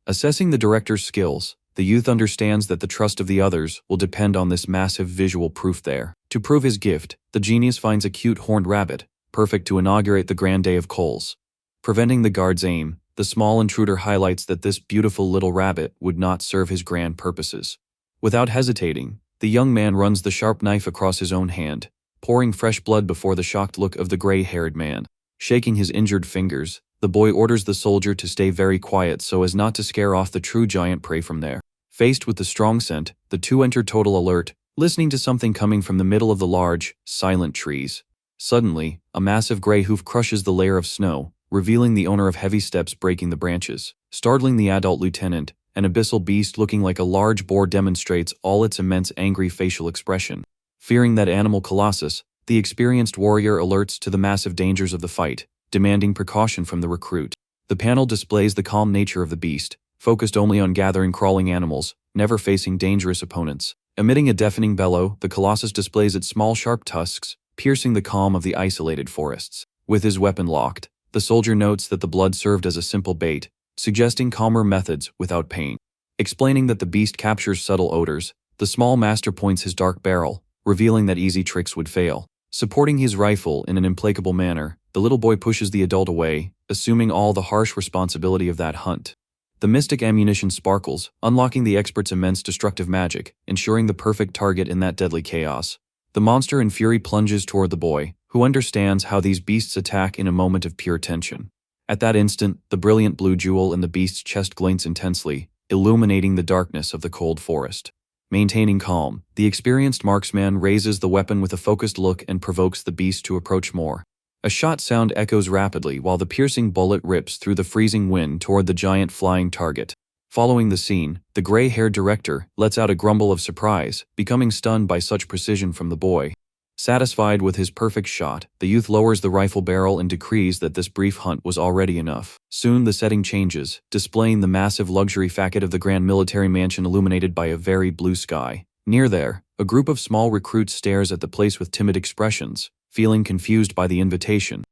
Assessing the director's skills, the youth understands that the trust of the others will depend on this massive visual proof there. To prove his gift, the genius finds a cute horned rabbit, perfect to inaugurate the grand day of coals. Preventing the guard's aim, the small intruder highlights that this beautiful little rabbit would not serve his grand purposes. Without hesitating, the young man runs the sharp knife across his own hand, pouring fresh blood before the shocked look of the gray-haired man. Shaking his injured fingers, the boy orders the soldier to stay very quiet so as not to scare off the true giant prey from there. Faced with the strong scent, the two enter total alert, listening to something coming from the middle of the large, silent trees. Suddenly, a massive gray hoof crushes the layer of snow, revealing the owner of heavy steps breaking the branches. Startling the adult lieutenant, an abyssal beast looking like a large boar demonstrates all its immense angry facial expression. Fearing that animal colossus, the experienced warrior alerts to the massive dangers of the fight, demanding precaution from the recruit. The panel displays the calm nature of the beast, focused only on gathering crawling animals, never facing dangerous opponents. Emitting a deafening bellow, the colossus displays its small sharp tusks, piercing the calm of the isolated forests. With his weapon locked, the soldier notes that the blood served as a simple bait, suggesting calmer methods without pain. Explaining that the beast captures subtle odors, the small master points his dark barrel, revealing that easy tricks would fail. Supporting his rifle in an implacable manner, the little boy pushes the adult away, assuming all the harsh responsibility of that hunt. The mystic ammunition sparkles, unlocking the expert's immense destructive magic, ensuring the perfect target in that deadly chaos. The monster in fury plunges toward the boy, who understands how these beasts attack in a moment of pure tension. At that instant, the brilliant blue jewel in the beast's chest glints intensely, illuminating the darkness of the cold forest. Maintaining calm, the experienced marksman raises the weapon with a focused look and provokes the beast to approach more. A shot sound echoes rapidly while the piercing bullet rips through the freezing wind toward the giant flying target. Following the scene, the gray-haired director lets out a grumble of surprise, becoming stunned by such precision from the boy. Satisfied with his perfect shot, the youth lowers the rifle barrel and decrees that this brief hunt was already enough. Soon the setting changes, displaying the massive luxury facade of the grand military mansion illuminated by a very blue sky. Near there, a group of small recruits stares at the place with timid expressions, feeling confused by the invitation.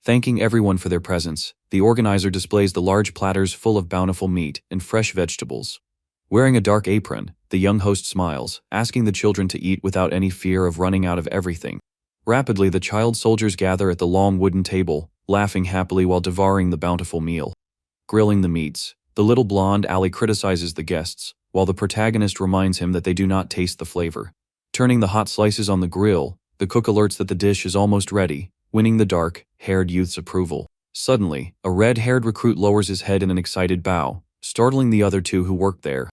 Thanking everyone for their presence, the organizer displays the large platters full of bountiful meat and fresh vegetables. Wearing a dark apron, the young host smiles, asking the children to eat without any fear of running out of everything. Rapidly, the child soldiers gather at the long wooden table, laughing happily while devouring the bountiful meal. Grilling the meats, the little blonde ally criticizes the guests, while the protagonist reminds him that they do not taste the flavor. Turning the hot slices on the grill, the cook alerts that the dish is almost ready, winning the dark-haired youth's approval. Suddenly, a red-haired recruit lowers his head in an excited bow, startling the other two who work there.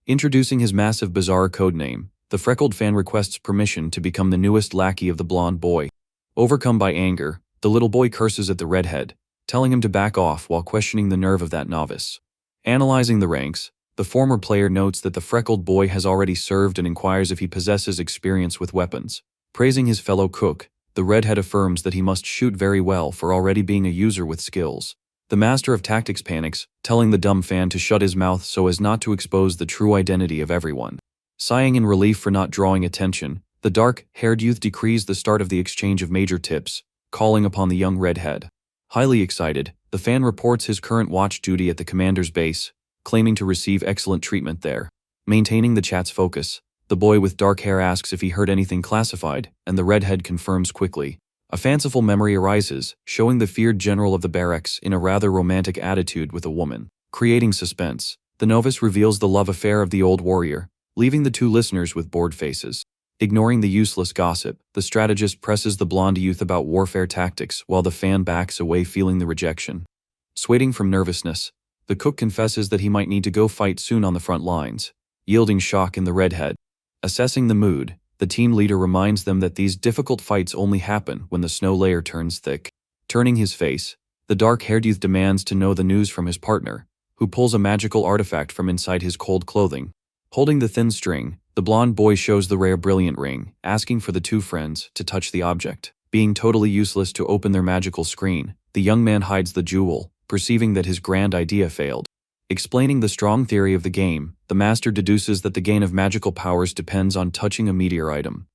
Introducing his massive bizarre codename, the freckled fan requests permission to become the newest lackey of the blonde boy. Overcome by anger, the little boy curses at the redhead, telling him to back off while questioning the nerve of that novice. Analyzing the ranks, the former player notes that the freckled boy has already served and inquires if he possesses experience with weapons. Praising his fellow cook, the redhead affirms that he must shoot very well for already being a user with skills. The master of tactics panics, telling the dumb fan to shut his mouth so as not to expose the true identity of everyone. Sighing in relief for not drawing attention, the dark-haired youth decrees the start of the exchange of major tips, calling upon the young redhead. Highly excited, the fan reports his current watch duty at the commander's base, claiming to receive excellent treatment there. Maintaining the chat's focus, the boy with dark hair asks if he heard anything classified, and the redhead confirms quickly. A fanciful memory arises, showing the feared general of the barracks in a rather romantic attitude with a woman. Creating suspense, the novice reveals the love affair of the old warrior, leaving the two listeners with bored faces. Ignoring the useless gossip, the strategist presses the blonde youth about warfare tactics while the fan backs away feeling the rejection. Sweating from nervousness, the cook confesses that he might need to go fight soon on the front lines, yielding shock in the redhead. Assessing the mood, the team leader reminds them that these difficult fights only happen when the snow layer turns thick. Turning his face, the dark-haired youth demands to know the news from his partner, who pulls a magical artifact from inside his cold clothing. Holding the thin string, the blonde boy shows the rare brilliant ring, asking for the two friends to touch the object. Being totally useless to open their magical screen, the young man hides the jewel, perceiving that his grand idea failed. Explaining the strong theory of the game, the master deduces that the gain of magical powers depends on touching a meteor item.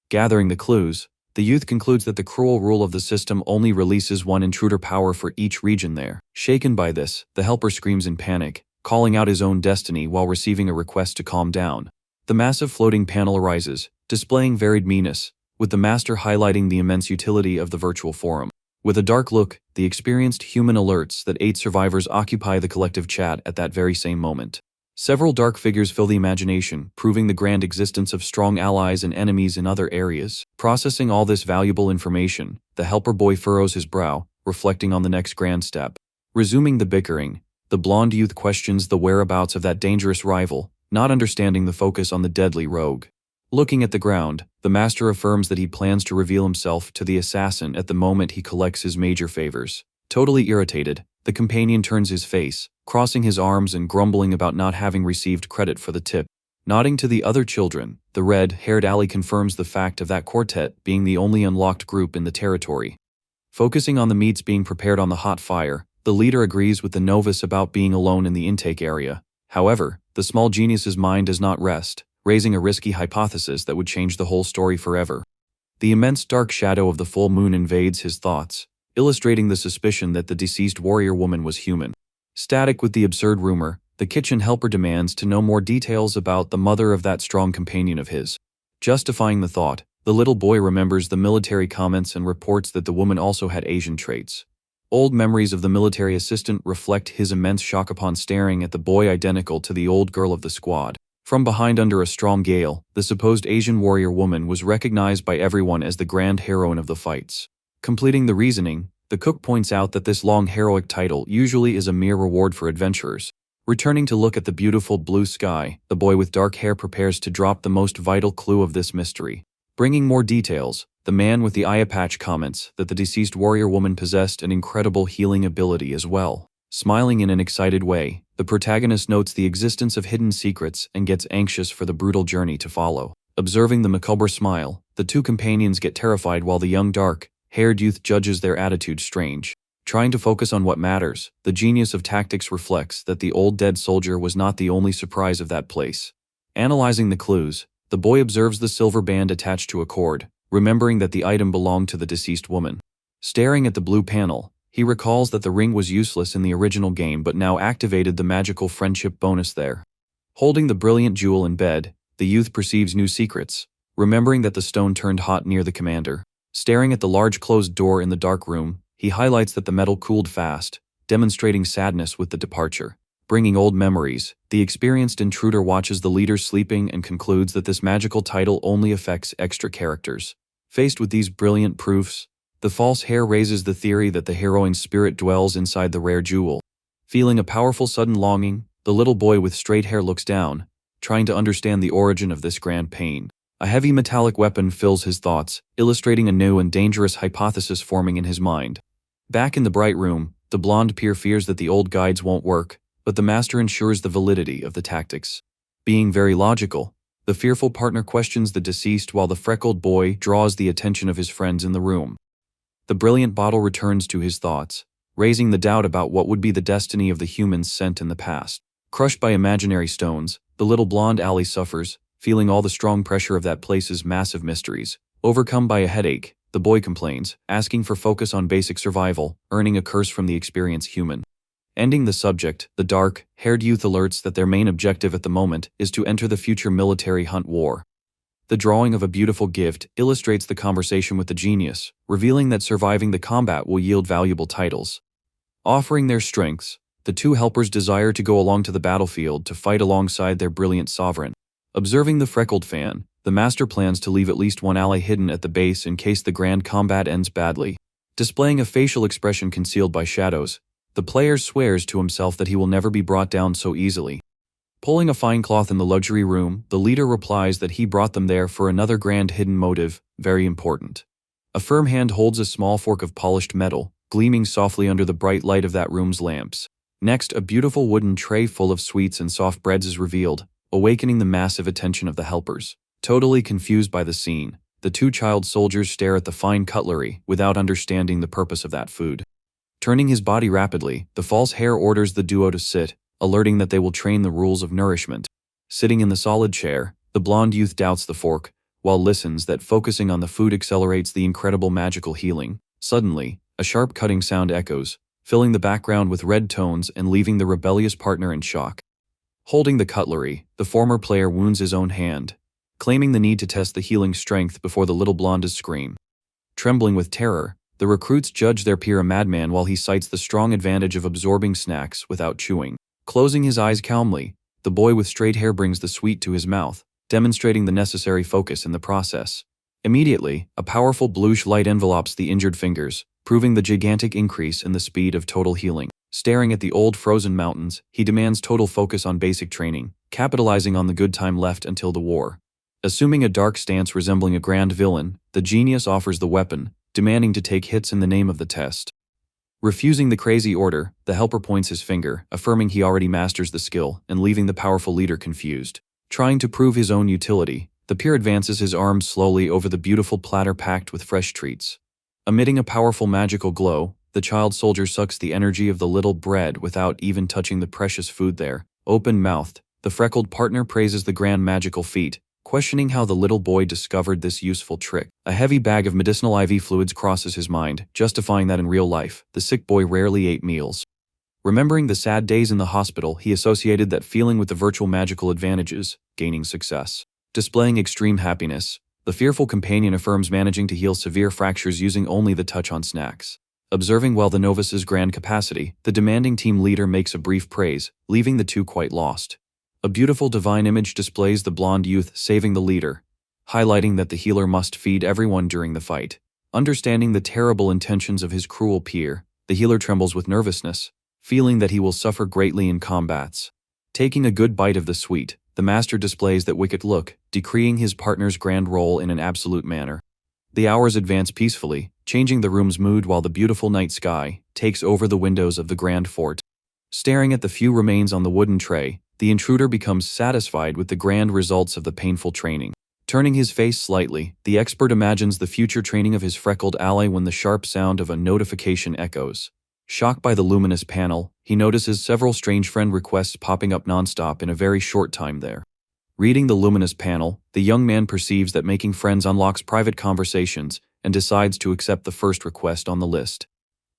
Gathering the clues, the youth concludes that the cruel rule of the system only releases one intruder power for each region there. Shaken by this, the helper screams in panic, calling out his own destiny while receiving a request to calm down. The massive floating panel arises, displaying varied meanness, with the master highlighting the immense utility of the virtual forum. With a dark look, the experienced human alerts that 8 survivors occupy the collective chat at that very same moment. Several dark figures fill the imagination, proving the grand existence of strong allies and enemies in other areas. Processing all this valuable information, the helper boy furrows his brow, reflecting on the next grand step. Resuming the bickering, the blonde youth questions the whereabouts of that dangerous rival, not understanding the focus on the deadly rogue. Looking at the ground, the master affirms that he plans to reveal himself to the assassin at the moment he collects his major favors. Totally irritated, the companion turns his face, crossing his arms and grumbling about not having received credit for the tip. Nodding to the other children, the red-haired alley confirms the fact of that quartet being the only unlocked group in the territory. Focusing on the meats being prepared on the hot fire, the leader agrees with the novice about being alone in the intake area. However, the small genius's mind does not rest, raising a risky hypothesis that would change the whole story forever. The immense dark shadow of the full moon invades his thoughts, illustrating the suspicion that the deceased warrior woman was human. Static with the absurd rumor, the kitchen helper demands to know more details about the mother of that strong companion of his. Justifying the thought, the little boy remembers the military comments and reports that the woman also had Asian traits. Old memories of the military assistant reflect his immense shock upon staring at the boy identical to the old girl of the squad. From behind under a strong gale, the supposed Asian warrior woman was recognized by everyone as the grand heroine of the fights. Completing the reasoning, the cook points out that this long heroic title usually is a mere reward for adventurers. Returning to look at the beautiful blue sky, the boy with dark hair prepares to drop the most vital clue of this mystery. Bringing more details, the man with the eye patch comments that the deceased warrior woman possessed an incredible healing ability as well. Smiling in an excited way, the protagonist notes the existence of hidden secrets and gets anxious for the brutal journey to follow. Observing the macabre smile, the two companions get terrified while the young dark-haired youth judges their attitude strange. Trying to focus on what matters, the genius of tactics reflects that the old dead soldier was not the only surprise of that place. Analyzing the clues, the boy observes the silver band attached to a cord, remembering that the item belonged to the deceased woman. Staring at the blue panel, he recalls that the ring was useless in the original game but now activated the magical friendship bonus there. Holding the brilliant jewel in bed, the youth perceives new secrets, remembering that the stone turned hot near the commander. Staring at the large closed door in the dark room, he highlights that the metal cooled fast, demonstrating sadness with the departure. bringing old memories. The experienced intruder watches the leader sleeping and concludes that this magical title only affects extra characters. Faced with these brilliant proofs, the false heir raises the theory that the heroine's spirit dwells inside the rare jewel. Feeling a powerful sudden longing, the little boy with straight hair looks down, trying to understand the origin of this grand pain. A heavy metallic weapon fills his thoughts, illustrating a new and dangerous hypothesis forming in his mind. Back in the bright room, the blonde peer fears that the old guides won't work, but the master ensures the validity of the tactics. Being very logical, the fearful partner questions the deceased while the freckled boy draws the attention of his friends in the room. The brilliant bottle returns to his thoughts, raising the doubt about what would be the destiny of the humans sent in the past. Crushed by imaginary stones, the little blonde alley suffers, feeling all the strong pressure of that place's massive mysteries. Overcome by a headache, the boy complains, asking for focus on basic survival, earning a curse from the experienced human. Ending the subject, the dark-haired youth alerts that their main objective at the moment is to enter the future military hunt war. The drawing of a beautiful gift illustrates the conversation with the genius, revealing that surviving the combat will yield valuable titles. Offering their strengths, the two helpers desire to go along to the battlefield to fight alongside their brilliant sovereign. Observing the freckled fan, the master plans to leave at least one ally hidden at the base in case the grand combat ends badly. Displaying a facial expression concealed by shadows, the player swears to himself that he will never be brought down so easily. Pulling a fine cloth in the luxury room, the leader replies that he brought them there for another grand hidden motive, very important. A firm hand holds a small fork of polished metal, gleaming softly under the bright light of that room's lamps. Next, a beautiful wooden tray full of sweets and soft breads is revealed, awakening the massive attention of the helpers. Totally confused by the scene, the two child soldiers stare at the fine cutlery without understanding the purpose of that food. Turning his body rapidly, the false heir orders the duo to sit, alerting that they will train the rules of nourishment. Sitting in the solid chair, the blonde youth doubts the fork, while listens that focusing on the food accelerates the incredible magical healing. Suddenly, a sharp cutting sound echoes, filling the background with red tones and leaving the rebellious partner in shock. Holding the cutlery, the former player wounds his own hand, claiming the need to test the healing strength before the little blonde's scream. Trembling with terror, the recruits judge their peer a madman while he cites the strong advantage of absorbing snacks without chewing. Closing his eyes calmly, the boy with straight hair brings the sweet to his mouth, demonstrating the necessary focus in the process. Immediately, a powerful bluish light envelopes the injured fingers, proving the gigantic increase in the speed of total healing. Staring at the old frozen mountains, he demands total focus on basic training, capitalizing on the good time left until the war. Assuming a dark stance resembling a grand villain, the genius offers the weapon, demanding to take hits in the name of the test. Refusing the crazy order, the helper points his finger, affirming he already masters the skill and leaving the powerful leader confused. Trying to prove his own utility, the peer advances his arms slowly over the beautiful platter packed with fresh treats. Emitting a powerful magical glow, the child soldier sucks the energy of the little bread without even touching the precious food there. Open-mouthed, the freckled partner praises the grand magical feat, questioning how the little boy discovered this useful trick. A heavy bag of medicinal IV fluids crosses his mind, justifying that in real life, the sick boy rarely ate meals. Remembering the sad days in the hospital, he associated that feeling with the virtual magical advantages, gaining success. Displaying extreme happiness, the fearful companion affirms managing to heal severe fractures using only the touch on snacks. Observing well the novice's grand capacity, the demanding team leader makes a brief praise, leaving the two quite lost. A beautiful divine image displays the blonde youth saving the leader, highlighting that the healer must feed everyone during the fight. Understanding the terrible intentions of his cruel peer, the healer trembles with nervousness, feeling that he will suffer greatly in combats. Taking a good bite of the sweet, the master displays that wicked look, decreeing his partner's grand role in an absolute manner. The hours advance peacefully, changing the room's mood while the beautiful night sky takes over the windows of the grand fort. Staring at the few remains on the wooden tray, the intruder becomes satisfied with the grand results of the painful training. Turning his face slightly, the expert imagines the future training of his freckled ally when the sharp sound of a notification echoes. Shocked by the luminous panel, he notices several strange friend requests popping up nonstop in a very short time there. Reading the luminous panel, the young man perceives that making friends unlocks private conversations and decides to accept the first request on the list.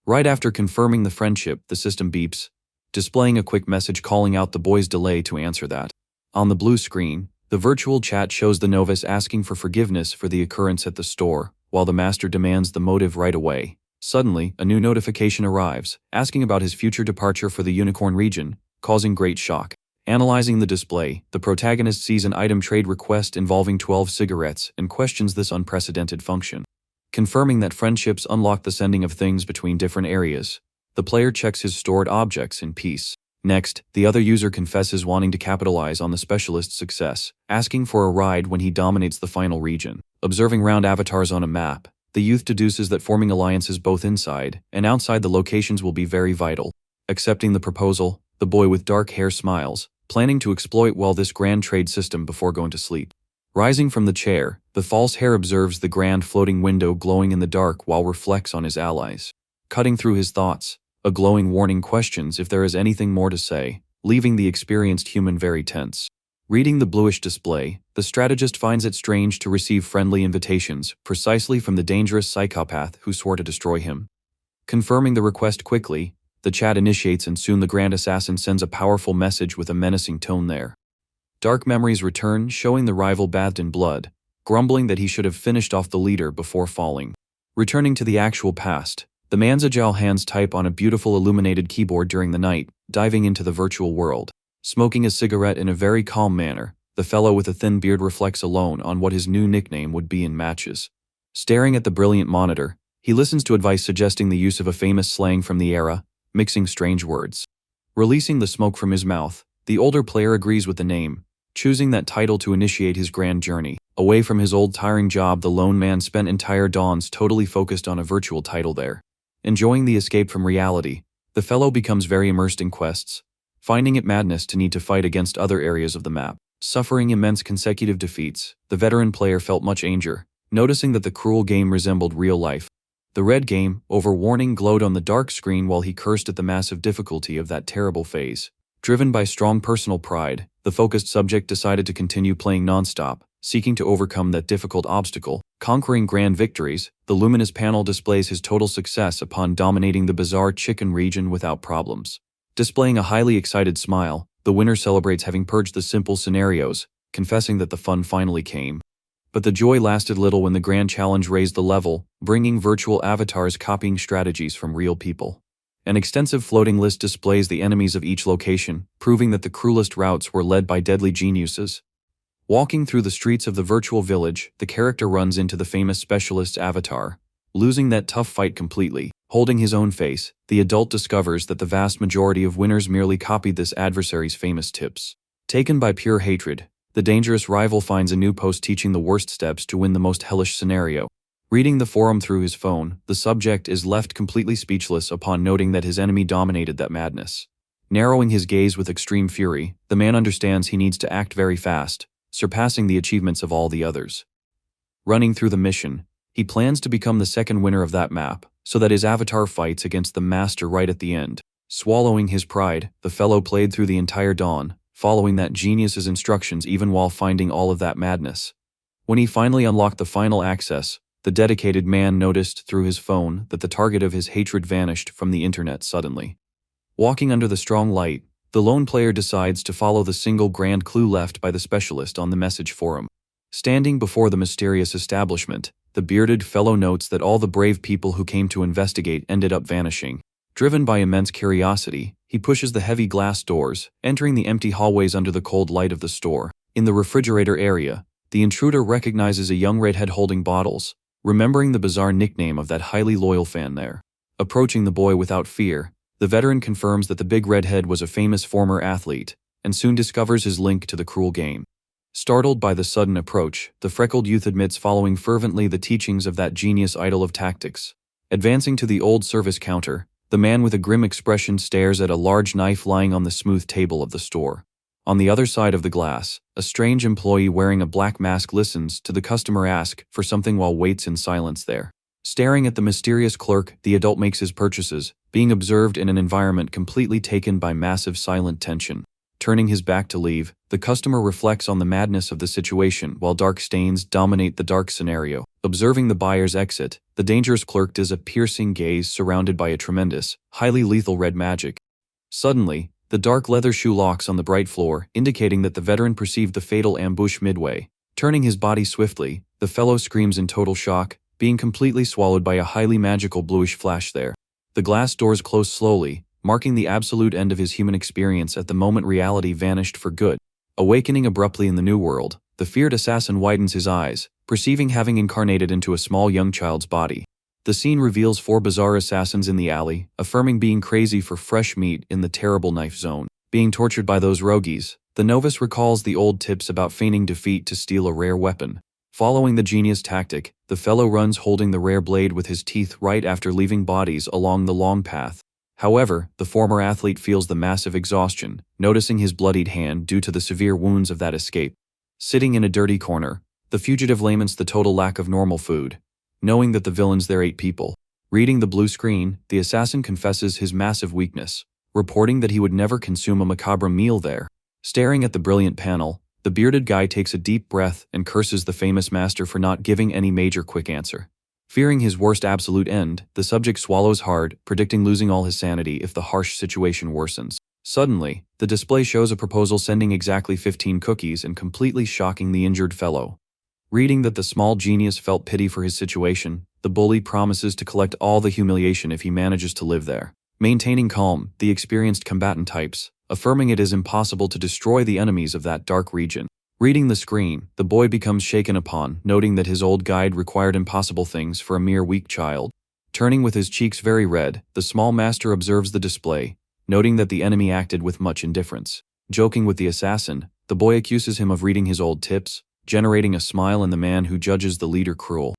Right after confirming the friendship, the system beeps, displaying a quick message calling out the boy's delay to answer that. On the blue screen, the virtual chat shows the novice asking for forgiveness for the occurrence at the store, while the master demands the motive right away. Suddenly, a new notification arrives, asking about his future departure for the Unicorn region, causing great shock. Analyzing the display, the protagonist sees an item trade request involving 12 cigarettes and questions this unprecedented function. Confirming that friendships unlock the sending of things between different areas, the player checks his stored objects in peace. Next, the other user confesses wanting to capitalize on the specialist's success, asking for a ride when he dominates the final region. Observing round avatars on a map, the youth deduces that forming alliances both inside and outside the locations will be very vital. Accepting the proposal, the boy with dark hair smiles, planning to exploit this grand trade system before going to sleep. Rising from the chair, the false hair observes the grand floating window glowing in the dark while reflects on his allies. Cutting through his thoughts, a glowing warning questions if there is anything more to say, leaving the experienced human very tense. Reading the bluish display, the strategist finds it strange to receive friendly invitations precisely from the dangerous psychopath who swore to destroy him. Confirming the request quickly, the chat initiates and soon the grand assassin sends a powerful message with a menacing tone there. Dark memories return, showing the rival bathed in blood, grumbling that he should have finished off the leader before falling. Returning to the actual past, the man's agile hands type on a beautiful illuminated keyboard during the night, diving into the virtual world. Smoking a cigarette in a very calm manner, the fellow with a thin beard reflects alone on what his new nickname would be in matches. Staring at the brilliant monitor, he listens to advice suggesting the use of a famous slang from the era, mixing strange words. Releasing the smoke from his mouth, the older player agrees with the name, choosing that title to initiate his grand journey. Away from his old tiring job, the lone man spent entire dawns totally focused on a virtual title there. Enjoying the escape from reality, the fellow becomes very immersed in quests, finding it madness to need to fight against other areas of the map. Suffering immense consecutive defeats, the veteran player felt much anger, noticing that the cruel game resembled real life. The red game, over warning, glowed on the dark screen while he cursed at the massive difficulty of that terrible phase. Driven by strong personal pride, the focused subject decided to continue playing non-stop, seeking to overcome that difficult obstacle. Conquering grand victories, the luminous panel displays his total success upon dominating the bizarre chicken region without problems. Displaying a highly excited smile, the winner celebrates having purged the simple scenarios, confessing that the fun finally came. But the joy lasted little when the grand challenge raised the level, bringing virtual avatars copying strategies from real people. An extensive floating list displays the enemies of each location, proving that the cruelest routes were led by deadly geniuses. Walking through the streets of the virtual village, the character runs into the famous specialist's avatar. Losing that tough fight completely, holding his own face, the adult discovers that the vast majority of winners merely copied this adversary's famous tips. Taken by pure hatred, the dangerous rival finds a new post teaching the worst steps to win the most hellish scenario. Reading the forum through his phone, the subject is left completely speechless upon noting that his enemy dominated that madness. Narrowing his gaze with extreme fury, the man understands he needs to act very fast, surpassing the achievements of all the others. Running through the mission, he plans to become the second winner of that map, so that his avatar fights against the master right at the end. Swallowing his pride, the fellow played through the entire dawn, following that genius's instructions even while finding all of that madness. When he finally unlocked the final access, the dedicated man noticed through his phone that the target of his hatred vanished from the internet suddenly. Walking under the strong light, the lone player decides to follow the single grand clue left by the specialist on the message forum. Standing before the mysterious establishment, the bearded fellow notes that all the brave people who came to investigate ended up vanishing. Driven by immense curiosity, he pushes the heavy glass doors, entering the empty hallways under the cold light of the store. In the refrigerator area, the intruder recognizes a young redhead holding bottles, remembering the bizarre nickname of that highly loyal fan there. Approaching the boy without fear, the veteran confirms that the big redhead was a famous former athlete, and soon discovers his link to the cruel game. Startled by the sudden approach, the freckled youth admits following fervently the teachings of that genius idol of tactics. Advancing to the old service counter, the man with a grim expression stares at a large knife lying on the smooth table of the store. On the other side of the glass, a strange employee wearing a black mask listens to the customer ask for something while waits in silence there. Staring at the mysterious clerk, the adult makes his purchases, being observed in an environment completely taken by massive silent tension. Turning his back to leave, the customer reflects on the madness of the situation while dark stains dominate the dark scenario. Observing the buyer's exit, the dangerous clerk does a piercing gaze surrounded by a tremendous, highly lethal red magic. Suddenly, the dark leather shoe locks on the bright floor, indicating that the veteran perceived the fatal ambush midway. Turning his body swiftly, the fellow screams in total shock, being completely swallowed by a highly magical bluish flash there. The glass doors close slowly, marking the absolute end of his human experience at the moment reality vanished for good. Awakening abruptly in the new world, the feared assassin widens his eyes, perceiving having incarnated into a small young child's body. The scene reveals 4 bizarre assassins in the alley, affirming being crazy for fresh meat in the terrible knife zone. Being tortured by those rogues, the novice recalls the old tips about feigning defeat to steal a rare weapon. Following the genius tactic, the fellow runs holding the rare blade with his teeth right after leaving bodies along the long path. However, the former athlete feels the massive exhaustion, noticing his bloodied hand due to the severe wounds of that escape. Sitting in a dirty corner, the fugitive laments the total lack of normal food, knowing that the villains there ate people. Reading the blue screen, the assassin confesses his massive weakness, reporting that he would never consume a macabre meal there. Staring at the brilliant panel, the bearded guy takes a deep breath and curses the famous master for not giving any major quick answer. Fearing his worst absolute end, the subject swallows hard, predicting losing all his sanity if the harsh situation worsens. Suddenly, the display shows a proposal sending exactly 15 cookies and completely shocking the injured fellow. Reading that the small genius felt pity for his situation, the bully promises to collect all the humiliation if he manages to live there. Maintaining calm, the experienced combatant types, affirming it is impossible to destroy the enemies of that dark region. Reading the screen, the boy becomes shaken upon, noting that his old guide required impossible things for a mere weak child. Turning with his cheeks very red, the small master observes the display, noting that the enemy acted with much indifference. Joking with the assassin, the boy accuses him of reading his old tips, generating a smile in the man who judges the leader cruel.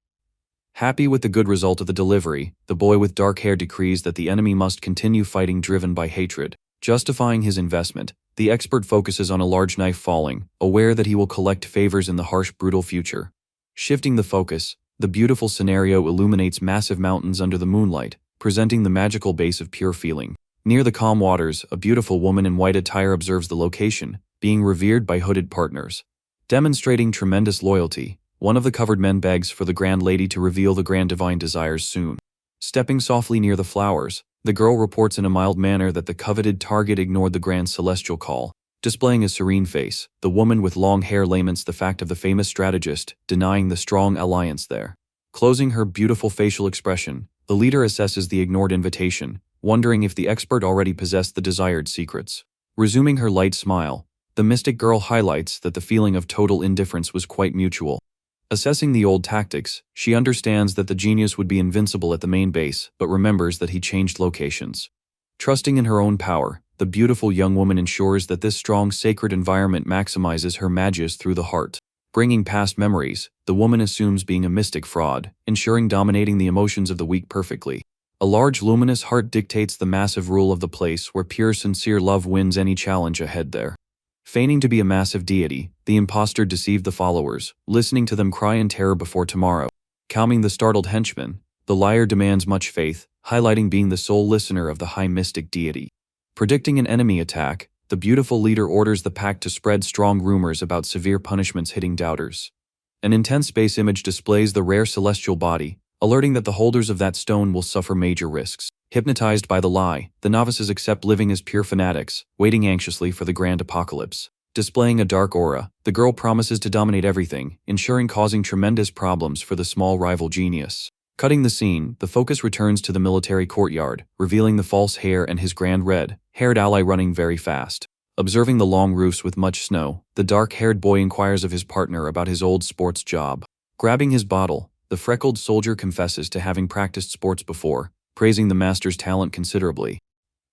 Happy with the good result of the delivery, the boy with dark hair decrees that the enemy must continue fighting driven by hatred. Justifying his investment, the expert focuses on a large knife falling, aware that he will collect favors in the harsh, brutal future. Shifting the focus, the beautiful scenario illuminates massive mountains under the moonlight, presenting the magical base of pure feeling. Near the calm waters, a beautiful woman in white attire observes the location, being revered by hooded partners. Demonstrating tremendous loyalty, one of the covered men begs for the grand lady to reveal the grand divine desires soon. Stepping softly near the flowers, the girl reports in a mild manner that the coveted target ignored the grand celestial call. Displaying a serene face, the woman with long hair laments the fact of the famous strategist, denying the strong alliance there. Closing her beautiful facial expression, the leader assesses the ignored invitation, wondering if the expert already possessed the desired secrets. Resuming her light smile, the mystic girl highlights that the feeling of total indifference was quite mutual. Assessing the old tactics, she understands that the genius would be invincible at the main base, but remembers that he changed locations. Trusting in her own power, the beautiful young woman ensures that this strong sacred environment maximizes her magias through the heart. Bringing past memories, the woman assumes being a mystic fraud, ensuring dominating the emotions of the weak perfectly. A large luminous heart dictates the massive rule of the place where pure sincere love wins any challenge ahead there. Feigning to be a massive deity, the impostor deceived the followers, listening to them cry in terror before tomorrow. Calming the startled henchmen, the liar demands much faith, highlighting being the sole listener of the high mystic deity. Predicting an enemy attack, the beautiful leader orders the pack to spread strong rumors about severe punishments hitting doubters. An intense space image displays the rare celestial body, alerting that the holders of that stone will suffer major risks. Hypnotized by the lie, the novices accept living as pure fanatics, waiting anxiously for the grand apocalypse. Displaying a dark aura, the girl promises to dominate everything, ensuring causing tremendous problems for the small rival genius. Cutting the scene, the focus returns to the military courtyard, revealing the false hair and his grand red-haired ally running very fast. Observing the long roofs with much snow, the dark-haired boy inquires of his partner about his old sports job. Grabbing his bottle, the freckled soldier confesses to having practiced sports before, praising the master's talent considerably.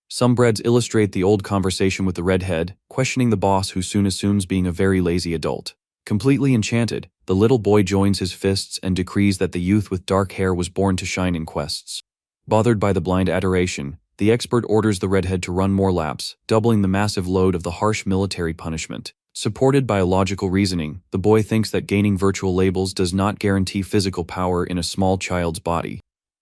Some breads illustrate the old conversation with the redhead, questioning the boss who soon assumes being a very lazy adult. Completely enchanted, the little boy joins his fists and decrees that the youth with dark hair was born to shine in quests. Bothered by the blind adoration, the expert orders the redhead to run more laps, doubling the massive load of the harsh military punishment. Supported by a logical reasoning, the boy thinks that gaining virtual labels does not guarantee physical power in a small child's body.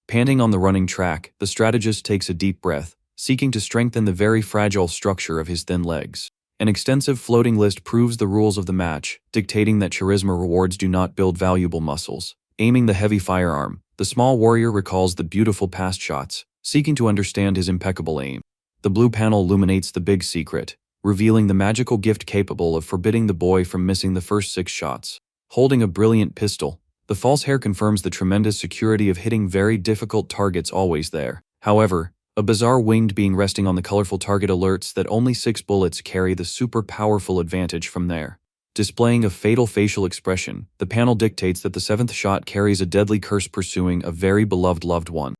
Panting on the running track, the strategist takes a deep breath, seeking to strengthen the very fragile structure of his thin legs. An extensive floating list proves the rules of the match, dictating that charisma rewards do not build valuable muscles. Aiming the heavy firearm, the small warrior recalls the beautiful past shots, seeking to understand his impeccable aim. The blue panel illuminates the big secret, revealing the magical gift capable of forbidding the boy from missing the first 6 shots. Holding a brilliant pistol, the false hair confirms the tremendous security of hitting very difficult targets always there. However, A bizarre winged being resting on the colorful target alerts that only 6 bullets carry the super powerful advantage from there. Displaying a fatal facial expression, the panel dictates that the 7th shot carries a deadly curse pursuing a very beloved loved one.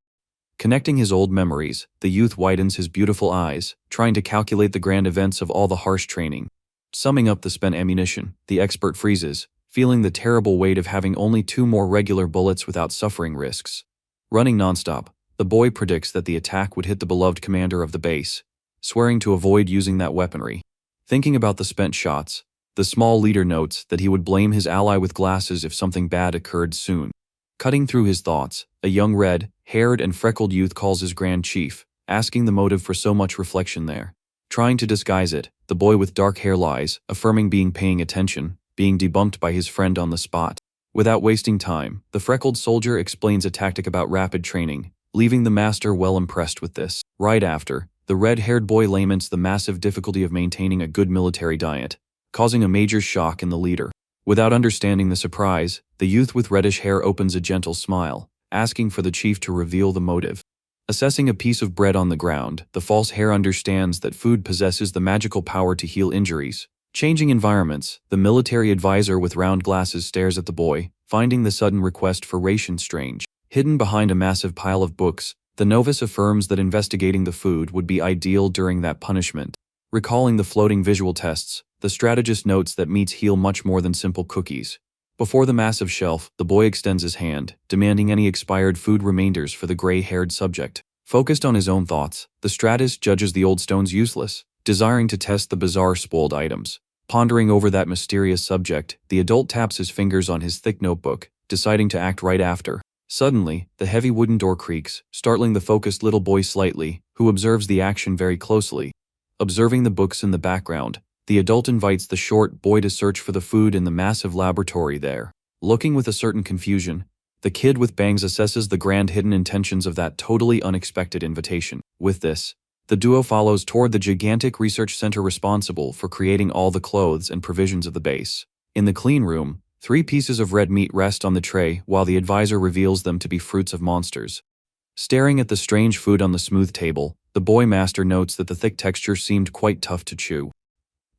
Connecting his old memories, the youth widens his beautiful eyes, trying to calculate the grand events of all the harsh training. Summing up the spent ammunition, the expert freezes, feeling the terrible weight of having only 2 more regular bullets without suffering risks. Running nonstop, the boy predicts that the attack would hit the beloved commander of the base, swearing to avoid using that weaponry. Thinking about the spent shots, the small leader notes that he would blame his ally with glasses if something bad occurred soon. Cutting through his thoughts, a young red-haired and freckled youth calls his Grand Chief, asking the motive for so much reflection there. Trying to disguise it, the boy with dark hair lies, affirming being paying attention, being debunked by his friend on the spot. Without wasting time, the freckled soldier explains a tactic about rapid training, leaving the master well impressed with this. Right after, the red-haired boy laments the massive difficulty of maintaining a good military diet, causing a major shock in the leader. Without understanding the surprise, the youth with reddish hair opens a gentle smile, asking for the chief to reveal the motive. Assessing a piece of bread on the ground, the false hair understands that food possesses the magical power to heal injuries. Changing environments, the military advisor with round glasses stares at the boy, finding the sudden request for ration strange. Hidden behind a massive pile of books, the novice affirms that investigating the food would be ideal during that punishment. Recalling the floating visual tests, the strategist notes that meats heal much more than simple cookies. Before the massive shelf, the boy extends his hand, demanding any expired food remainders for the gray-haired subject. Focused on his own thoughts, the strategist judges the old stones useless, desiring to test the bizarre spoiled items. Pondering over that mysterious subject, the adult taps his fingers on his thick notebook, deciding to act right after. Suddenly, the heavy wooden door creaks, startling the focused little boy slightly, who observes the action very closely. Observing the books in the background, the adult invites the short boy to search for the food in the massive laboratory there. Looking with a certain confusion, the kid with bangs assesses the grand hidden intentions of that totally unexpected invitation. With this, the duo follows toward the gigantic research center responsible for creating all the clothes and provisions of the base. In the clean room, 3 pieces of red meat rest on the tray while the advisor reveals them to be fruits of monsters. Staring at the strange food on the smooth table, the boy master notes that the thick texture seemed quite tough to chew.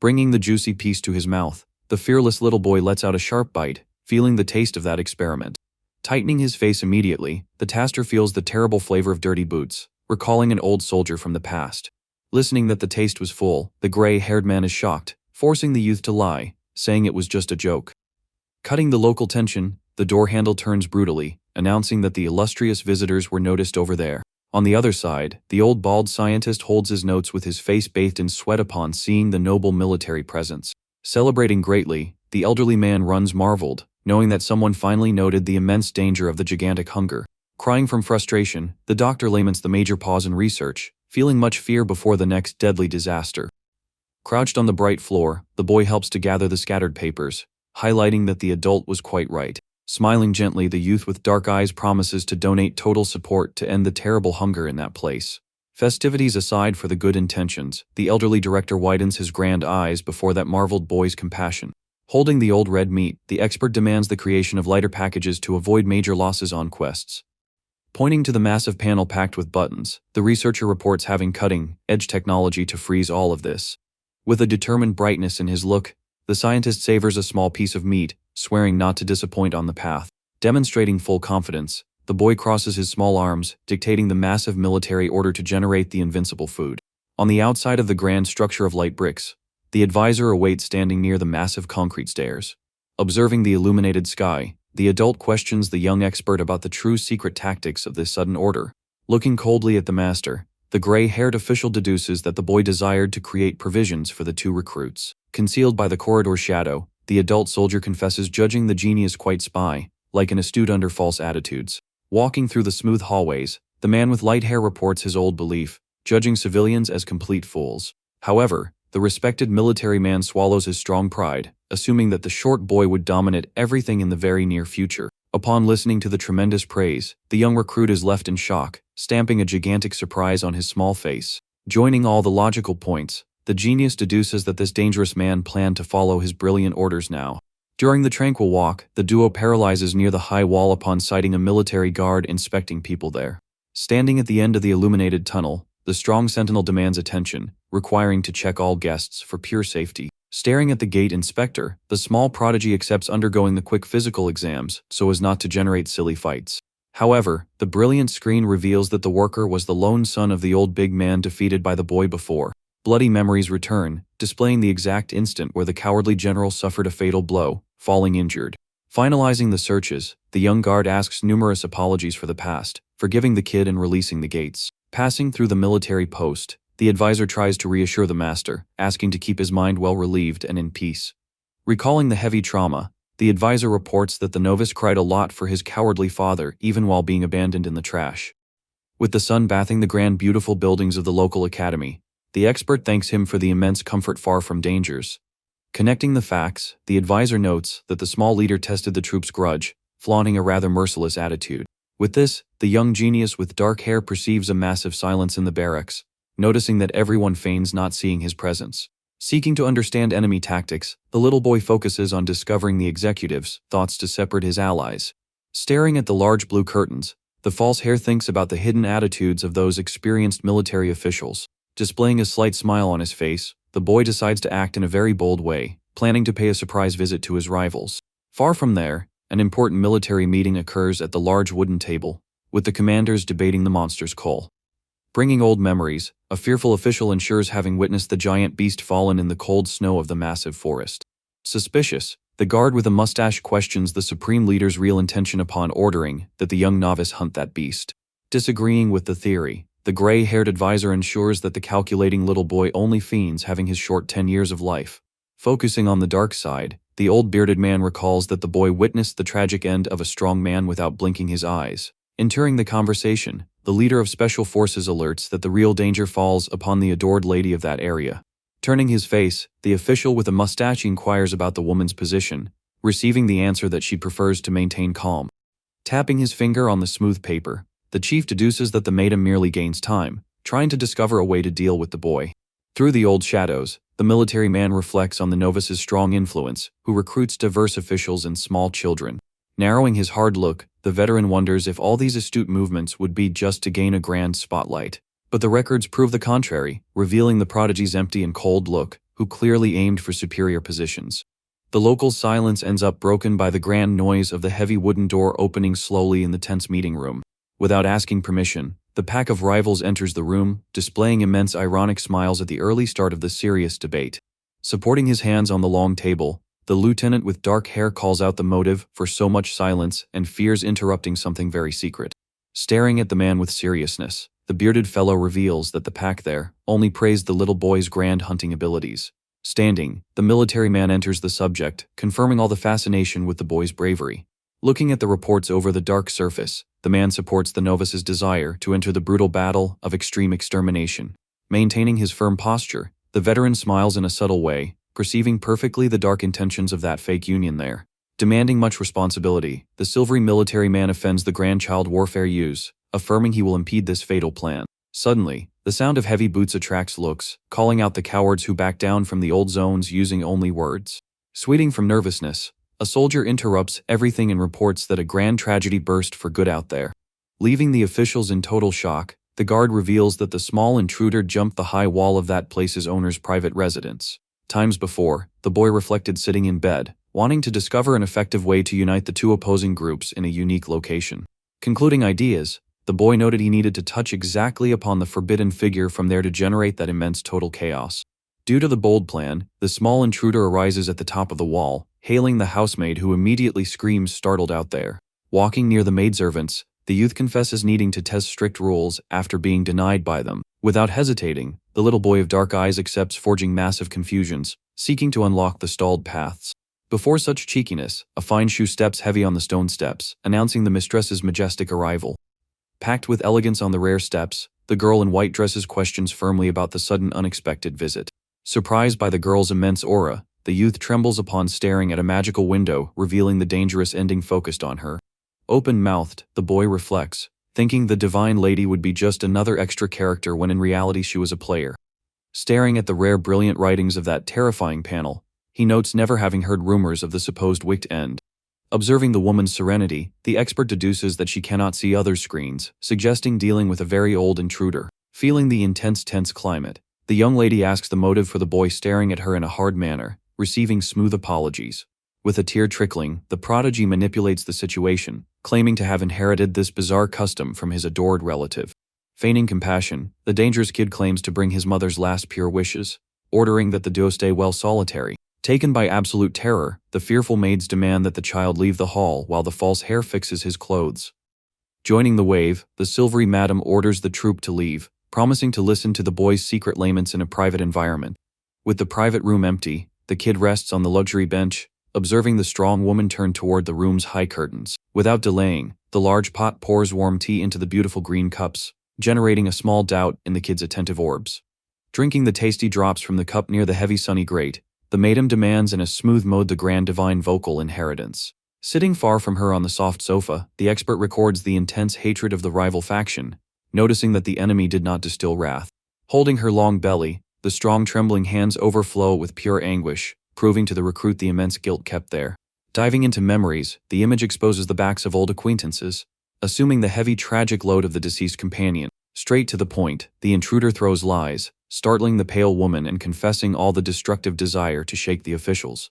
Bringing the juicy piece to his mouth, the fearless little boy lets out a sharp bite, feeling the taste of that experiment. Tightening his face immediately, the taster feels the terrible flavor of dirty boots, recalling an old soldier from the past. Listening that the taste was full, the gray-haired man is shocked, forcing the youth to lie, saying it was just a joke. Cutting the local tension, the door handle turns brutally, announcing that the illustrious visitors were noticed over there. On the other side, the old bald scientist holds his notes with his face bathed in sweat upon seeing the noble military presence. Celebrating greatly, the elderly man runs marveled, knowing that someone finally noted the immense danger of the gigantic hunger. Crying from frustration, the doctor laments the major pause in research, feeling much fear before the next deadly disaster. Crouched on the bright floor, the boy helps to gather the scattered papers, highlighting that the adult was quite right. Smiling gently, the youth with dark eyes promises to donate total support to end the terrible hunger in that place. Festivities aside for the good intentions, the elderly director widens his grand eyes before that marveled boy's compassion. Holding the old red meat, the expert demands the creation of lighter packages to avoid major losses on quests. Pointing to the massive panel packed with buttons, the researcher reports having cutting-edge technology to freeze all of this. With a determined brightness in his look, the scientist savors a small piece of meat, swearing not to disappoint on the path. Demonstrating full confidence, the boy crosses his small arms, dictating the massive military order to generate the invincible food. On the outside of the grand structure of light bricks, the advisor awaits standing near the massive concrete stairs. Observing the illuminated sky, the adult questions the young expert about the true secret tactics of this sudden order. Looking coldly at the master, the gray-haired official deduces that the boy desired to create provisions for the 2 recruits. Concealed by the corridor shadow, the adult soldier confesses judging the genius quite spy, like an astute under false attitudes. Walking through the smooth hallways, the man with light hair reports his old belief, judging civilians as complete fools. However, the respected military man swallows his strong pride, assuming that the short boy would dominate everything in the very near future. Upon listening to the tremendous praise, the young recruit is left in shock, stamping a gigantic surprise on his small face. Joining all the logical points, the genius deduces that this dangerous man planned to follow his brilliant orders now. During the tranquil walk, the duo paralyzes near the high wall upon sighting a military guard inspecting people there. Standing at the end of the illuminated tunnel, the strong sentinel demands attention, requiring to check all guests for pure safety. Staring at the gate inspector, the small prodigy accepts undergoing the quick physical exams so as not to generate silly fights. However, the brilliant screen reveals that the worker was the lone son of the old big man defeated by the boy before. Bloody memories return, displaying the exact instant where the cowardly general suffered a fatal blow, falling injured. Finalizing the searches, the young guard asks numerous apologies for the past, forgiving the kid and releasing the gates. Passing through the military post, the advisor tries to reassure the master, asking to keep his mind well relieved and in peace. Recalling the heavy trauma, the advisor reports that the novice cried a lot for his cowardly father even while being abandoned in the trash. With the sun bathing the grand beautiful buildings of the local academy, the expert thanks him for the immense comfort far from dangers. Connecting the facts, the advisor notes that the small leader tested the troops' grudge, flaunting a rather merciless attitude. With this, the young genius with dark hair perceives a massive silence in the barracks, noticing that everyone feigns not seeing his presence. Seeking to understand enemy tactics, the little boy focuses on discovering the executive's thoughts to separate his allies. Staring at the large blue curtains, the false hare thinks about the hidden attitudes of those experienced military officials. Displaying a slight smile on his face, the boy decides to act in a very bold way, planning to pay a surprise visit to his rivals. Far from there, an important military meeting occurs at the large wooden table, with the commanders debating the monster's call. Bringing old memories, a fearful official ensures having witnessed the giant beast fallen in the cold snow of the massive forest. Suspicious, the guard with a mustache questions the supreme leader's real intention upon ordering that the young novice hunt that beast. Disagreeing with the theory, the gray-haired advisor ensures that the calculating little boy only feigns having his short 10 years of life. Focusing on the dark side, the old bearded man recalls that the boy witnessed the tragic end of a strong man without blinking his eyes. Entering the conversation, the leader of special forces alerts that the real danger falls upon the adored lady of that area. Turning his face, the official with a mustache inquires about the woman's position, receiving the answer that she prefers to maintain calm. Tapping his finger on the smooth paper, the chief deduces that the maiden merely gains time, trying to discover a way to deal with the boy. Through the old shadows, the military man reflects on the novice's strong influence, who recruits diverse officials and small children. Narrowing his hard look, the veteran wonders if all these astute movements would be just to gain a grand spotlight. But the records prove the contrary, revealing the prodigy's empty and cold look, who clearly aimed for superior positions. The local silence ends up broken by the grand noise of the heavy wooden door opening slowly in the tense meeting room. Without asking permission, the pack of rivals enters the room, displaying immense ironic smiles at the early start of the serious debate. Supporting his hands on the long table, the lieutenant with dark hair calls out the motive for so much silence and fears interrupting something very secret. Staring at the man with seriousness, the bearded fellow reveals that the pack there only praised the little boy's grand hunting abilities. Standing, the military man enters the subject, confirming all the fascination with the boy's bravery. Looking at the reports over the dark surface, the man supports the novice's desire to enter the brutal battle of extreme extermination. Maintaining his firm posture, the veteran smiles in a subtle way, perceiving perfectly the dark intentions of that fake union there. Demanding much responsibility, the silvery military man offends the grandchild warfare use, affirming he will impede this fatal plan. Suddenly, the sound of heavy boots attracts looks, calling out the cowards who back down from the old zones using only words. Sweating from nervousness, a soldier interrupts everything and reports that a grand tragedy burst for good out there. Leaving the officials in total shock, the guard reveals that the small intruder jumped the high wall of that place's owner's private residence. Times before, the boy reflected sitting in bed, wanting to discover an effective way to unite the two opposing groups in a unique location. Concluding ideas, the boy noted he needed to touch exactly upon the forbidden figure from there to generate that immense total chaos. Due to the bold plan, the small intruder arises at the top of the wall, hailing the housemaid who immediately screams startled out there. Walking near the maidservants, the youth confesses needing to test strict rules after being denied by them. Without hesitating, the little boy of dark eyes accepts forging massive confusions, seeking to unlock the stalled paths. Before such cheekiness, a fine shoe steps heavy on the stone steps, announcing the mistress's majestic arrival. Packed with elegance on the rare steps, the girl in white dresses questions firmly about the sudden unexpected visit. Surprised by the girl's immense aura, the youth trembles upon staring at a magical window revealing the dangerous ending focused on her. Open-mouthed, the boy reflects, thinking the divine lady would be just another extra character when in reality she was a player. Staring at the rare brilliant writings of that terrifying panel, he notes never having heard rumors of the supposed wicked end. Observing the woman's serenity, the expert deduces that she cannot see other screens, suggesting dealing with a very old intruder. Feeling the tense climate, the young lady asks the motive for the boy staring at her in a hard manner, receiving smooth apologies. With a tear trickling, the prodigy manipulates the situation, claiming to have inherited this bizarre custom from his adored relative. Feigning compassion, the dangerous kid claims to bring his mother's last pure wishes, ordering that the duo stay well solitary. Taken by absolute terror, the fearful maids demand that the child leave the hall while the false hair fixes his clothes. Joining the wave, the silvery madam orders the troupe to leave, promising to listen to the boy's secret laments in a private environment. With the private room empty, the kid rests on the luxury bench, observing the strong woman turn toward the room's high curtains. Without delaying, the large pot pours warm tea into the beautiful green cups, generating a small doubt in the kid's attentive orbs. Drinking the tasty drops from the cup near the heavy sunny grate, the maiden demands in a smooth mode the grand divine vocal inheritance. Sitting far from her on the soft sofa, the expert records the intense hatred of the rival faction, noticing that the enemy did not distill wrath. Holding her long belly, the strong trembling hands overflow with pure anguish, proving to the recruit the immense guilt kept there. Diving into memories, the image exposes the backs of old acquaintances, assuming the heavy tragic load of the deceased companion. Straight to the point, the intruder throws lies, startling the pale woman and confessing all the destructive desire to shake the officials.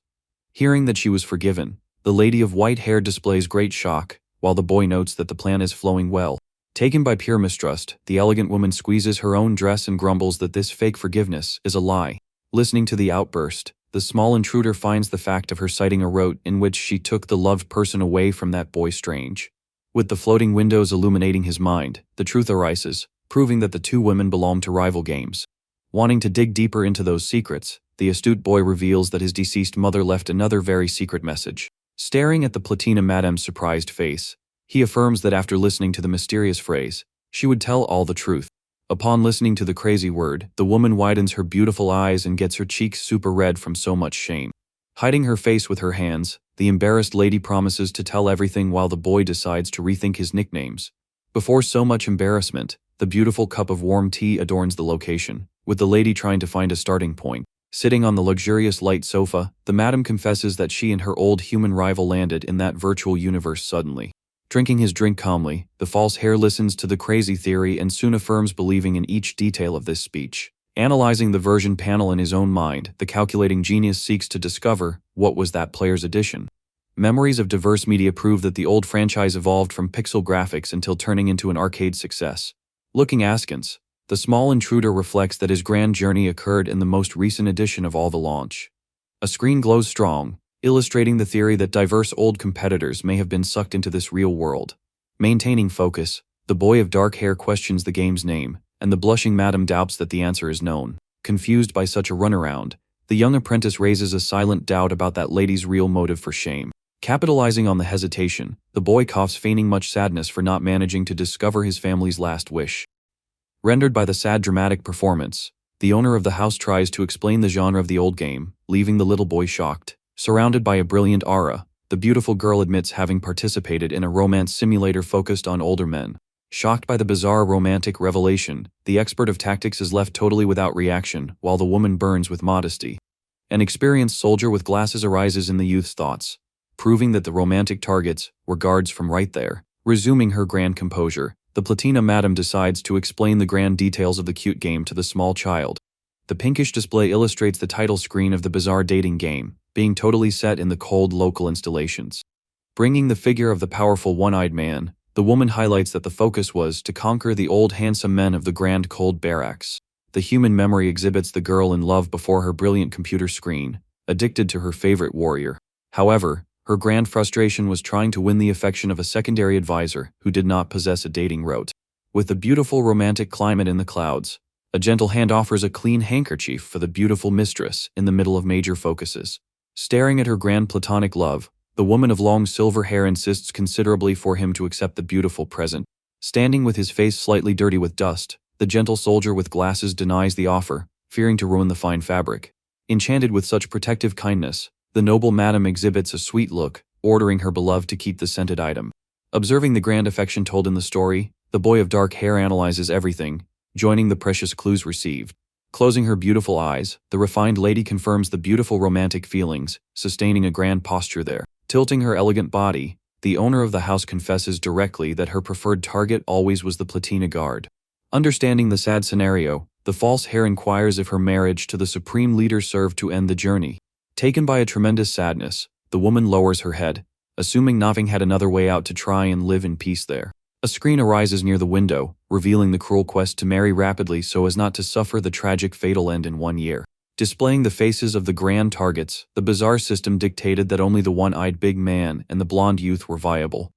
Hearing that she was forgiven, the lady of white hair displays great shock, while the boy notes that the plan is flowing well. Taken by pure mistrust, the elegant woman squeezes her own dress and grumbles that this fake forgiveness is a lie. Listening to the outburst, the small intruder finds the fact of her citing a rote in which she took the loved person away from that boy strange. With the floating windows illuminating his mind, the truth arises, proving that the two women belong to rival games. Wanting to dig deeper into those secrets, the astute boy reveals that his deceased mother left another very secret message. Staring at the Platina Madame's surprised face, he affirms that after listening to the mysterious phrase, she would tell all the truth. Upon listening to the crazy word, the woman widens her beautiful eyes and gets her cheeks super red from so much shame. Hiding her face with her hands, the embarrassed lady promises to tell everything while the boy decides to rethink his nicknames. Before so much embarrassment, the beautiful cup of warm tea adorns the location, with the lady trying to find a starting point. Sitting on the luxurious light sofa, the madam confesses that she and her old human rival landed in that virtual universe suddenly. Drinking his drink calmly, the false hair listens to the crazy theory and soon affirms believing in each detail of this speech. Analyzing the version panel in his own mind, the calculating genius seeks to discover what was that player's addition. Memories of diverse media prove that the old franchise evolved from pixel graphics until turning into an arcade success. Looking askance, the small intruder reflects that his grand journey occurred in the most recent edition of all the launch. A screen glows strong, illustrating the theory that diverse old competitors may have been sucked into this real world. Maintaining focus, the boy of dark hair questions the game's name, and the blushing madam doubts that the answer is known. Confused by such a runaround, the young apprentice raises a silent doubt about that lady's real motive for shame. Capitalizing on the hesitation, the boy coughs, feigning much sadness for not managing to discover his family's last wish. Rendered by the sad dramatic performance, the owner of the house tries to explain the genre of the old game, leaving the little boy shocked. Surrounded by a brilliant aura, the beautiful girl admits having participated in a romance simulator focused on older men. Shocked by the bizarre romantic revelation, the expert of tactics is left totally without reaction, while the woman burns with modesty. An experienced soldier with glasses arises in the youth's thoughts, proving that the romantic targets were guards from right there. Resuming her grand composure, the Platina Madam decides to explain the grand details of the cute game to the small child. The pinkish display illustrates the title screen of the bizarre dating game, being totally set in the cold local installations. Bringing the figure of the powerful one-eyed man, the woman highlights that the focus was to conquer the old handsome men of the grand cold barracks. The human memory exhibits the girl in love before her brilliant computer screen, addicted to her favorite warrior. However, her grand frustration was trying to win the affection of a secondary advisor who did not possess a dating rote. With the beautiful romantic climate in the clouds, a gentle hand offers a clean handkerchief for the beautiful mistress in the middle of major focuses. Staring at her grand platonic love, the woman of long silver hair insists considerably for him to accept the beautiful present. Standing with his face slightly dirty with dust, the gentle soldier with glasses denies the offer, fearing to ruin the fine fabric. Enchanted with such protective kindness, the noble madam exhibits a sweet look, ordering her beloved to keep the scented item. Observing the grand affection told in the story, the boy of dark hair analyzes everything, joining the precious clues received. Closing her beautiful eyes, the refined lady confirms the beautiful romantic feelings, sustaining a grand posture there. Tilting her elegant body, the owner of the house confesses directly that her preferred target always was the Platina guard. Understanding the sad scenario, the false heir inquires if her marriage to the supreme leader served to end the journey. Taken by a tremendous sadness, the woman lowers her head, assuming nothing had another way out to try and live in peace there. A screen arises near the window, revealing the cruel quest to marry rapidly so as not to suffer the tragic fatal end in 1 year. Displaying the faces of the grand targets, the bizarre system dictated that only the one-eyed big man and the blonde youth were viable.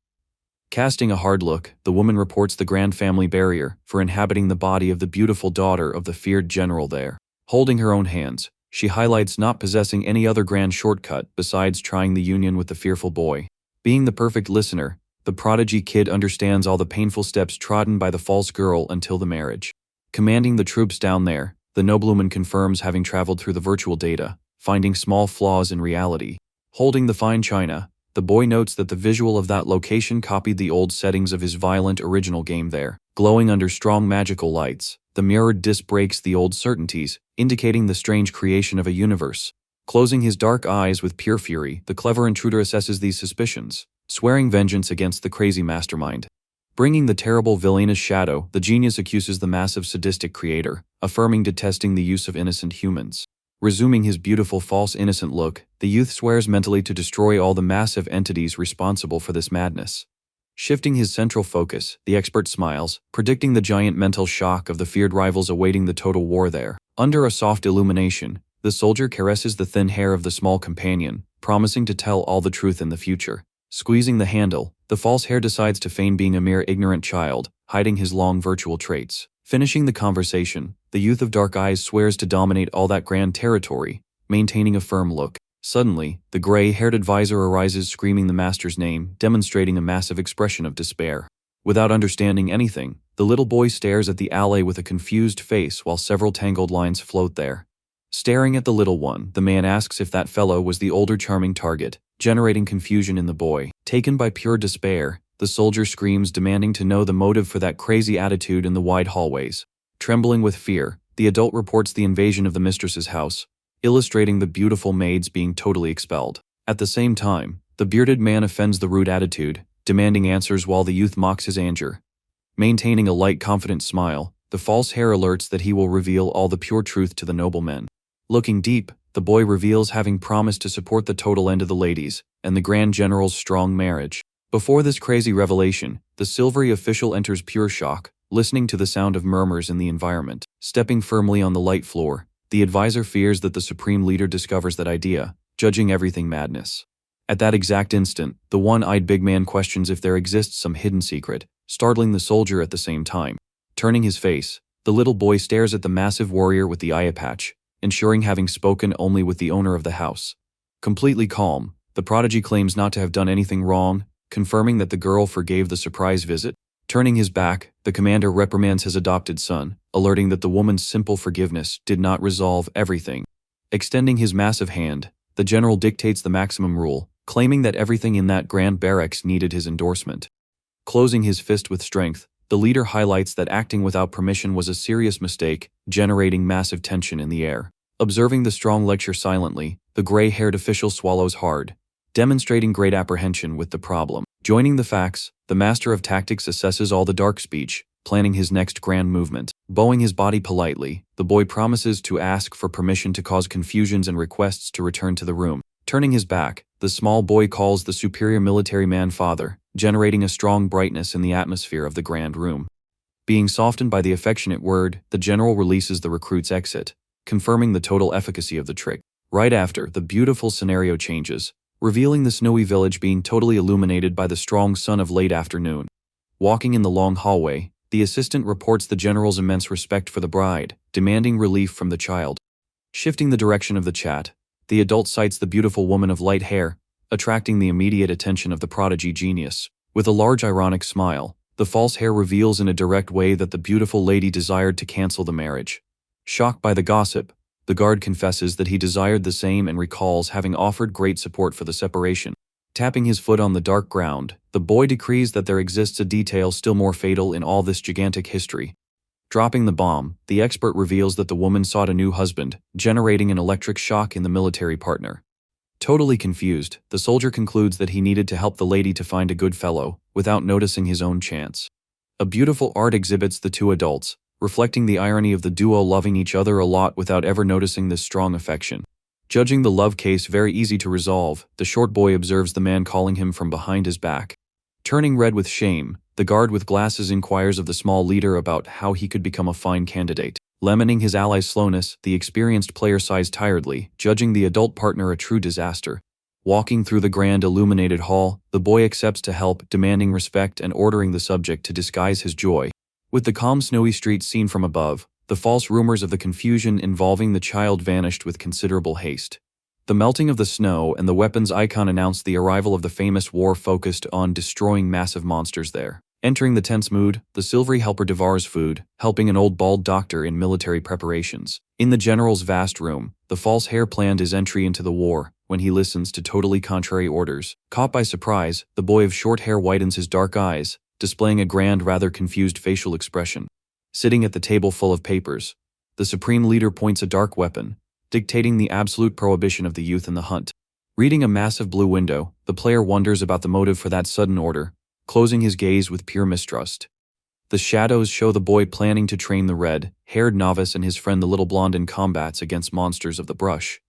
Casting a hard look, the woman reports the grand family barrier for inhabiting the body of the beautiful daughter of the feared general there. Holding her own hands, she highlights not possessing any other grand shortcut besides trying the union with the fearful boy. Being the perfect listener, the prodigy kid understands all the painful steps trodden by the false girl until the marriage. Commanding the troops down there, the nobleman confirms having traveled through the virtual data, finding small flaws in reality. Holding the fine china, the boy notes that the visual of that location copied the old settings of his violent original game there. Glowing under strong magical lights, the mirrored disc breaks the old certainties, indicating the strange creation of a universe. Closing his dark eyes with pure fury, the clever intruder assesses these suspicions, swearing vengeance against the crazy mastermind. Bringing the terrible villainous shadow, the genius accuses the massive sadistic creator, affirming detesting the use of innocent humans. Resuming his beautiful false innocent look, the youth swears mentally to destroy all the massive entities responsible for this madness. Shifting his central focus, the expert smiles, predicting the giant mental shock of the feared rivals awaiting the total war there. Under a soft illumination, the soldier caresses the thin hair of the small companion, promising to tell all the truth in the future. Squeezing the handle, the false heir decides to feign being a mere ignorant child, hiding his long virtual traits. Finishing the conversation, the youth of dark eyes swears to dominate all that grand territory, maintaining a firm look. Suddenly, the gray-haired advisor arises screaming the master's name, demonstrating a massive expression of despair. Without understanding anything, the little boy stares at the alley with a confused face while several tangled lines float there. Staring at the little one, the man asks if that fellow was the older charming target, generating confusion in the boy. Taken by pure despair, the soldier screams demanding to know the motive for that crazy attitude in the wide hallways. Trembling with fear, the adult reports the invasion of the mistress's house, illustrating the beautiful maids being totally expelled. At the same time, the bearded man offends the rude attitude, demanding answers while the youth mocks his anger. Maintaining a light confident smile, the false heir alerts that he will reveal all the pure truth to the noblemen. Looking deep, the boy reveals having promised to support the total end of the ladies, and the Grand General's strong marriage. Before this crazy revelation, the silvery official enters pure shock, listening to the sound of murmurs in the environment. Stepping firmly on the light floor, the advisor fears that the supreme leader discovers that idea, judging everything madness. At that exact instant, the one-eyed big man questions if there exists some hidden secret, startling the soldier at the same time. Turning his face, the little boy stares at the massive warrior with the eye patch, ensuring having spoken only with the owner of the house. Completely calm, the prodigy claims not to have done anything wrong, confirming that the girl forgave the surprise visit. Turning his back, the commander reprimands his adopted son, alerting that the woman's simple forgiveness did not resolve everything. Extending his massive hand, the general dictates the maximum rule, claiming that everything in that grand barracks needed his endorsement. Closing his fist with strength, the leader highlights that acting without permission was a serious mistake, generating massive tension in the air. Observing the strong lecture silently, the gray-haired official swallows hard, demonstrating great apprehension with the problem. Joining the facts, the master of tactics assesses all the dark speech, planning his next grand movement. Bowing his body politely, the boy promises to ask for permission to cause confusions and requests to return to the room. Turning his back, the small boy calls the superior military man father, generating a strong brightness in the atmosphere of the grand room. Being softened by the affectionate word, the general releases the recruit's exit, confirming the total efficacy of the trick. Right after, the beautiful scenario changes, revealing the snowy village being totally illuminated by the strong sun of late afternoon. Walking in the long hallway, the assistant reports the general's immense respect for the bride, demanding relief from the child. Shifting the direction of the chat, the adult cites the beautiful woman of light hair, attracting the immediate attention of the prodigy genius. With a large ironic smile, the false heir reveals in a direct way that the beautiful lady desired to cancel the marriage. Shocked by the gossip, the guard confesses that he desired the same and recalls having offered great support for the separation. Tapping his foot on the dark ground, the boy decrees that there exists a detail still more fatal in all this gigantic history. Dropping the bomb, the expert reveals that the woman sought a new husband, generating an electric shock in the military partner. Totally confused, the soldier concludes that he needed to help the lady to find a good fellow, without noticing his own chance. A beautiful art exhibits the two adults, reflecting the irony of the duo loving each other a lot without ever noticing this strong affection. Judging the love case very easy to resolve, the short boy observes the man calling him from behind his back. Turning red with shame, the guard with glasses inquires of the small leader about how he could become a fine candidate. Lemoning his ally's slowness, the experienced player sighs tiredly, judging the adult partner a true disaster. Walking through the grand illuminated hall, the boy accepts to help, demanding respect and ordering the subject to disguise his joy. With the calm snowy streets seen from above, the false rumors of the confusion involving the child vanished with considerable haste. The melting of the snow and the weapons icon announced the arrival of the famous war focused on destroying massive monsters there. Entering the tense mood, the silvery helper devours food, helping an old bald doctor in military preparations. In the general's vast room, the false hare planned his entry into the war, when he listens to totally contrary orders. Caught by surprise, the boy of short hair widens his dark eyes, displaying a grand, rather confused facial expression. Sitting at the table full of papers, the supreme leader points a dark weapon, dictating the absolute prohibition of the youth in the hunt. Reading a massive blue window, the player wonders about the motive for that sudden order, closing his gaze with pure mistrust. The shadows show the boy planning to train the red-haired novice and his friend the little blonde in combats against monsters of the brush.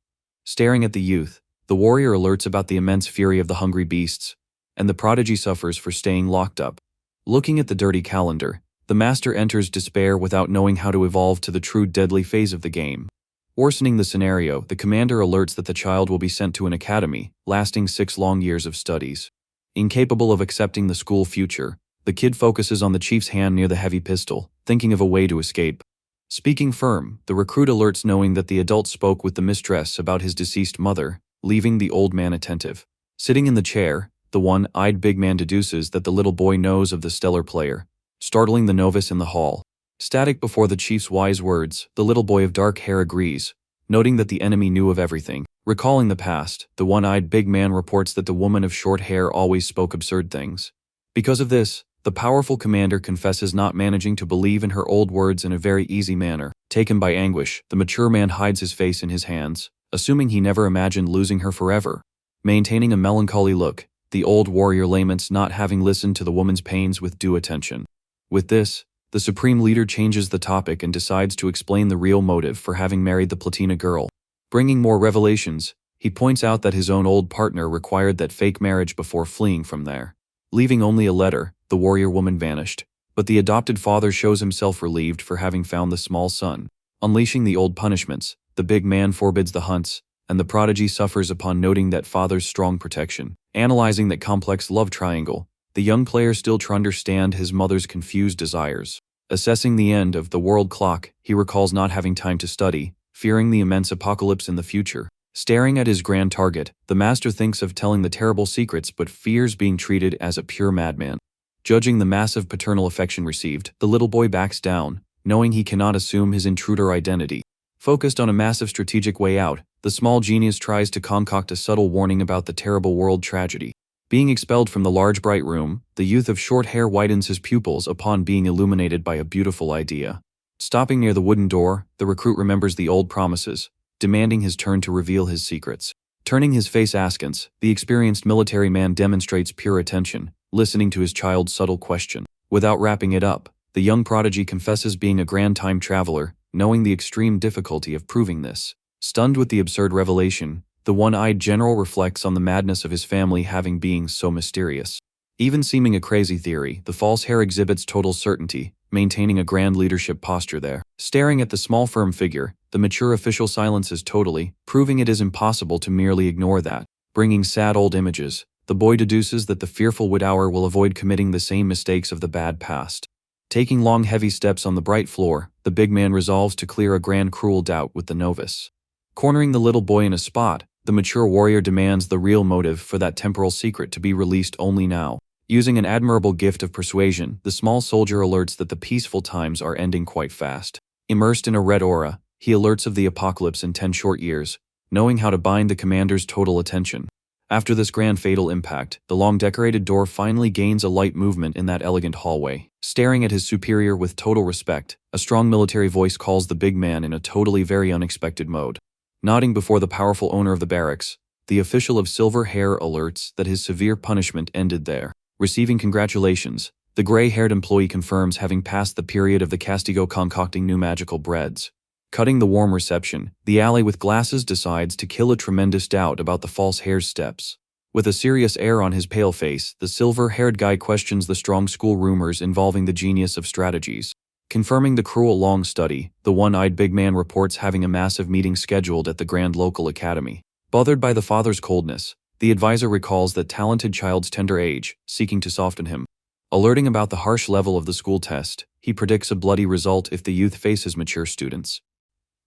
Staring at the youth, the warrior alerts about the immense fury of the hungry beasts, and the prodigy suffers for staying locked up. Looking at the dirty calendar, the master enters despair without knowing how to evolve to the true deadly phase of the game. Worsening the scenario, the commander alerts that the child will be sent to an academy, lasting 6 long years of studies. Incapable of accepting the school future, the kid focuses on the chief's hand near the heavy pistol, thinking of a way to escape. Speaking firm, the recruit alerts knowing that the adult spoke with the mistress about his deceased mother, leaving the old man attentive. Sitting in the chair, the one-eyed big man deduces that the little boy knows of the stellar player, startling the novice in the hall. Static before the chief's wise words, the little boy of dark hair agrees, noting that the enemy knew of everything. Recalling the past, the one-eyed big man reports that the woman of short hair always spoke absurd things. Because of this, the powerful commander confesses not managing to believe in her old words in a very easy manner. Taken by anguish, the mature man hides his face in his hands, assuming he never imagined losing her forever. Maintaining a melancholy look, the old warrior laments not having listened to the woman's pains with due attention. With this, the supreme leader changes the topic and decides to explain the real motive for having married the Platina girl. Bringing more revelations, he points out that his own old partner required that fake marriage before fleeing from there. Leaving only a letter, the warrior woman vanished, but the adopted father shows himself relieved for having found the small son. Unleashing the old punishments, the big man forbids the hunts, and the prodigy suffers upon noting that father's strong protection. Analyzing that complex love triangle, the young player still to understand his mother's confused desires. Assessing the end of the world clock, he recalls not having time to study, fearing the immense apocalypse in the future. Staring at his grand target, the master thinks of telling the terrible secrets but fears being treated as a pure madman. Judging the massive paternal affection received, the little boy backs down, knowing he cannot assume his intruder identity. Focused on a massive strategic way out, the small genius tries to concoct a subtle warning about the terrible world tragedy. Being expelled from the large bright room, the youth of short hair widens his pupils upon being illuminated by a beautiful idea. Stopping near the wooden door, the recruit remembers the old promises, demanding his turn to reveal his secrets. Turning his face askance, the experienced military man demonstrates pure attention, listening to his child's subtle question. Without wrapping it up, the young prodigy confesses being a grand time traveler, knowing the extreme difficulty of proving this. Stunned with the absurd revelation, the one-eyed general reflects on the madness of his family having beings so mysterious. Even seeming a crazy theory, the false hare exhibits total certainty, maintaining a grand leadership posture there. Staring at the small firm figure, the mature official silences totally, proving it is impossible to merely ignore that. Bringing sad old images, the boy deduces that the fearful widower will avoid committing the same mistakes of the bad past. Taking long heavy steps on the bright floor, the big man resolves to clear a grand cruel doubt with the novice. Cornering the little boy in a spot, the mature warrior demands the real motive for that temporal secret to be released only now. Using an admirable gift of persuasion, the small soldier alerts that the peaceful times are ending quite fast. Immersed in a red aura, he alerts of the apocalypse in 10 short years, knowing how to bind the commander's total attention. After this grand fatal impact, the long-decorated door finally gains a light movement in that elegant hallway. Staring at his superior with total respect, a strong military voice calls the big man in a totally very unexpected mode. Nodding before the powerful owner of the barracks, the official of silver hair alerts that his severe punishment ended there. Receiving congratulations, the gray-haired employee confirms having passed the period of the castigo concocting new magical breads. Cutting the warm reception, the ally with glasses decides to kill a tremendous doubt about the false hair's steps. With a serious air on his pale face, the silver-haired guy questions the strong school rumors involving the genius of strategies. Confirming the cruel long study, the one-eyed big man reports having a massive meeting scheduled at the Grand Local Academy. Bothered by the father's coldness, the advisor recalls that talented child's tender age, seeking to soften him. Alerting about the harsh level of the school test, he predicts a bloody result if the youth faces mature students.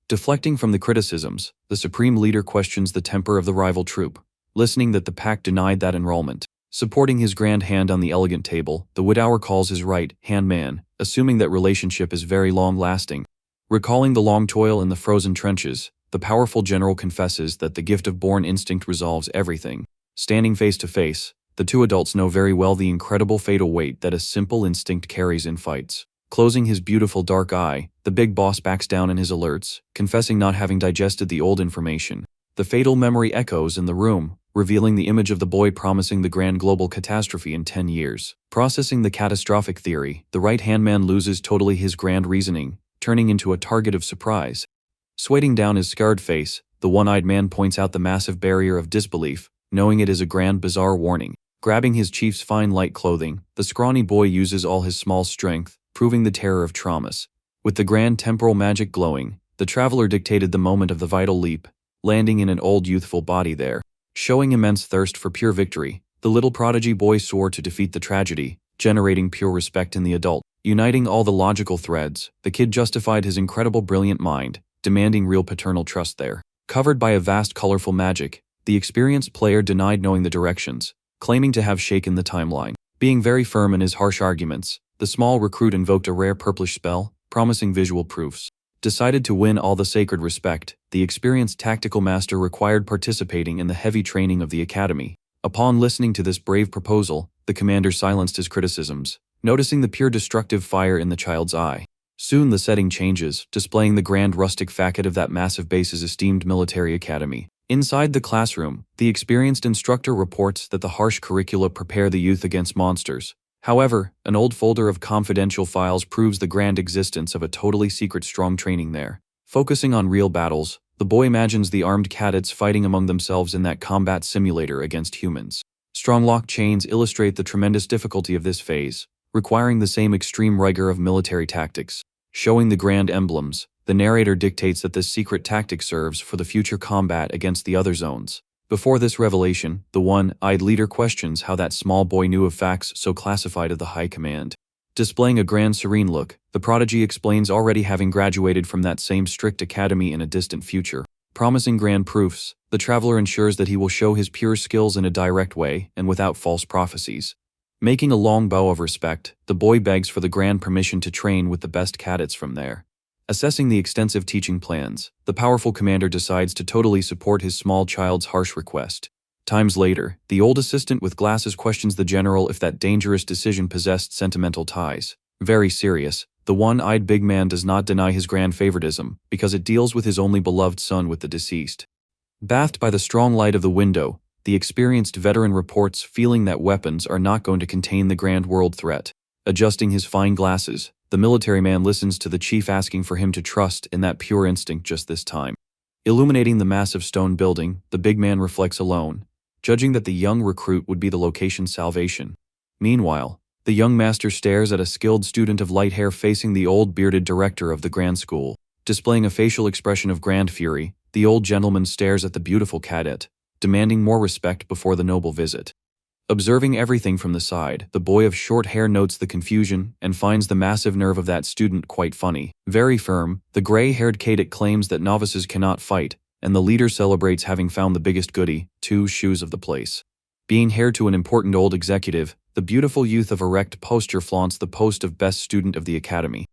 Deflecting from the criticisms, the supreme leader questions the temper of the rival troop, listening that the pack denied that enrollment. Supporting his grand hand on the elegant table, the widower calls his right-hand man, assuming that relationship is very long-lasting. Recalling the long toil in the frozen trenches, the powerful general confesses that the gift of born instinct resolves everything. Standing face to face, the two adults know very well the incredible fatal weight that a simple instinct carries in fights. Closing his beautiful dark eye, the big boss backs down in his alerts, confessing not having digested the old information. The fatal memory echoes in the room, revealing the image of the boy promising the grand global catastrophe in 10 years. Processing the catastrophic theory, the right-hand man loses totally his grand reasoning, turning into a target of surprise. Sweating down his scarred face, the one-eyed man points out the massive barrier of disbelief, knowing it is a grand bizarre warning. Grabbing his chief's fine light clothing, the scrawny boy uses all his small strength, proving the terror of traumas. With the grand temporal magic glowing, the traveler dictated the moment of the vital leap, landing in an old youthful body there. Showing immense thirst for pure victory, the little prodigy boy swore to defeat the tragedy, generating pure respect in the adult. Uniting all the logical threads, the kid justified his incredible brilliant mind, demanding real paternal trust there. Covered by a vast colorful magic, the experienced player denied knowing the directions, claiming to have shaken the timeline. Being very firm in his harsh arguments, the small recruit invoked a rare purplish spell, promising visual proofs. Decided to win all the sacred respect, the experienced tactical master required participating in the heavy training of the academy. Upon listening to this brave proposal, the commander silenced his criticisms, noticing the pure destructive fire in the child's eye. Soon the setting changes, displaying the grand rustic facade of that massive base's esteemed military academy. Inside the classroom, the experienced instructor reports that the harsh curricula prepare the youth against monsters. However, an old folder of confidential files proves the grand existence of a totally secret strong training there. Focusing on real battles, the boy imagines the armed cadets fighting among themselves in that combat simulator against humans. Strong lock chains illustrate the tremendous difficulty of this phase, requiring the same extreme rigor of military tactics. Showing the grand emblems, the narrator dictates that this secret tactic serves for the future combat against the other zones. Before this revelation, the one-eyed leader questions how that small boy knew of facts so classified of the high command. Displaying a grand serene look, the prodigy explains already having graduated from that same strict academy in a distant future. Promising grand proofs, the traveler ensures that he will show his pure skills in a direct way and without false prophecies. Making a long bow of respect, the boy begs for the grand permission to train with the best cadets from there. Assessing the extensive teaching plans, the powerful commander decides to totally support his small child's harsh request. Times later, the old assistant with glasses questions the general if that dangerous decision possessed sentimental ties. Very serious, the one-eyed big man does not deny his grand favoritism, because it deals with his only beloved son with the deceased. Bathed by the strong light of the window, the experienced veteran reports feeling that weapons are not going to contain the grand world threat. Adjusting his fine glasses, the military man listens to the chief asking for him to trust in that pure instinct just this time. Illuminating the massive stone building, the big man reflects alone, judging that the young recruit would be the location's salvation. Meanwhile, the young master stares at a skilled student of light hair facing the old bearded director of the grand school. Displaying a facial expression of grand fury, the old gentleman stares at the beautiful cadet, demanding more respect before the noble visit. Observing everything from the side, the boy of short hair notes the confusion and finds the massive nerve of that student quite funny. Very firm, the gray-haired cadet claims that novices cannot fight, and the leader celebrates having found the biggest goody, 2 shoes of the place. Being heir to an important old executive, the beautiful youth of erect posture flaunts the post of best student of the academy.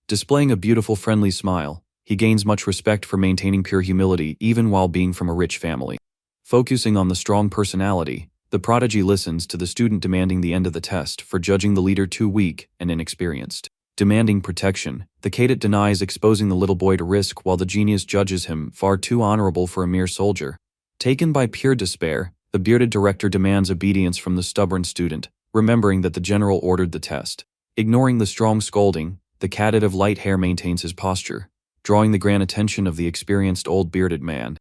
Displaying a beautiful friendly smile, he gains much respect for maintaining pure humility even while being from a rich family. Focusing on the strong personality, the prodigy listens to the student demanding the end of the test for judging the leader too weak and inexperienced. Demanding protection, the cadet denies exposing the little boy to risk while the genius judges him far too honorable for a mere soldier. Taken by pure despair, the bearded director demands obedience from the stubborn student, remembering that the general ordered the test. Ignoring the strong scolding, the cadet of light hair maintains his posture, drawing the grand attention of the experienced old bearded man.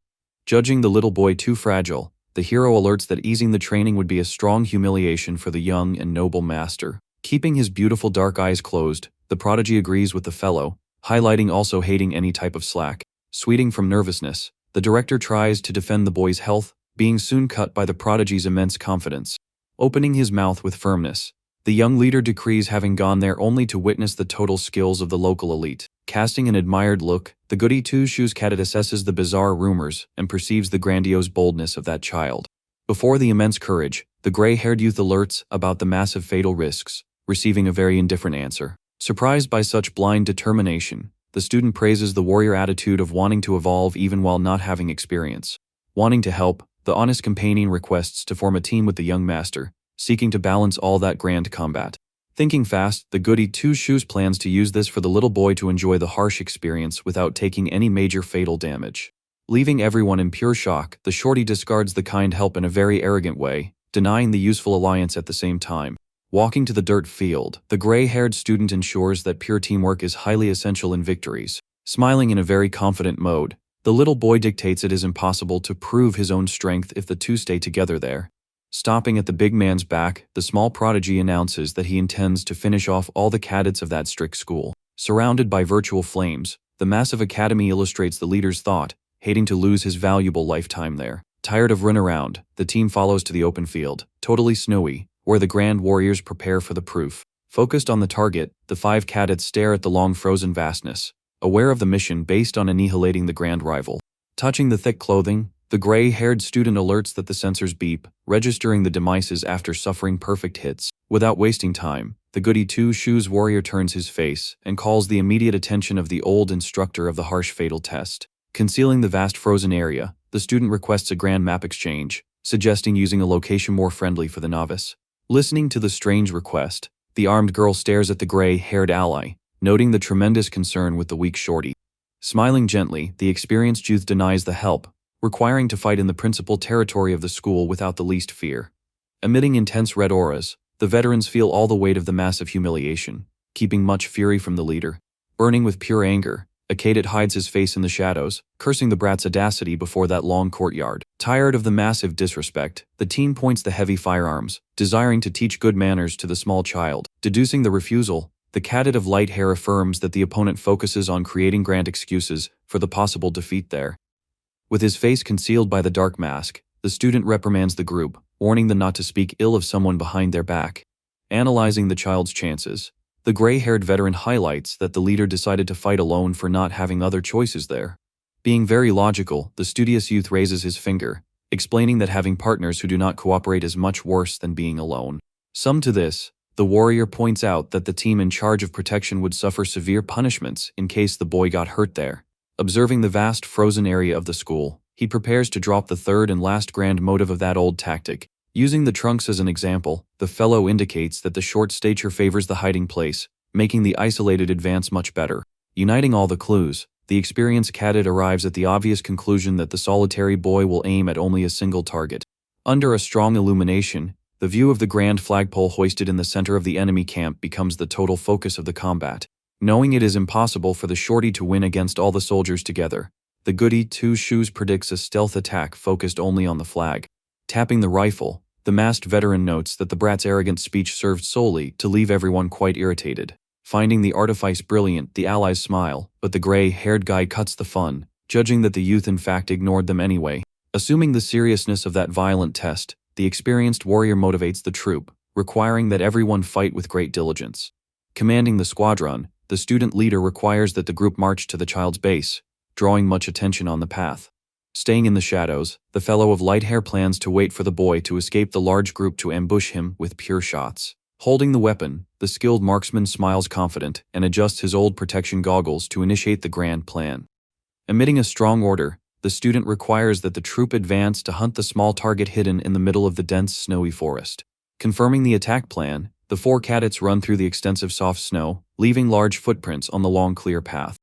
Judging the little boy too fragile, the hero alerts that easing the training would be a strong humiliation for the young and noble master. Keeping his beautiful dark eyes closed, the prodigy agrees with the fellow, highlighting also hating any type of slack. Sweating from nervousness, the director tries to defend the boy's health, being soon cut by the prodigy's immense confidence. Opening his mouth with firmness, the young leader decrees having gone there only to witness the total skills of the local elite. Casting an admired look, the goody two-shoes cadet assesses the bizarre rumors and perceives the grandiose boldness of that child. Before the immense courage, the gray-haired youth alerts about the massive fatal risks, receiving a very indifferent answer. Surprised by such blind determination, the student praises the warrior attitude of wanting to evolve even while not having experience. Wanting to help, the honest companion requests to form a team with the young master, seeking to balance all that grand combat. Thinking fast, the goody two-shoes plans to use this for the little boy to enjoy the harsh experience without taking any major fatal damage. Leaving everyone in pure shock, the shorty discards the kind help in a very arrogant way, denying the useful alliance at the same time. Walking to the dirt field, the gray-haired student ensures that pure teamwork is highly essential in victories. Smiling in a very confident mode, the little boy dictates it is impossible to prove his own strength if the two stay together there. Stopping at the big man's back, the small prodigy announces that he intends to finish off all the cadets of that strict school. Surrounded by virtual flames, the massive academy illustrates the leader's thought, hating to lose his valuable lifetime there. Tired of runaround, the team follows to the open field, totally snowy, where the grand warriors prepare for the proof. Focused on the target, the 5 cadets stare at the long frozen vastness, aware of the mission based on annihilating the grand rival. Touching the thick clothing, the gray-haired student alerts that the sensors beep, registering the demises after suffering perfect hits. Without wasting time, the goody two-shoes warrior turns his face and calls the immediate attention of the old instructor of the harsh fatal test. Concealing the vast frozen area, the student requests a grand map exchange, suggesting using a location more friendly for the novice. Listening to the strange request, the armed girl stares at the gray-haired ally, noting the tremendous concern with the weak shorty. Smiling gently, the experienced youth denies the help, requiring to fight in the principal territory of the school without the least fear. Emitting intense red auras, the veterans feel all the weight of the massive humiliation, keeping much fury from the leader. Burning with pure anger, a cadet hides his face in the shadows, cursing the brat's audacity before that long courtyard. Tired of the massive disrespect, the teen points the heavy firearms, desiring to teach good manners to the small child. Deducing the refusal, the cadet of light hair affirms that the opponent focuses on creating grand excuses for the possible defeat there. With his face concealed by the dark mask, the student reprimands the group, warning them not to speak ill of someone behind their back. Analyzing the child's chances, the gray-haired veteran highlights that the leader decided to fight alone for not having other choices there. Being very logical, the studious youth raises his finger, explaining that having partners who do not cooperate is much worse than being alone. Sum to this, the warrior points out that the team in charge of protection would suffer severe punishments in case the boy got hurt there. Observing the vast frozen area of the school, he prepares to drop the third and last grand motive of that old tactic. Using the trunks as an example, the fellow indicates that the short stature favors the hiding place, making the isolated advance much better. Uniting all the clues, the experienced cadet arrives at the obvious conclusion that the solitary boy will aim at only a single target. Under a strong illumination, the view of the grand flagpole hoisted in the center of the enemy camp becomes the total focus of the combat. Knowing it is impossible for the shorty to win against all the soldiers together, the goody two-shoes predicts a stealth attack focused only on the flag. Tapping the rifle, the masked veteran notes that the brat's arrogant speech served solely to leave everyone quite irritated. Finding the artifice brilliant, the allies smile, but the gray-haired guy cuts the fun, judging that the youth in fact ignored them anyway. Assuming the seriousness of that violent test, the experienced warrior motivates the troop, requiring that everyone fight with great diligence. Commanding the squadron, the student leader requires that the group march to the child's base, drawing much attention on the path. Staying in the shadows, the fellow of light hair plans to wait for the boy to escape the large group to ambush him with pure shots. Holding the weapon, the skilled marksman smiles confident and adjusts his old protection goggles to initiate the grand plan. Emitting a strong order, the student requires that the troop advance to hunt the small target hidden in the middle of the dense snowy forest. Confirming the attack plan, the 4 cadets run through the extensive soft snow, leaving large footprints on the long clear path.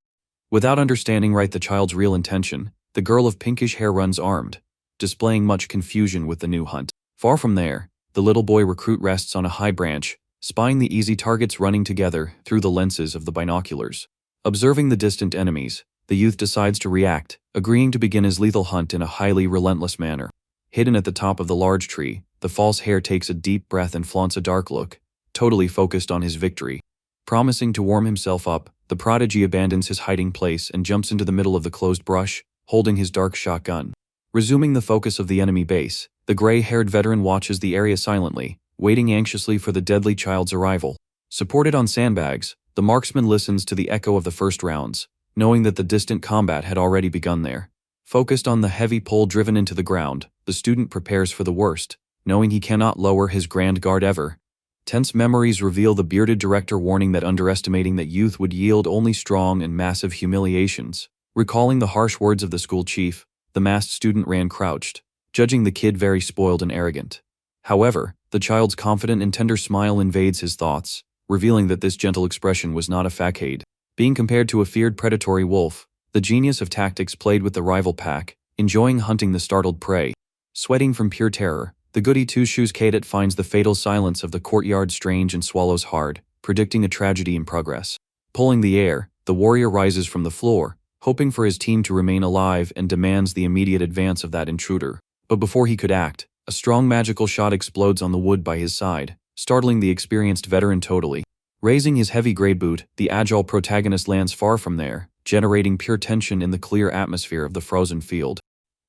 Without understanding right the child's real intention, the girl of pinkish hair runs armed, displaying much confusion with the new hunt. Far from there, the little boy recruit rests on a high branch, spying the easy targets running together through the lenses of the binoculars. Observing the distant enemies, the youth decides to react, agreeing to begin his lethal hunt in a highly relentless manner. Hidden at the top of the large tree, the false hare takes a deep breath and flaunts a dark look, totally focused on his victory. Promising to warm himself up, the prodigy abandons his hiding place and jumps into the middle of the closed brush, holding his dark shotgun. Resuming the focus of the enemy base, the gray-haired veteran watches the area silently, waiting anxiously for the deadly child's arrival. Supported on sandbags, the marksman listens to the echo of the first rounds, knowing that the distant combat had already begun there. Focused on the heavy pole driven into the ground, the student prepares for the worst, knowing he cannot lower his grand guard ever. Tense memories reveal the bearded director warning that underestimating that youth would yield only strong and massive humiliations. Recalling the harsh words of the school chief, the masked student ran crouched, judging the kid very spoiled and arrogant. However, the child's confident and tender smile invades his thoughts, revealing that this gentle expression was not a facade. Being compared to a feared predatory wolf, the genius of tactics played with the rival pack, enjoying hunting the startled prey. Sweating from pure terror, the goody two-shoes cadet finds the fatal silence of the courtyard strange and swallows hard, predicting a tragedy in progress. Pulling the air, the warrior rises from the floor, hoping for his team to remain alive and demands the immediate advance of that intruder. But before he could act, a strong magical shot explodes on the wood by his side, startling the experienced veteran totally. Raising his heavy gray boot, the agile protagonist lands far from there, generating pure tension in the clear atmosphere of the frozen field.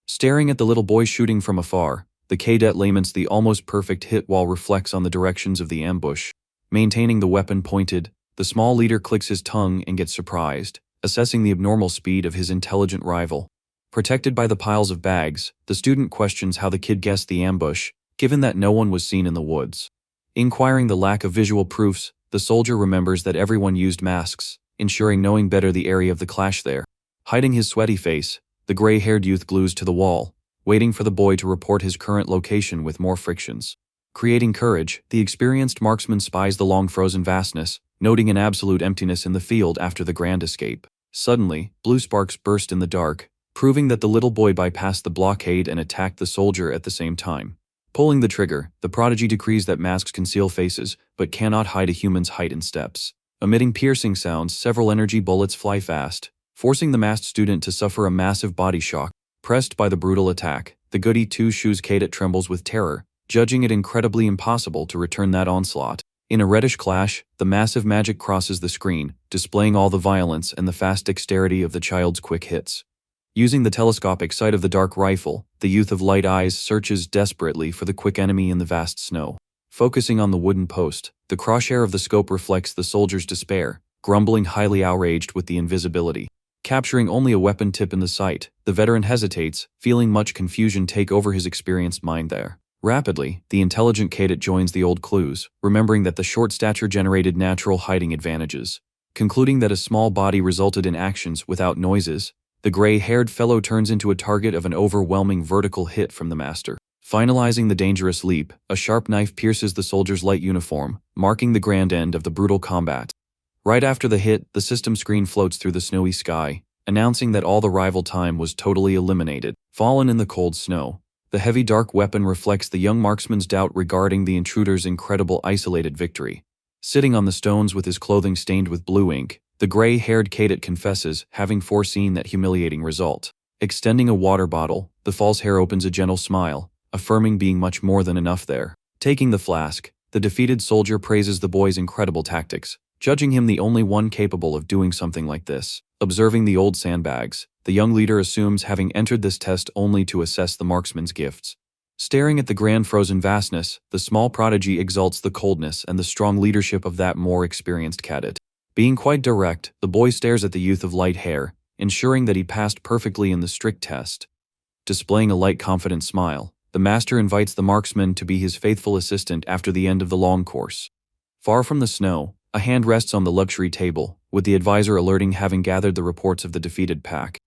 Staring at the little boy shooting from afar, the cadet laments the almost perfect hit while reflects on the directions of the ambush. Maintaining the weapon pointed, the small leader clicks his tongue and gets surprised, assessing the abnormal speed of his intelligent rival. Protected by the piles of bags, the student questions how the kid guessed the ambush, given that no one was seen in the woods. Inquiring the lack of visual proofs, the soldier remembers that everyone used masks, ensuring knowing better the area of the clash there. Hiding his sweaty face, the gray-haired youth glues to the wall, waiting for the boy to report his current location with more frictions. Creating courage, the experienced marksman spies the long frozen vastness, noting an absolute emptiness in the field after the grand escape. Suddenly, blue sparks burst in the dark, proving that the little boy bypassed the blockade and attacked the soldier at the same time. Pulling the trigger, the prodigy decrees that masks conceal faces, but cannot hide a human's height and steps. Emitting piercing sounds, several energy bullets fly fast, forcing the masked student to suffer a massive body shock. Pressed by the brutal attack, the goody two-shoes cadet trembles with terror, judging it incredibly impossible to return that onslaught. In a reddish clash, the massive magic crosses the screen, displaying all the violence and the fast dexterity of the child's quick hits. Using the telescopic sight of the dark rifle, the youth of light eyes searches desperately for the quick enemy in the vast snow. Focusing on the wooden post, the crosshair of the scope reflects the soldier's despair, grumbling highly outraged with the invisibility. Capturing only a weapon tip in the sight, the veteran hesitates, feeling much confusion take over his experienced mind there. Rapidly, the intelligent cadet joins the old clues, remembering that the short stature generated natural hiding advantages. Concluding that a small body resulted in actions without noises, the gray-haired fellow turns into a target of an overwhelming vertical hit from the master. Finalizing the dangerous leap, a sharp knife pierces the soldier's light uniform, marking the grand end of the brutal combat. Right after the hit, the system screen floats through the snowy sky, announcing that all the rival time was totally eliminated. Fallen in the cold snow, the heavy dark weapon reflects the young marksman's doubt regarding the intruder's incredible isolated victory. Sitting on the stones with his clothing stained with blue ink, the gray-haired cadet confesses having foreseen that humiliating result. Extending a water bottle, the false hare opens a gentle smile, affirming being much more than enough there. Taking the flask, the defeated soldier praises the boy's incredible tactics, judging him the only one capable of doing something like this. Observing the old sandbags, the young leader assumes having entered this test only to assess the marksman's gifts. Staring at the grand frozen vastness, the small prodigy exalts the coldness and the strong leadership of that more experienced cadet. Being quite direct, the boy stares at the youth of light hair, ensuring that he passed perfectly in the strict test. Displaying a light confident smile, the master invites the marksman to be his faithful assistant after the end of the long course. Far from the snow, a hand rests on the luxury table, with the advisor alerting having gathered the reports of the defeated pack.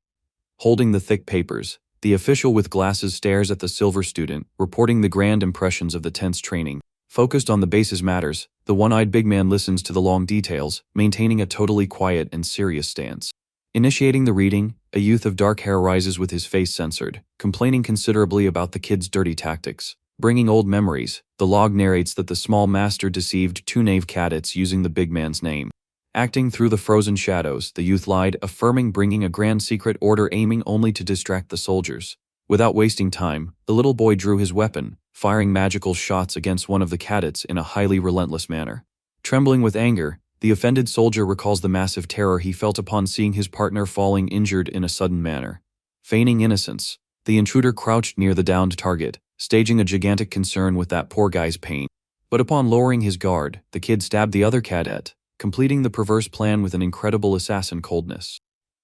Holding the thick papers, the official with glasses stares at the silver student, reporting the grand impressions of the tense training. Focused on the base's matters, the one-eyed big man listens to the long details, maintaining a totally quiet and serious stance. Initiating the reading, a youth of dark hair rises with his face censored, complaining considerably about the kid's dirty tactics. Bringing old memories, the log narrates that the small master deceived 2 knave cadets using the big man's name. Acting through the frozen shadows, the youth lied, affirming bringing a grand secret order aiming only to distract the soldiers. Without wasting time, the little boy drew his weapon, firing magical shots against one of the cadets in a highly relentless manner. Trembling with anger, the offended soldier recalls the massive terror he felt upon seeing his partner falling injured in a sudden manner. Feigning innocence, the intruder crouched near the downed target, staging a gigantic concern with that poor guy's pain. But upon lowering his guard, the kid stabbed the other cadet, completing the perverse plan with an incredible assassin coldness.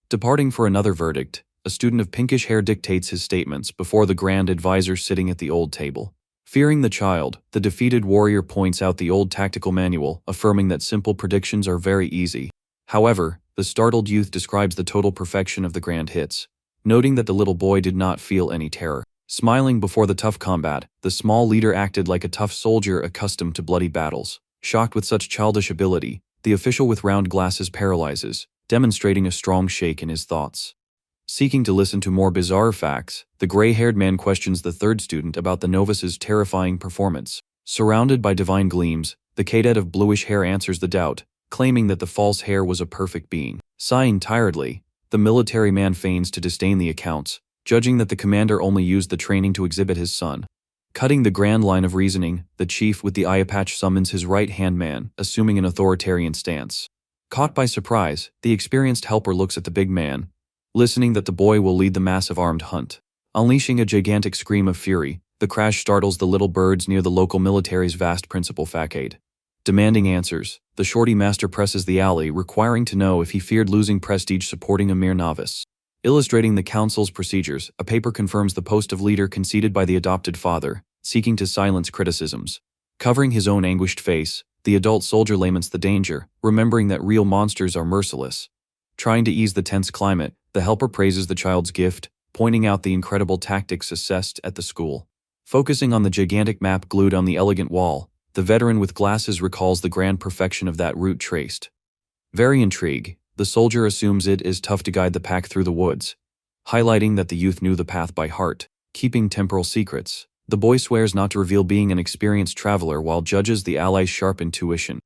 Departing for another verdict, a student of pinkish hair dictates his statements before the grand advisor sitting at the old table. Fearing the child, the defeated warrior points out the old tactical manual, affirming that simple predictions are very easy. However, the startled youth describes the total perfection of the grand hits, noting that the little boy did not feel any terror. Smiling before the tough combat, the small leader acted like a tough soldier accustomed to bloody battles. Shocked with such childish ability, the official with round glasses paralyzes, demonstrating a strong shake in his thoughts. Seeking to listen to more bizarre facts, the gray-haired man questions the third student about the novice's terrifying performance. Surrounded by divine gleams, the cadet of bluish hair answers the doubt, claiming that the false hair was a perfect being. Sighing tiredly, the military man feigns to disdain the accounts, judging that the commander only used the training to exhibit his son. Cutting the grand line of reasoning, the chief with the eye patch summons his right-hand man, assuming an authoritarian stance. Caught by surprise, the experienced helper looks at the big man, listening that the boy will lead the massive armed hunt. Unleashing a gigantic scream of fury, the crash startles the little birds near the local military's vast principal facade. Demanding answers, the shorty master presses the alley, requiring to know if he feared losing prestige supporting a mere novice. Illustrating the council's procedures, a paper confirms the post of leader conceded by the adopted father, seeking to silence criticisms. Covering his own anguished face, the adult soldier laments the danger, remembering that real monsters are merciless. Trying to ease the tense climate, the helper praises the child's gift, pointing out the incredible tactics assessed at the school. Focusing on the gigantic map glued on the elegant wall, the veteran with glasses recalls the grand perfection of that route traced. Very intrigued, the soldier assumes it is tough to guide the pack through the woods, highlighting that the youth knew the path by heart. Keeping temporal secrets, the boy swears not to reveal being an experienced traveler while judges the allies' sharp intuition.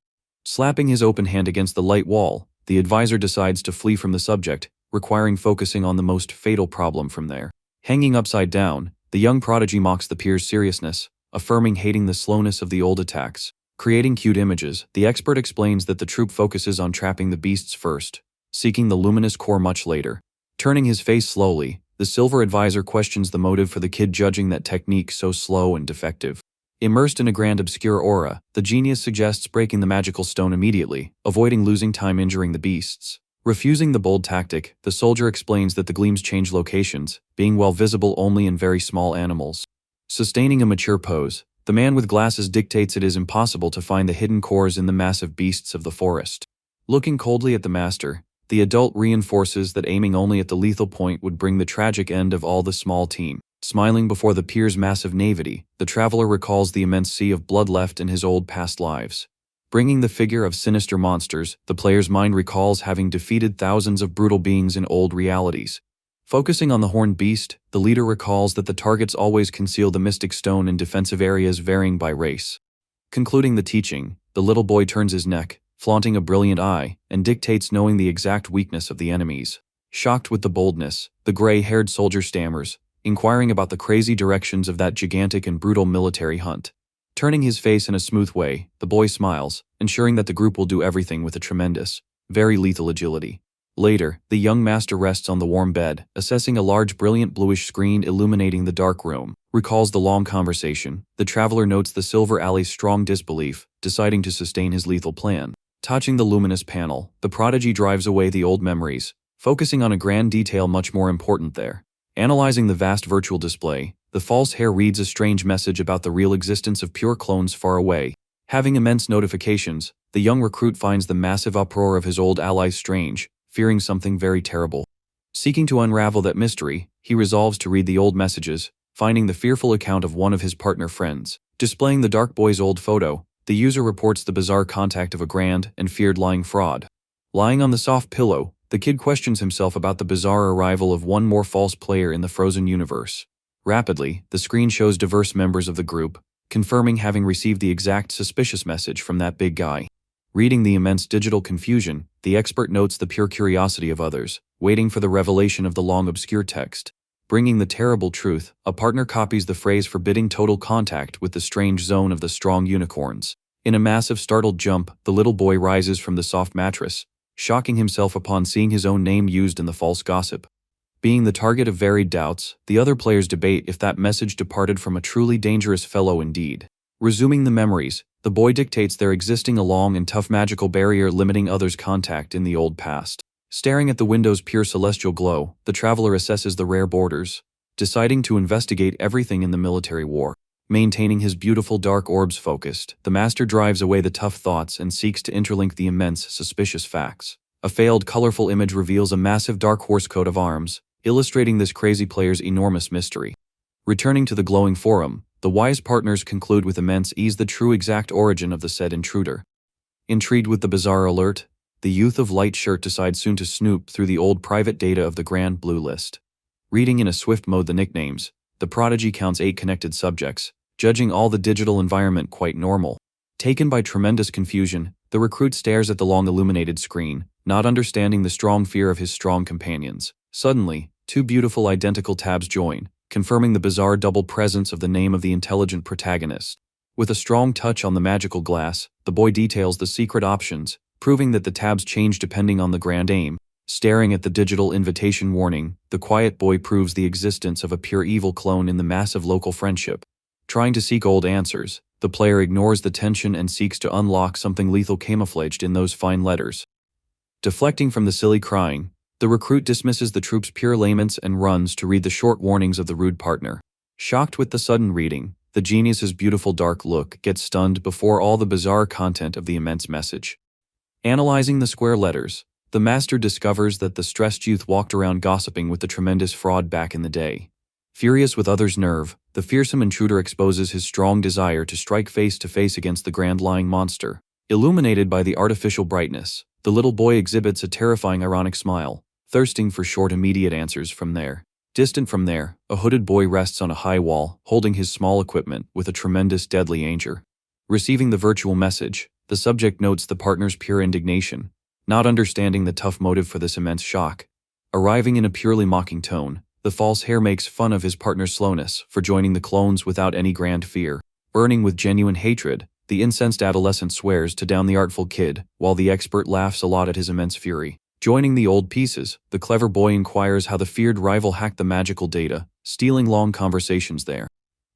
Slapping his open hand against the light wall, the advisor decides to flee from the subject, requiring focusing on the most fatal problem from there. Hanging upside down, the young prodigy mocks the peer's seriousness, affirming hating the slowness of the old attacks. Creating cute images, the expert explains that the troop focuses on trapping the beasts first, seeking the luminous core much later. Turning his face slowly, the silver advisor questions the motive for the kid judging that technique so slow and defective. Immersed in a grand obscure aura, the genius suggests breaking the magical stone immediately, avoiding losing time injuring the beasts. Refusing the bold tactic, the soldier explains that the gleams change locations, being well visible only in very small animals. Sustaining a mature pose, the man with glasses dictates it is impossible to find the hidden cores in the massive beasts of the forest. Looking coldly at the master, the adult reinforces that aiming only at the lethal point would bring the tragic end of all the small team. Smiling before the peer's massive naivety, the traveler recalls the immense sea of blood left in his old past lives. Bringing the figure of sinister monsters, the player's mind recalls having defeated thousands of brutal beings in old realities. Focusing on the horned beast, the leader recalls that the targets always conceal the mystic stone in defensive areas varying by race. Concluding the teaching, the little boy turns his neck, flaunting a brilliant eye, and dictates knowing the exact weakness of the enemies. Shocked with the boldness, the gray-haired soldier stammers, inquiring about the crazy directions of that gigantic and brutal military hunt. Turning his face in a smooth way, the boy smiles, ensuring that the group will do everything with a tremendous, very lethal agility. Later, the young master rests on the warm bed, assessing a large brilliant bluish screen illuminating the dark room. Recalls the long conversation, the traveler notes the silver alley's strong disbelief, deciding to sustain his lethal plan. Touching the luminous panel, the prodigy drives away the old memories, focusing on a grand detail much more important there. Analyzing the vast virtual display, the false hair reads a strange message about the real existence of pure clones far away. Having immense notifications, the young recruit finds the massive uproar of his old allies strange, fearing something very terrible. Seeking to unravel that mystery, he resolves to read the old messages, finding the fearful account of one of his partner friends. Displaying the dark boy's old photo, the user reports the bizarre contact of a grand and feared lying fraud. Lying on the soft pillow, the kid questions himself about the bizarre arrival of one more false player in the frozen universe. Rapidly, the screen shows diverse members of the group, confirming having received the exact suspicious message from that big guy. Reading the immense digital confusion, the expert notes the pure curiosity of others, waiting for the revelation of the long obscure text. Bringing the terrible truth, a partner copies the phrase forbidding total contact with the strange zone of the strong unicorns. In a massive startled jump, the little boy rises from the soft mattress, shocking himself upon seeing his own name used in the false gossip. Being the target of varied doubts, the other players debate if that message departed from a truly dangerous fellow indeed. Resuming the memories, the boy dictates there existing a long and tough magical barrier limiting others' contact in the old past. Staring at the window's pure celestial glow, the traveler assesses the rare borders, deciding to investigate everything in the military war. Maintaining his beautiful dark orbs focused, the master drives away the tough thoughts and seeks to interlink the immense, suspicious facts. A failed, colorful image reveals a massive dark horse coat of arms, illustrating this crazy player's enormous mystery. Returning to the glowing forum, the wise partners conclude with immense ease the true exact origin of the said intruder. Intrigued with the bizarre alert, the youth of light shirt decides soon to snoop through the old private data of the Grand Blue List. Reading in a swift mode the nicknames, the prodigy counts 8 connected subjects, judging all the digital environment quite normal. Taken by tremendous confusion, the recruit stares at the long illuminated screen, not understanding the strong fear of his strong companions. Suddenly, 2 beautiful identical tabs join, confirming the bizarre double presence of the name of the intelligent protagonist. With a strong touch on the magical glass, the boy details the secret options, proving that the tabs change depending on the grand aim. Staring at the digital invitation warning, the quiet boy proves the existence of a pure evil clone in the massive local friendship. Trying to seek old answers, the player ignores the tension and seeks to unlock something lethal camouflaged in those fine letters. Deflecting from the silly crying, the recruit dismisses the troop's pure laments and runs to read the short warnings of the rude partner. Shocked with the sudden reading, the genius's beautiful dark look gets stunned before all the bizarre content of the immense message. Analyzing the square letters, the master discovers that the stressed youth walked around gossiping with the tremendous fraud back in the day. Furious with others' nerve, the fearsome intruder exposes his strong desire to strike face to face against the grand lying monster. Illuminated by the artificial brightness, the little boy exhibits a terrifying ironic smile, thirsting for short immediate answers from there. Distant from there, a hooded boy rests on a high wall, holding his small equipment with a tremendous deadly anger. Receiving the virtual message, the subject notes the partner's pure indignation, not understanding the tough motive for this immense shock. Arriving in a purely mocking tone, the false hare makes fun of his partner's slowness for joining the clones without any grand fear. Burning with genuine hatred, the incensed adolescent swears to down the artful kid, while the expert laughs a lot at his immense fury. Joining the old pieces, the clever boy inquires how the feared rival hacked the magical data, stealing long conversations there.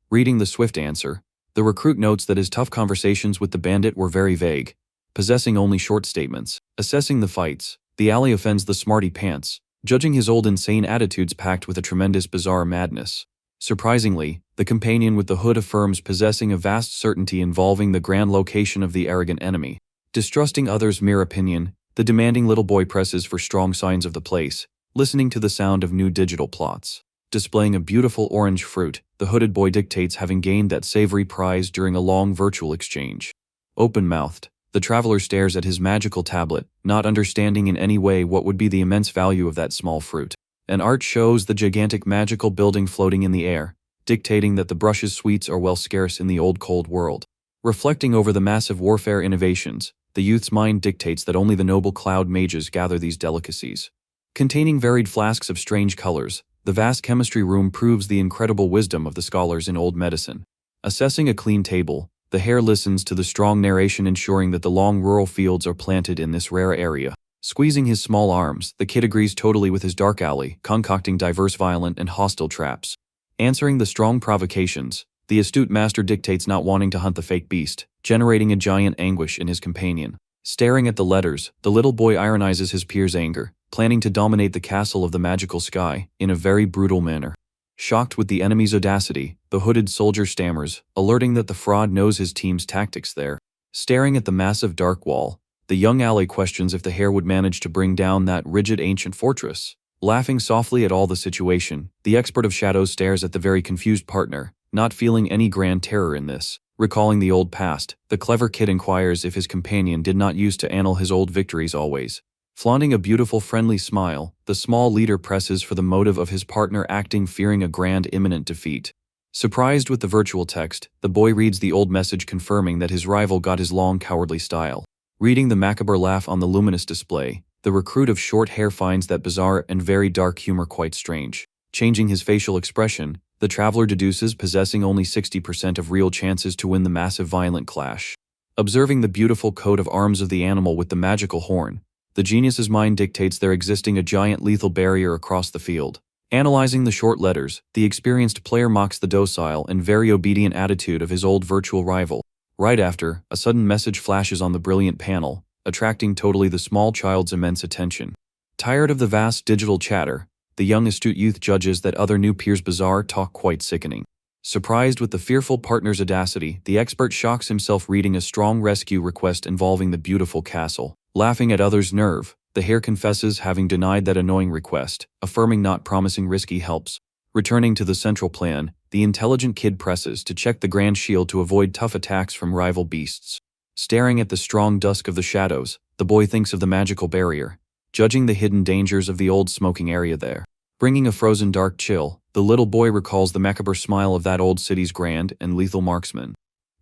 Reading the swift answer, the recruit notes that his tough conversations with the bandit were very vague, possessing only short statements. Assessing the fights, the ally offends the smarty pants, judging his old insane attitudes packed with a tremendous bizarre madness. Surprisingly, the companion with the hood affirms possessing a vast certainty involving the grand location of the arrogant enemy. Distrusting others' mere opinion, the demanding little boy presses for strong signs of the place, listening to the sound of new digital plots. Displaying a beautiful orange fruit, the hooded boy dictates having gained that savory prize during a long virtual exchange. Open-mouthed, the traveler stares at his magical tablet, not understanding in any way what would be the immense value of that small fruit. An art shows the gigantic magical building floating in the air, dictating that the brush's sweets are well scarce in the old cold world. Reflecting over the massive warfare innovations, the youth's mind dictates that only the noble cloud mages gather these delicacies. Containing varied flasks of strange colors, the vast chemistry room proves the incredible wisdom of the scholars in old medicine. Assessing a clean table, the hare listens to the strong narration ensuring that the long rural fields are planted in this rare area. Squeezing his small arms, the kid agrees totally with his dark ally, concocting diverse violent and hostile traps. Answering the strong provocations, the astute master dictates not wanting to hunt the fake beast, generating a giant anguish in his companion. Staring at the letters, the little boy ironizes his peer's anger, planning to dominate the castle of the magical sky in a very brutal manner. Shocked with the enemy's audacity, the hooded soldier stammers, alerting that the fraud knows his team's tactics there. Staring at the massive dark wall, the young ally questions if the hare would manage to bring down that rigid ancient fortress. Laughing softly at all the situation, the expert of shadows stares at the very confused partner, not feeling any grand terror in this. Recalling the old past, the clever kid inquires if his companion did not use to annul his old victories always. Flaunting a beautiful friendly smile, the small leader presses for the motive of his partner acting, fearing a grand imminent defeat. Surprised with the virtual text, the boy reads the old message confirming that his rival got his long cowardly style. Reading the macabre laugh on the luminous display, the recruit of short hair finds that bizarre and very dark humor quite strange. Changing his facial expression, the traveler deduces possessing only 60% of real chances to win the massive violent clash. Observing the beautiful coat of arms of the animal with the magical horn, the genius's mind dictates there existing a giant lethal barrier across the field. Analyzing the short letters, the experienced player mocks the docile and very obedient attitude of his old virtual rival. Right after, a sudden message flashes on the brilliant panel, attracting totally the small child's immense attention. Tired of the vast digital chatter, the young astute youth judges that other new peers' bizarre talk quite sickening. Surprised with the fearful partner's audacity, the expert shocks himself reading a strong rescue request involving the beautiful castle. Laughing at others' nerve, the hare confesses having denied that annoying request, affirming not promising risky helps. Returning to the central plan, the intelligent kid presses to check the grand shield to avoid tough attacks from rival beasts. Staring at the strong dusk of the shadows, the boy thinks of the magical barrier, judging the hidden dangers of the old smoking area there. Bringing a frozen dark chill, the little boy recalls the macabre smile of that old city's grand and lethal marksman.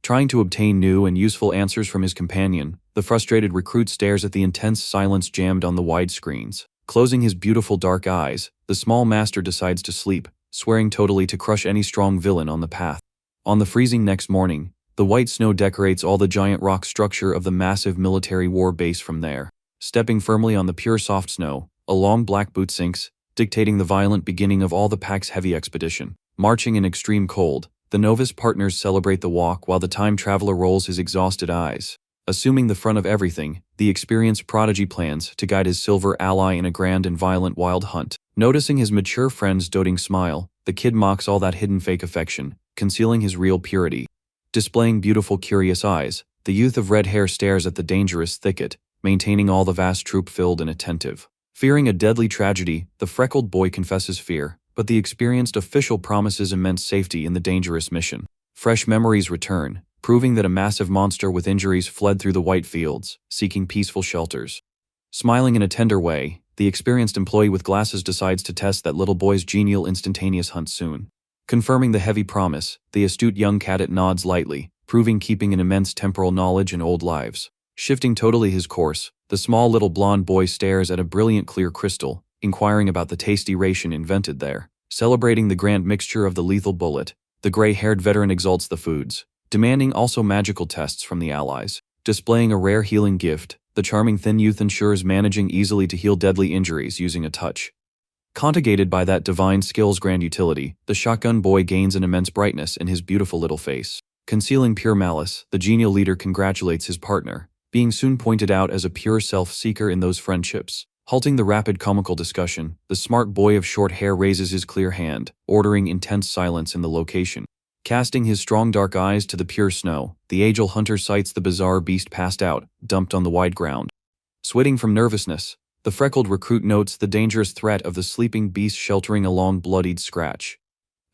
Trying to obtain new and useful answers from his companion, the frustrated recruit stares at the intense silence jammed on the wide screens. Closing his beautiful dark eyes, the small master decides to sleep, swearing totally to crush any strong villain on the path. On the freezing next morning, the white snow decorates all the giant rock structure of the massive military war base from there. Stepping firmly on the pure soft snow, a long black boot sinks, dictating the violent beginning of all the pack's heavy expedition. Marching in extreme cold, the novice partners celebrate the walk while the time traveler rolls his exhausted eyes. Assuming the front of everything, the experienced prodigy plans to guide his silver ally in a grand and violent wild hunt. Noticing his mature friend's doting smile, the kid mocks all that hidden fake affection, concealing his real purity. Displaying beautiful curious eyes, the youth of red hair stares at the dangerous thicket, maintaining all the vast troop filled and attentive. Fearing a deadly tragedy, the freckled boy confesses fear, but the experienced official promises immense safety in the dangerous mission. Fresh memories return, proving that a massive monster with injuries fled through the white fields, seeking peaceful shelters. Smiling in a tender way, the experienced employee with glasses decides to test that little boy's genial instantaneous hunt soon. Confirming the heavy promise, the astute young cadet nods lightly, proving keeping an immense temporal knowledge in old lives. Shifting totally his course, the small little blonde boy stares at a brilliant clear crystal, inquiring about the tasty ration invented there. Celebrating the grand mixture of the lethal bullet, the gray-haired veteran exalts the foods, demanding also magical tests from the allies. Displaying a rare healing gift, the charming thin youth ensures managing easily to heal deadly injuries using a touch. Conjugated by that divine skill's grand utility, the shotgun boy gains an immense brightness in his beautiful little face. Concealing pure malice, the genial leader congratulates his partner, being soon pointed out as a pure self-seeker in those friendships. Halting the rapid comical discussion, the smart boy of short hair raises his clear hand, ordering intense silence in the location. Casting his strong dark eyes to the pure snow, the agile hunter sights the bizarre beast passed out, dumped on the wide ground. Sweating from nervousness, the freckled recruit notes the dangerous threat of the sleeping beast sheltering a long bloodied scratch.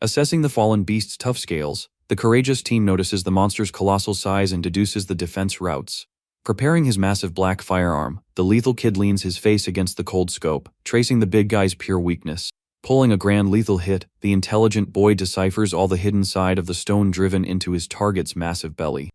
Assessing the fallen beast's tough scales, the courageous team notices the monster's colossal size and deduces the defense routes. Preparing his massive black firearm, the lethal kid leans his face against the cold scope, tracing the big guy's pure weakness. Pulling a grand lethal hit, the intelligent boy deciphers all the hidden side of the stone driven into his target's massive belly.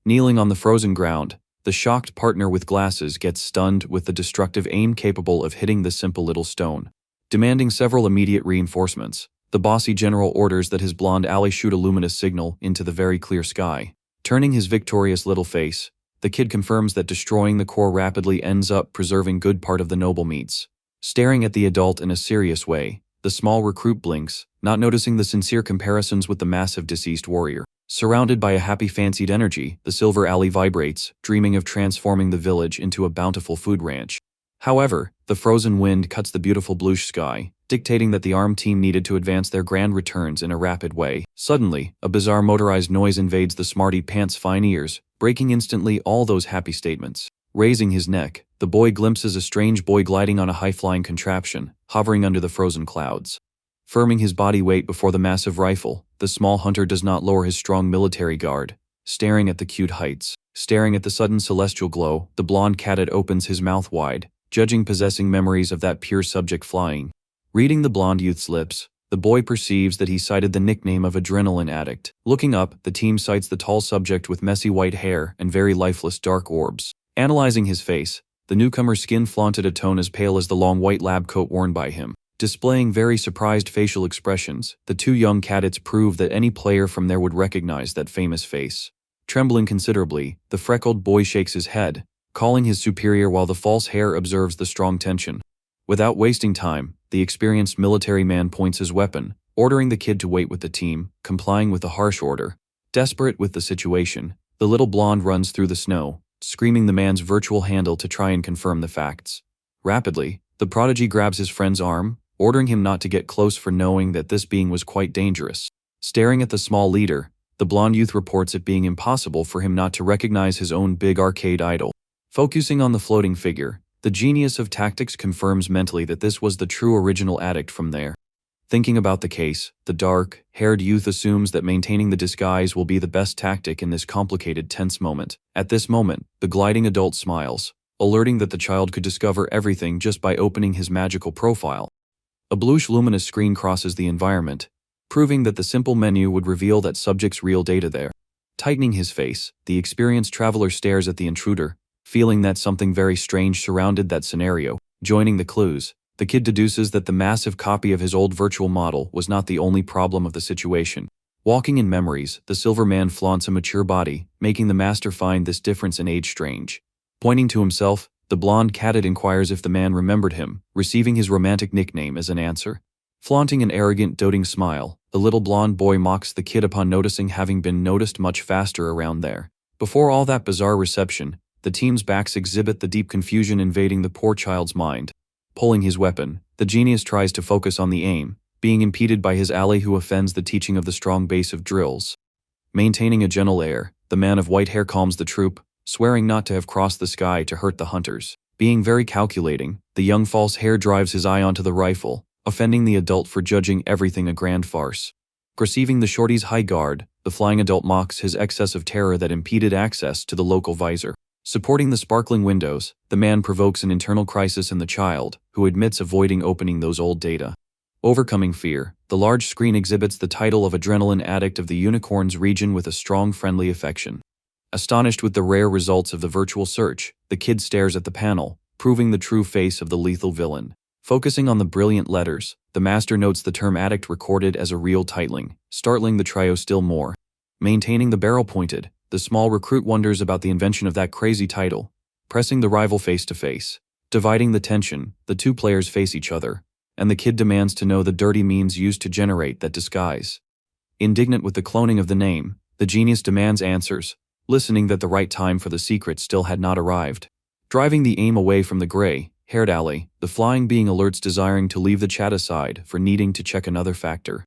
Kneeling on the frozen ground, the shocked partner with glasses gets stunned with the destructive aim capable of hitting the simple little stone. Demanding several immediate reinforcements, the bossy general orders that his blonde ally shoot a luminous signal into the very clear sky. Turning his victorious little face, the kid confirms that destroying the core rapidly ends up preserving good part of the noble meats. Staring at the adult in a serious way, the small recruit blinks, not noticing the sincere comparisons with the massive deceased warrior. Surrounded by a happy fancied energy, the silver alley vibrates, dreaming of transforming the village into a bountiful food ranch. However, the frozen wind cuts the beautiful bluish sky, dictating that the armed team needed to advance their grand returns in a rapid way. Suddenly, a bizarre motorized noise invades the smarty pants' fine ears, breaking instantly all those happy statements. Raising his neck, the boy glimpses a strange boy gliding on a high-flying contraption, hovering under the frozen clouds. Firming his body weight before the massive rifle, the small hunter does not lower his strong military guard. Staring at the cute heights, staring at the sudden celestial glow, the blonde cadet opens his mouth wide, judging possessing memories of that pure subject flying. Reading the blonde youth's lips, the boy perceives that he cited the nickname of adrenaline addict. Looking up, the team cites the tall subject with messy white hair and very lifeless dark orbs. Analyzing his face, the newcomer's skin flaunted a tone as pale as the long white lab coat worn by him. Displaying very surprised facial expressions, the two young cadets prove that any player from there would recognize that famous face. Trembling considerably, the freckled boy shakes his head, calling his superior while the false hair observes the strong tension. Without wasting time, the experienced military man points his weapon, ordering the kid to wait with the team, complying with the harsh order. Desperate with the situation, the little blonde runs through the snow, screaming the man's virtual handle to try and confirm the facts. Rapidly, the prodigy grabs his friend's arm, ordering him not to get close for knowing that this being was quite dangerous. Staring at the small leader, the blonde youth reports it being impossible for him not to recognize his own big arcade idol. Focusing on the floating figure, the genius of tactics confirms mentally that this was the true original addict from there. Thinking about the case, the dark-haired youth assumes that maintaining the disguise will be the best tactic in this complicated, tense moment. At this moment, the gliding adult smiles, alerting that the child could discover everything just by opening his magical profile. A bluish luminous screen crosses the environment, proving that the simple menu would reveal that subject's real data there. Tightening his face, the experienced traveler stares at the intruder, feeling that something very strange surrounded that scenario. Joining the clues, the kid deduces that the massive copy of his old virtual model was not the only problem of the situation. Walking in memories, the silver man flaunts a mature body, making the master find this difference in age strange. Pointing to himself, the blonde cadet inquires if the man remembered him, receiving his romantic nickname as an answer. Flaunting an arrogant, doting smile, the little blonde boy mocks the kid upon noticing having been noticed much faster around there. Before all that bizarre reception, the team's backs exhibit the deep confusion invading the poor child's mind. Pulling his weapon, the genius tries to focus on the aim, being impeded by his ally who offends the teaching of the strong base of drills. Maintaining a gentle air, the man of white hair calms the troop, swearing not to have crossed the sky to hurt the hunters. Being very calculating, the young false hair drives his eye onto the rifle, offending the adult for judging everything a grand farce. Perceiving the shorty's high guard, the flying adult mocks his excess of terror that impeded access to the local visor. Supporting the sparkling windows, the man provokes an internal crisis in the child, who admits avoiding opening those old data. Overcoming fear, the large screen exhibits the title of Adrenaline Addict of the Unicorns region with a strong friendly affection. Astonished with the rare results of the virtual search, the kid stares at the panel, proving the true face of the lethal villain. Focusing on the brilliant letters, the master notes the term addict recorded as a real titling, startling the trio still more. Maintaining the barrel pointed, the small recruit wonders about the invention of that crazy title. Pressing the rival face to face. Dividing the tension, the two players face each other, and the kid demands to know the dirty means used to generate that disguise. Indignant with the cloning of the name, the genius demands answers, listening that the right time for the secret still had not arrived. Driving the aim away from the gray-haired ally, the flying being alerts desiring to leave the chat aside for needing to check another factor.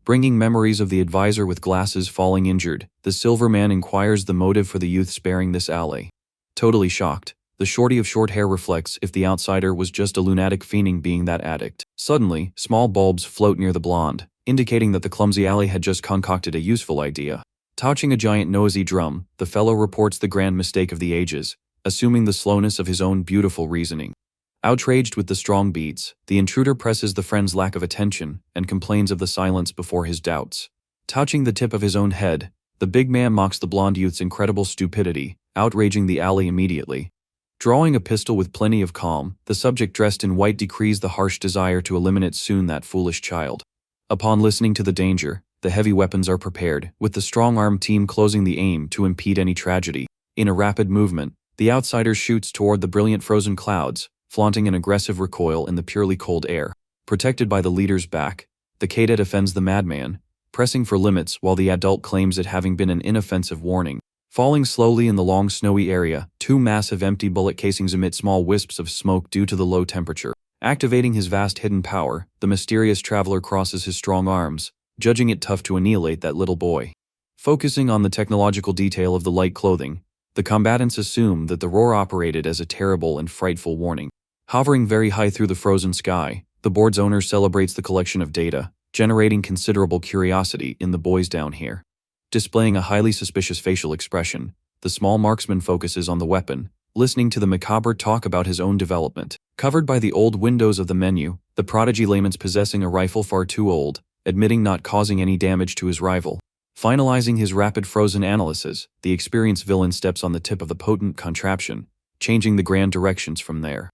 Bringing memories of the advisor with glasses falling injured, the silver man inquires the motive for the youth sparing this ally. Totally shocked, the shorty of short hair reflects if the outsider was just a lunatic fiending being that addict. Suddenly, small bulbs float near the blonde, indicating that the clumsy ally had just concocted a useful idea. Touching a giant nosy drum, the fellow reports the grand mistake of the ages, assuming the slowness of his own beautiful reasoning. Outraged with the strong beats, the intruder presses the friend's lack of attention and complains of the silence before his doubts. Touching the tip of his own head, the big man mocks the blonde youth's incredible stupidity, outraging the ally immediately. Drawing a pistol with plenty of calm, the subject dressed in white decrees the harsh desire to eliminate soon that foolish child. Upon listening to the danger, the heavy weapons are prepared, with the strong-armed team closing the aim to impede any tragedy. In a rapid movement, the outsider shoots toward the brilliant frozen clouds, flaunting an aggressive recoil in the purely cold air. Protected by the leader's back, the cadet offends the madman, pressing for limits while the adult claims it having been an inoffensive warning. Falling slowly in the long snowy area, two massive empty bullet casings emit small wisps of smoke due to the low temperature. Activating his vast hidden power, the mysterious traveler crosses his strong arms, judging it tough to annihilate that little boy. Focusing on the technological detail of the light clothing, the combatants assume that the roar operated as a terrible and frightful warning. Hovering very high through the frozen sky, the board's owner celebrates the collection of data, generating considerable curiosity in the boys down here. Displaying a highly suspicious facial expression, the small marksman focuses on the weapon, listening to the macabre talk about his own development. Covered by the old windows of the menu, the prodigy laments possessing a rifle far too old, admitting not causing any damage to his rival. Finalizing his rapid frozen analysis, the experienced villain steps on the tip of the potent contraption, changing the grand directions from there.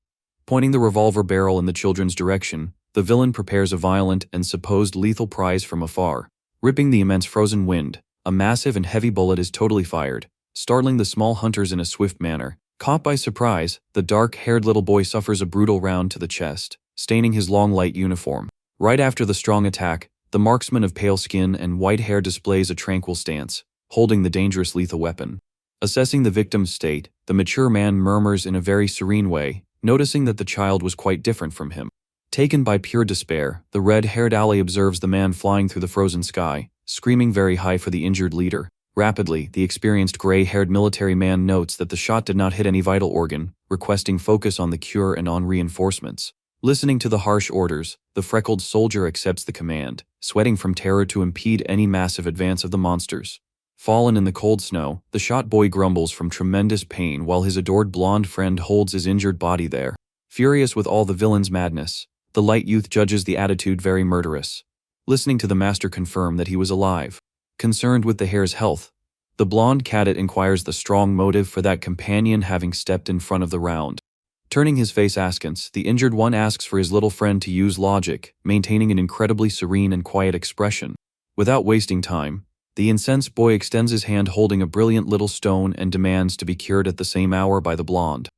Pointing the revolver barrel in the children's direction, the villain prepares a violent and supposed lethal prize from afar. Ripping the immense frozen wind, a massive and heavy bullet is totally fired, startling the small hunters in a swift manner. Caught by surprise, the dark-haired little boy suffers a brutal round to the chest, staining his long light uniform. Right after the strong attack, the marksman of pale skin and white hair displays a tranquil stance, holding the dangerous lethal weapon. Assessing the victim's state, the mature man murmurs in a very serene way, noticing that the child was quite different from him. Taken by pure despair, the red-haired ally observes the man flying through the frozen sky, screaming very high for the injured leader. Rapidly, the experienced gray-haired military man notes that the shot did not hit any vital organ, requesting focus on the cure and on reinforcements. Listening to the harsh orders, the freckled soldier accepts the command, sweating from terror to impede any massive advance of the monsters. Fallen in the cold snow, the shot boy grumbles from tremendous pain while his adored blonde friend holds his injured body there. Furious with all the villain's madness, the light youth judges the attitude very murderous. Listening to the master confirm that he was alive. Concerned with the hare's health, the blonde cadet inquires the strong motive for that companion having stepped in front of the round. Turning his face askance, the injured one asks for his little friend to use logic, maintaining an incredibly serene and quiet expression. Without wasting time, the incensed boy extends his hand holding a brilliant little stone and demands to be cured at the same hour by the blonde.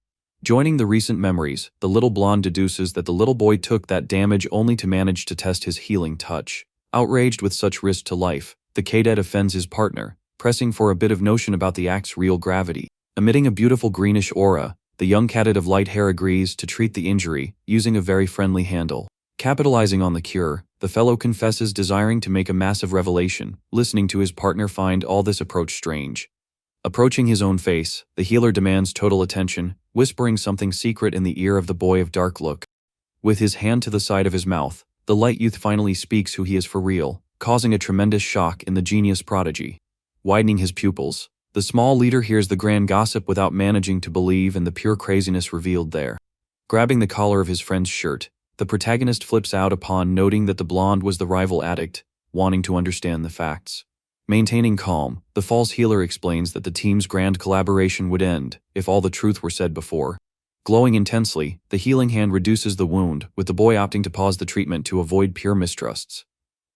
Joining the recent memories, the little blonde deduces that the little boy took that damage only to manage to test his healing touch. Outraged with such risk to life, the cadet offends his partner, pressing for a bit of notion about the act's real gravity. Emitting a beautiful greenish aura, the young cadet of light hair agrees to treat the injury, using a very friendly handle. Capitalizing on the cure, the fellow confesses desiring to make a massive revelation, listening to his partner find all this approach strange. Approaching his own face, the healer demands total attention, whispering something secret in the ear of the boy of dark look. With his hand to the side of his mouth, the light youth finally speaks who he is for real, causing a tremendous shock in the genius prodigy. Widening his pupils, the small leader hears the grand gossip without managing to believe in the pure craziness revealed there. Grabbing the collar of his friend's shirt, the protagonist flips out upon noting that the blonde was the rival addict, wanting to understand the facts. Maintaining calm, the false healer explains that the team's grand collaboration would end if all the truth were said before. Glowing intensely, the healing hand reduces the wound, with the boy opting to pause the treatment to avoid pure mistrusts.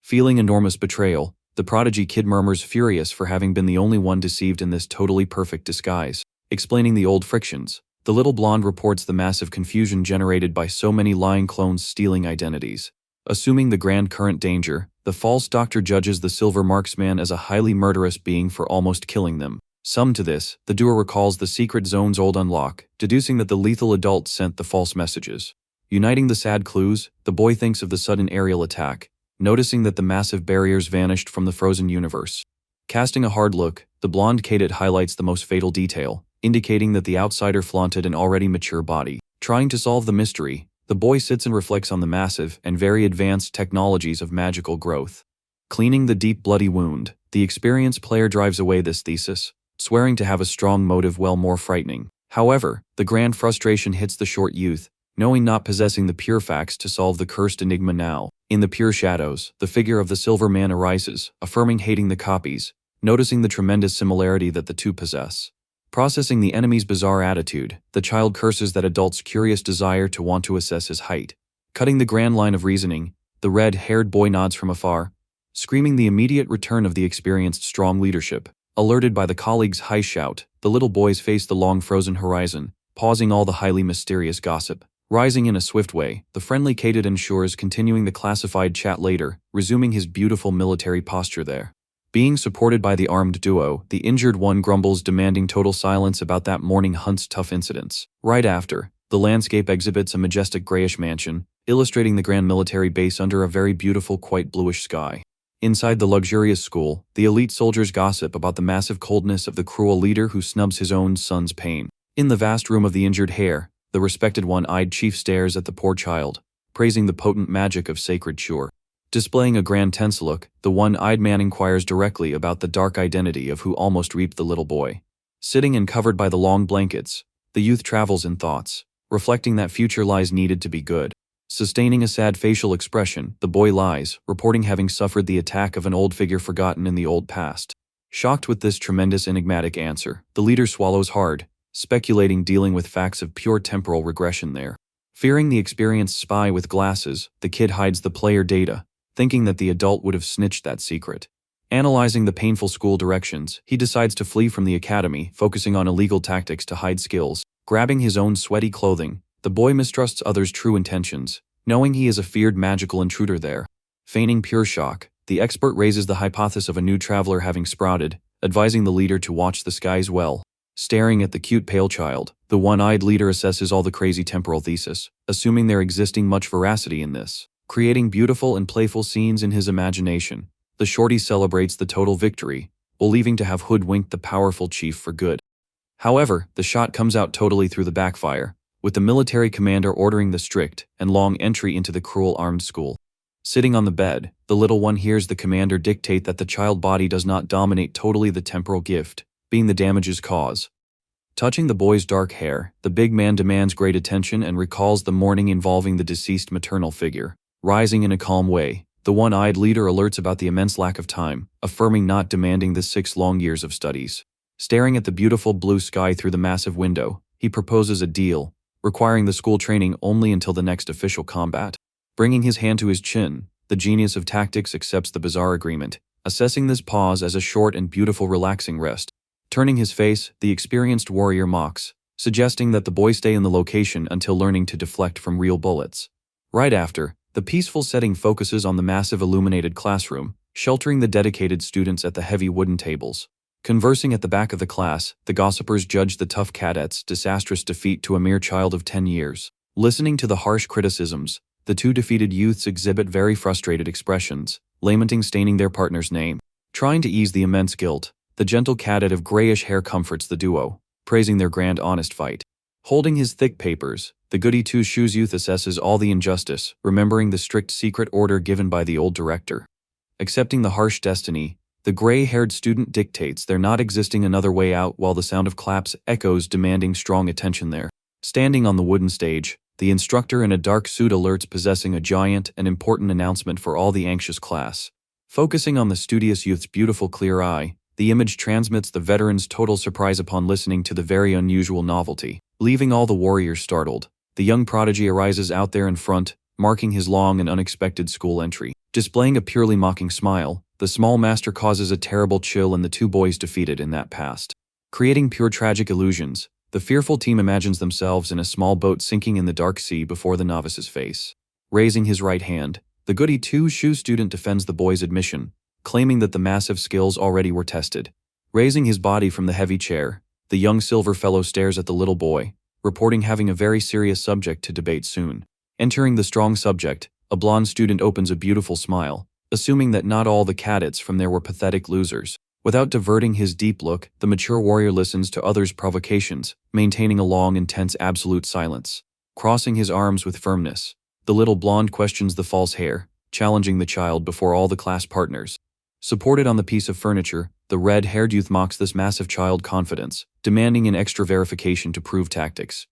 Feeling enormous betrayal, the prodigy kid murmurs furious for having been the only one deceived in this totally perfect disguise. Explaining the old frictions, the little blonde reports the massive confusion generated by so many lying clones stealing identities. Assuming the grand current danger, the false doctor judges the silver marksman as a highly murderous being for almost killing them. Summed to this, the doer recalls the secret zone's old unlock, deducing that the lethal adult sent the false messages. Uniting the sad clues, the boy thinks of the sudden aerial attack, noticing that the massive barriers vanished from the frozen universe. Casting a hard look, the blonde cadet highlights the most fatal detail, indicating that the outsider flaunted an already mature body. Trying to solve the mystery, the boy sits and reflects on the massive and very advanced technologies of magical growth. Cleaning the deep bloody wound, the experienced player drives away this thesis, swearing to have a strong motive well more frightening. However, the grand frustration hits the short youth, knowing not possessing the pure facts to solve the cursed enigma now. In the pure shadows, the figure of the silver man arises, affirming hating the copies, noticing the tremendous similarity that the two possess. Processing the enemy's bizarre attitude, the child curses that adult's curious desire to want to assess his height. Cutting the grand line of reasoning, the red-haired boy nods from afar, screaming the immediate return of the experienced strong leadership. Alerted by the colleague's high shout, the little boys face the long frozen horizon, pausing all the highly mysterious gossip. Rising in a swift way, the friendly cadet ensures continuing the classified chat later, resuming his beautiful military posture there. Being supported by the armed duo, the injured one grumbles demanding total silence about that morning hunt's tough incidents. Right after, the landscape exhibits a majestic grayish mansion, illustrating the grand military base under a very beautiful quite bluish sky. Inside the luxurious school, the elite soldiers gossip about the massive coldness of the cruel leader who snubs his own son's pain. In the vast room of the injured hare, the respected one-eyed chief stares at the poor child, praising the potent magic of sacred cure. Displaying a grand tense look, the one-eyed man inquires directly about the dark identity of who almost reaped the little boy. Sitting and covered by the long blankets, The youth travels in thoughts, reflecting that future lies needed to be good. Sustaining a sad facial expression, the boy lies, reporting having suffered the attack of an old figure forgotten in the old past. Shocked with this tremendous enigmatic answer, the leader swallows hard, speculating dealing with facts of pure temporal regression there. Fearing the experienced spy with glasses, the kid hides the player data, thinking that the adult would have snitched that secret. Analyzing the painful school directions, he decides to flee from the academy, focusing on illegal tactics to hide skills. Grabbing his own sweaty clothing, the boy mistrusts others' true intentions, knowing he is a feared magical intruder there. Feigning pure shock, the expert raises the hypothesis of a new traveler having sprouted, advising the leader to watch the skies well. Staring at the cute pale child, the one-eyed leader assesses all the crazy temporal thesis, assuming there existing much veracity in this. Creating beautiful and playful scenes in his imagination, the shorty celebrates the total victory, believing to have hoodwinked the powerful chief for good. However, the shot comes out totally through the backfire, with the military commander ordering the strict and long entry into the cruel armed school. Sitting on the bed, the little one hears the commander dictate that the child body does not dominate totally the temporal gift, being the damage's cause. Touching the boy's dark hair, the big man demands great attention and recalls the mourning involving the deceased maternal figure. Rising in a calm way, the one-eyed leader alerts about the immense lack of time, affirming not demanding the 6 long years of studies. Staring at the beautiful blue sky through the massive window, he proposes a deal, requiring the school training only until the next official combat. Bringing his hand to his chin, the genius of tactics accepts the bizarre agreement, assessing this pause as a short and beautiful relaxing rest. Turning his face, the experienced warrior mocks, suggesting that the boy stay in the location until learning to deflect from real bullets. Right after, the peaceful setting focuses on the massive illuminated classroom, sheltering the dedicated students at the heavy wooden tables. Conversing at the back of the class, the gossipers judge the tough cadet's disastrous defeat to a mere child of 10 years. Listening to the harsh criticisms, the 2 defeated youths exhibit very frustrated expressions, lamenting staining their partner's name. Trying to ease the immense guilt, the gentle cadet of grayish hair comforts the duo, praising their grand honest fight. Holding his thick papers, the goody two-shoes youth assesses all the injustice, remembering the strict secret order given by the old director. Accepting the harsh destiny, the gray-haired student dictates there not existing another way out while the sound of claps echoes demanding strong attention there. Standing on the wooden stage, the instructor in a dark suit alerts possessing a giant and important announcement for all the anxious class. Focusing on the studious youth's beautiful clear eye, the image transmits the veteran's total surprise upon listening to the very unusual novelty. Leaving all the warriors startled, the young prodigy arises out there in front, marking his long and unexpected school entry. Displaying a purely mocking smile, the small master causes a terrible chill in the 2 boys defeated in that past. Creating pure tragic illusions, the fearful team imagines themselves in a small boat sinking in the dark sea before the novice's face. Raising his right hand, the goody two-shoe student defends the boy's admission, claiming that the massive skills already were tested. Raising his body from the heavy chair, the young silver fellow stares at the little boy, reporting having a very serious subject to debate soon. Entering the strong subject, a blonde student opens a beautiful smile, assuming that not all the cadets from there were pathetic losers. Without diverting his deep look, the mature warrior listens to others' provocations, maintaining a long, intense, absolute silence. Crossing his arms with firmness, the little blonde questions the false hair, challenging the child before all the class partners. Supported on the piece of furniture, the red-haired youth mocks this massive child confidence, demanding an extra verification to prove tactics.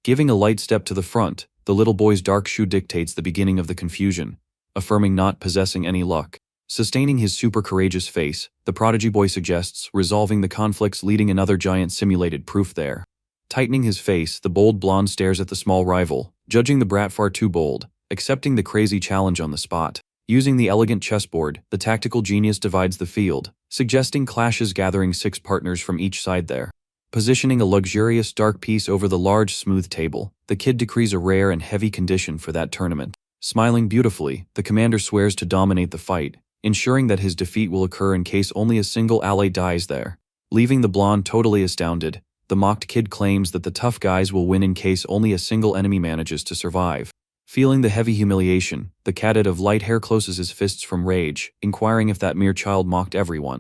Giving a light step to the front, the little boy's dark shoe dictates the beginning of the confusion, affirming not possessing any luck. Sustaining his super courageous face, the prodigy boy suggests resolving the conflicts leading another giant simulated proof there. Tightening his face, the bold blonde stares at the small rival, judging the brat far too bold, accepting the crazy challenge on the spot. Using the elegant chessboard, the tactical genius divides the field, suggesting clashes gathering 6 partners from each side there. Positioning a luxurious dark piece over the large smooth table, the kid decrees a rare and heavy condition for that tournament. Smiling beautifully, the commander swears to dominate the fight, ensuring that his defeat will occur in case only a single ally dies there. Leaving the blonde totally astounded, the mocked kid claims that the tough guys will win in case only a single enemy manages to survive. Feeling the heavy humiliation, the cadet of light hair closes his fists from rage, inquiring if that mere child mocked everyone.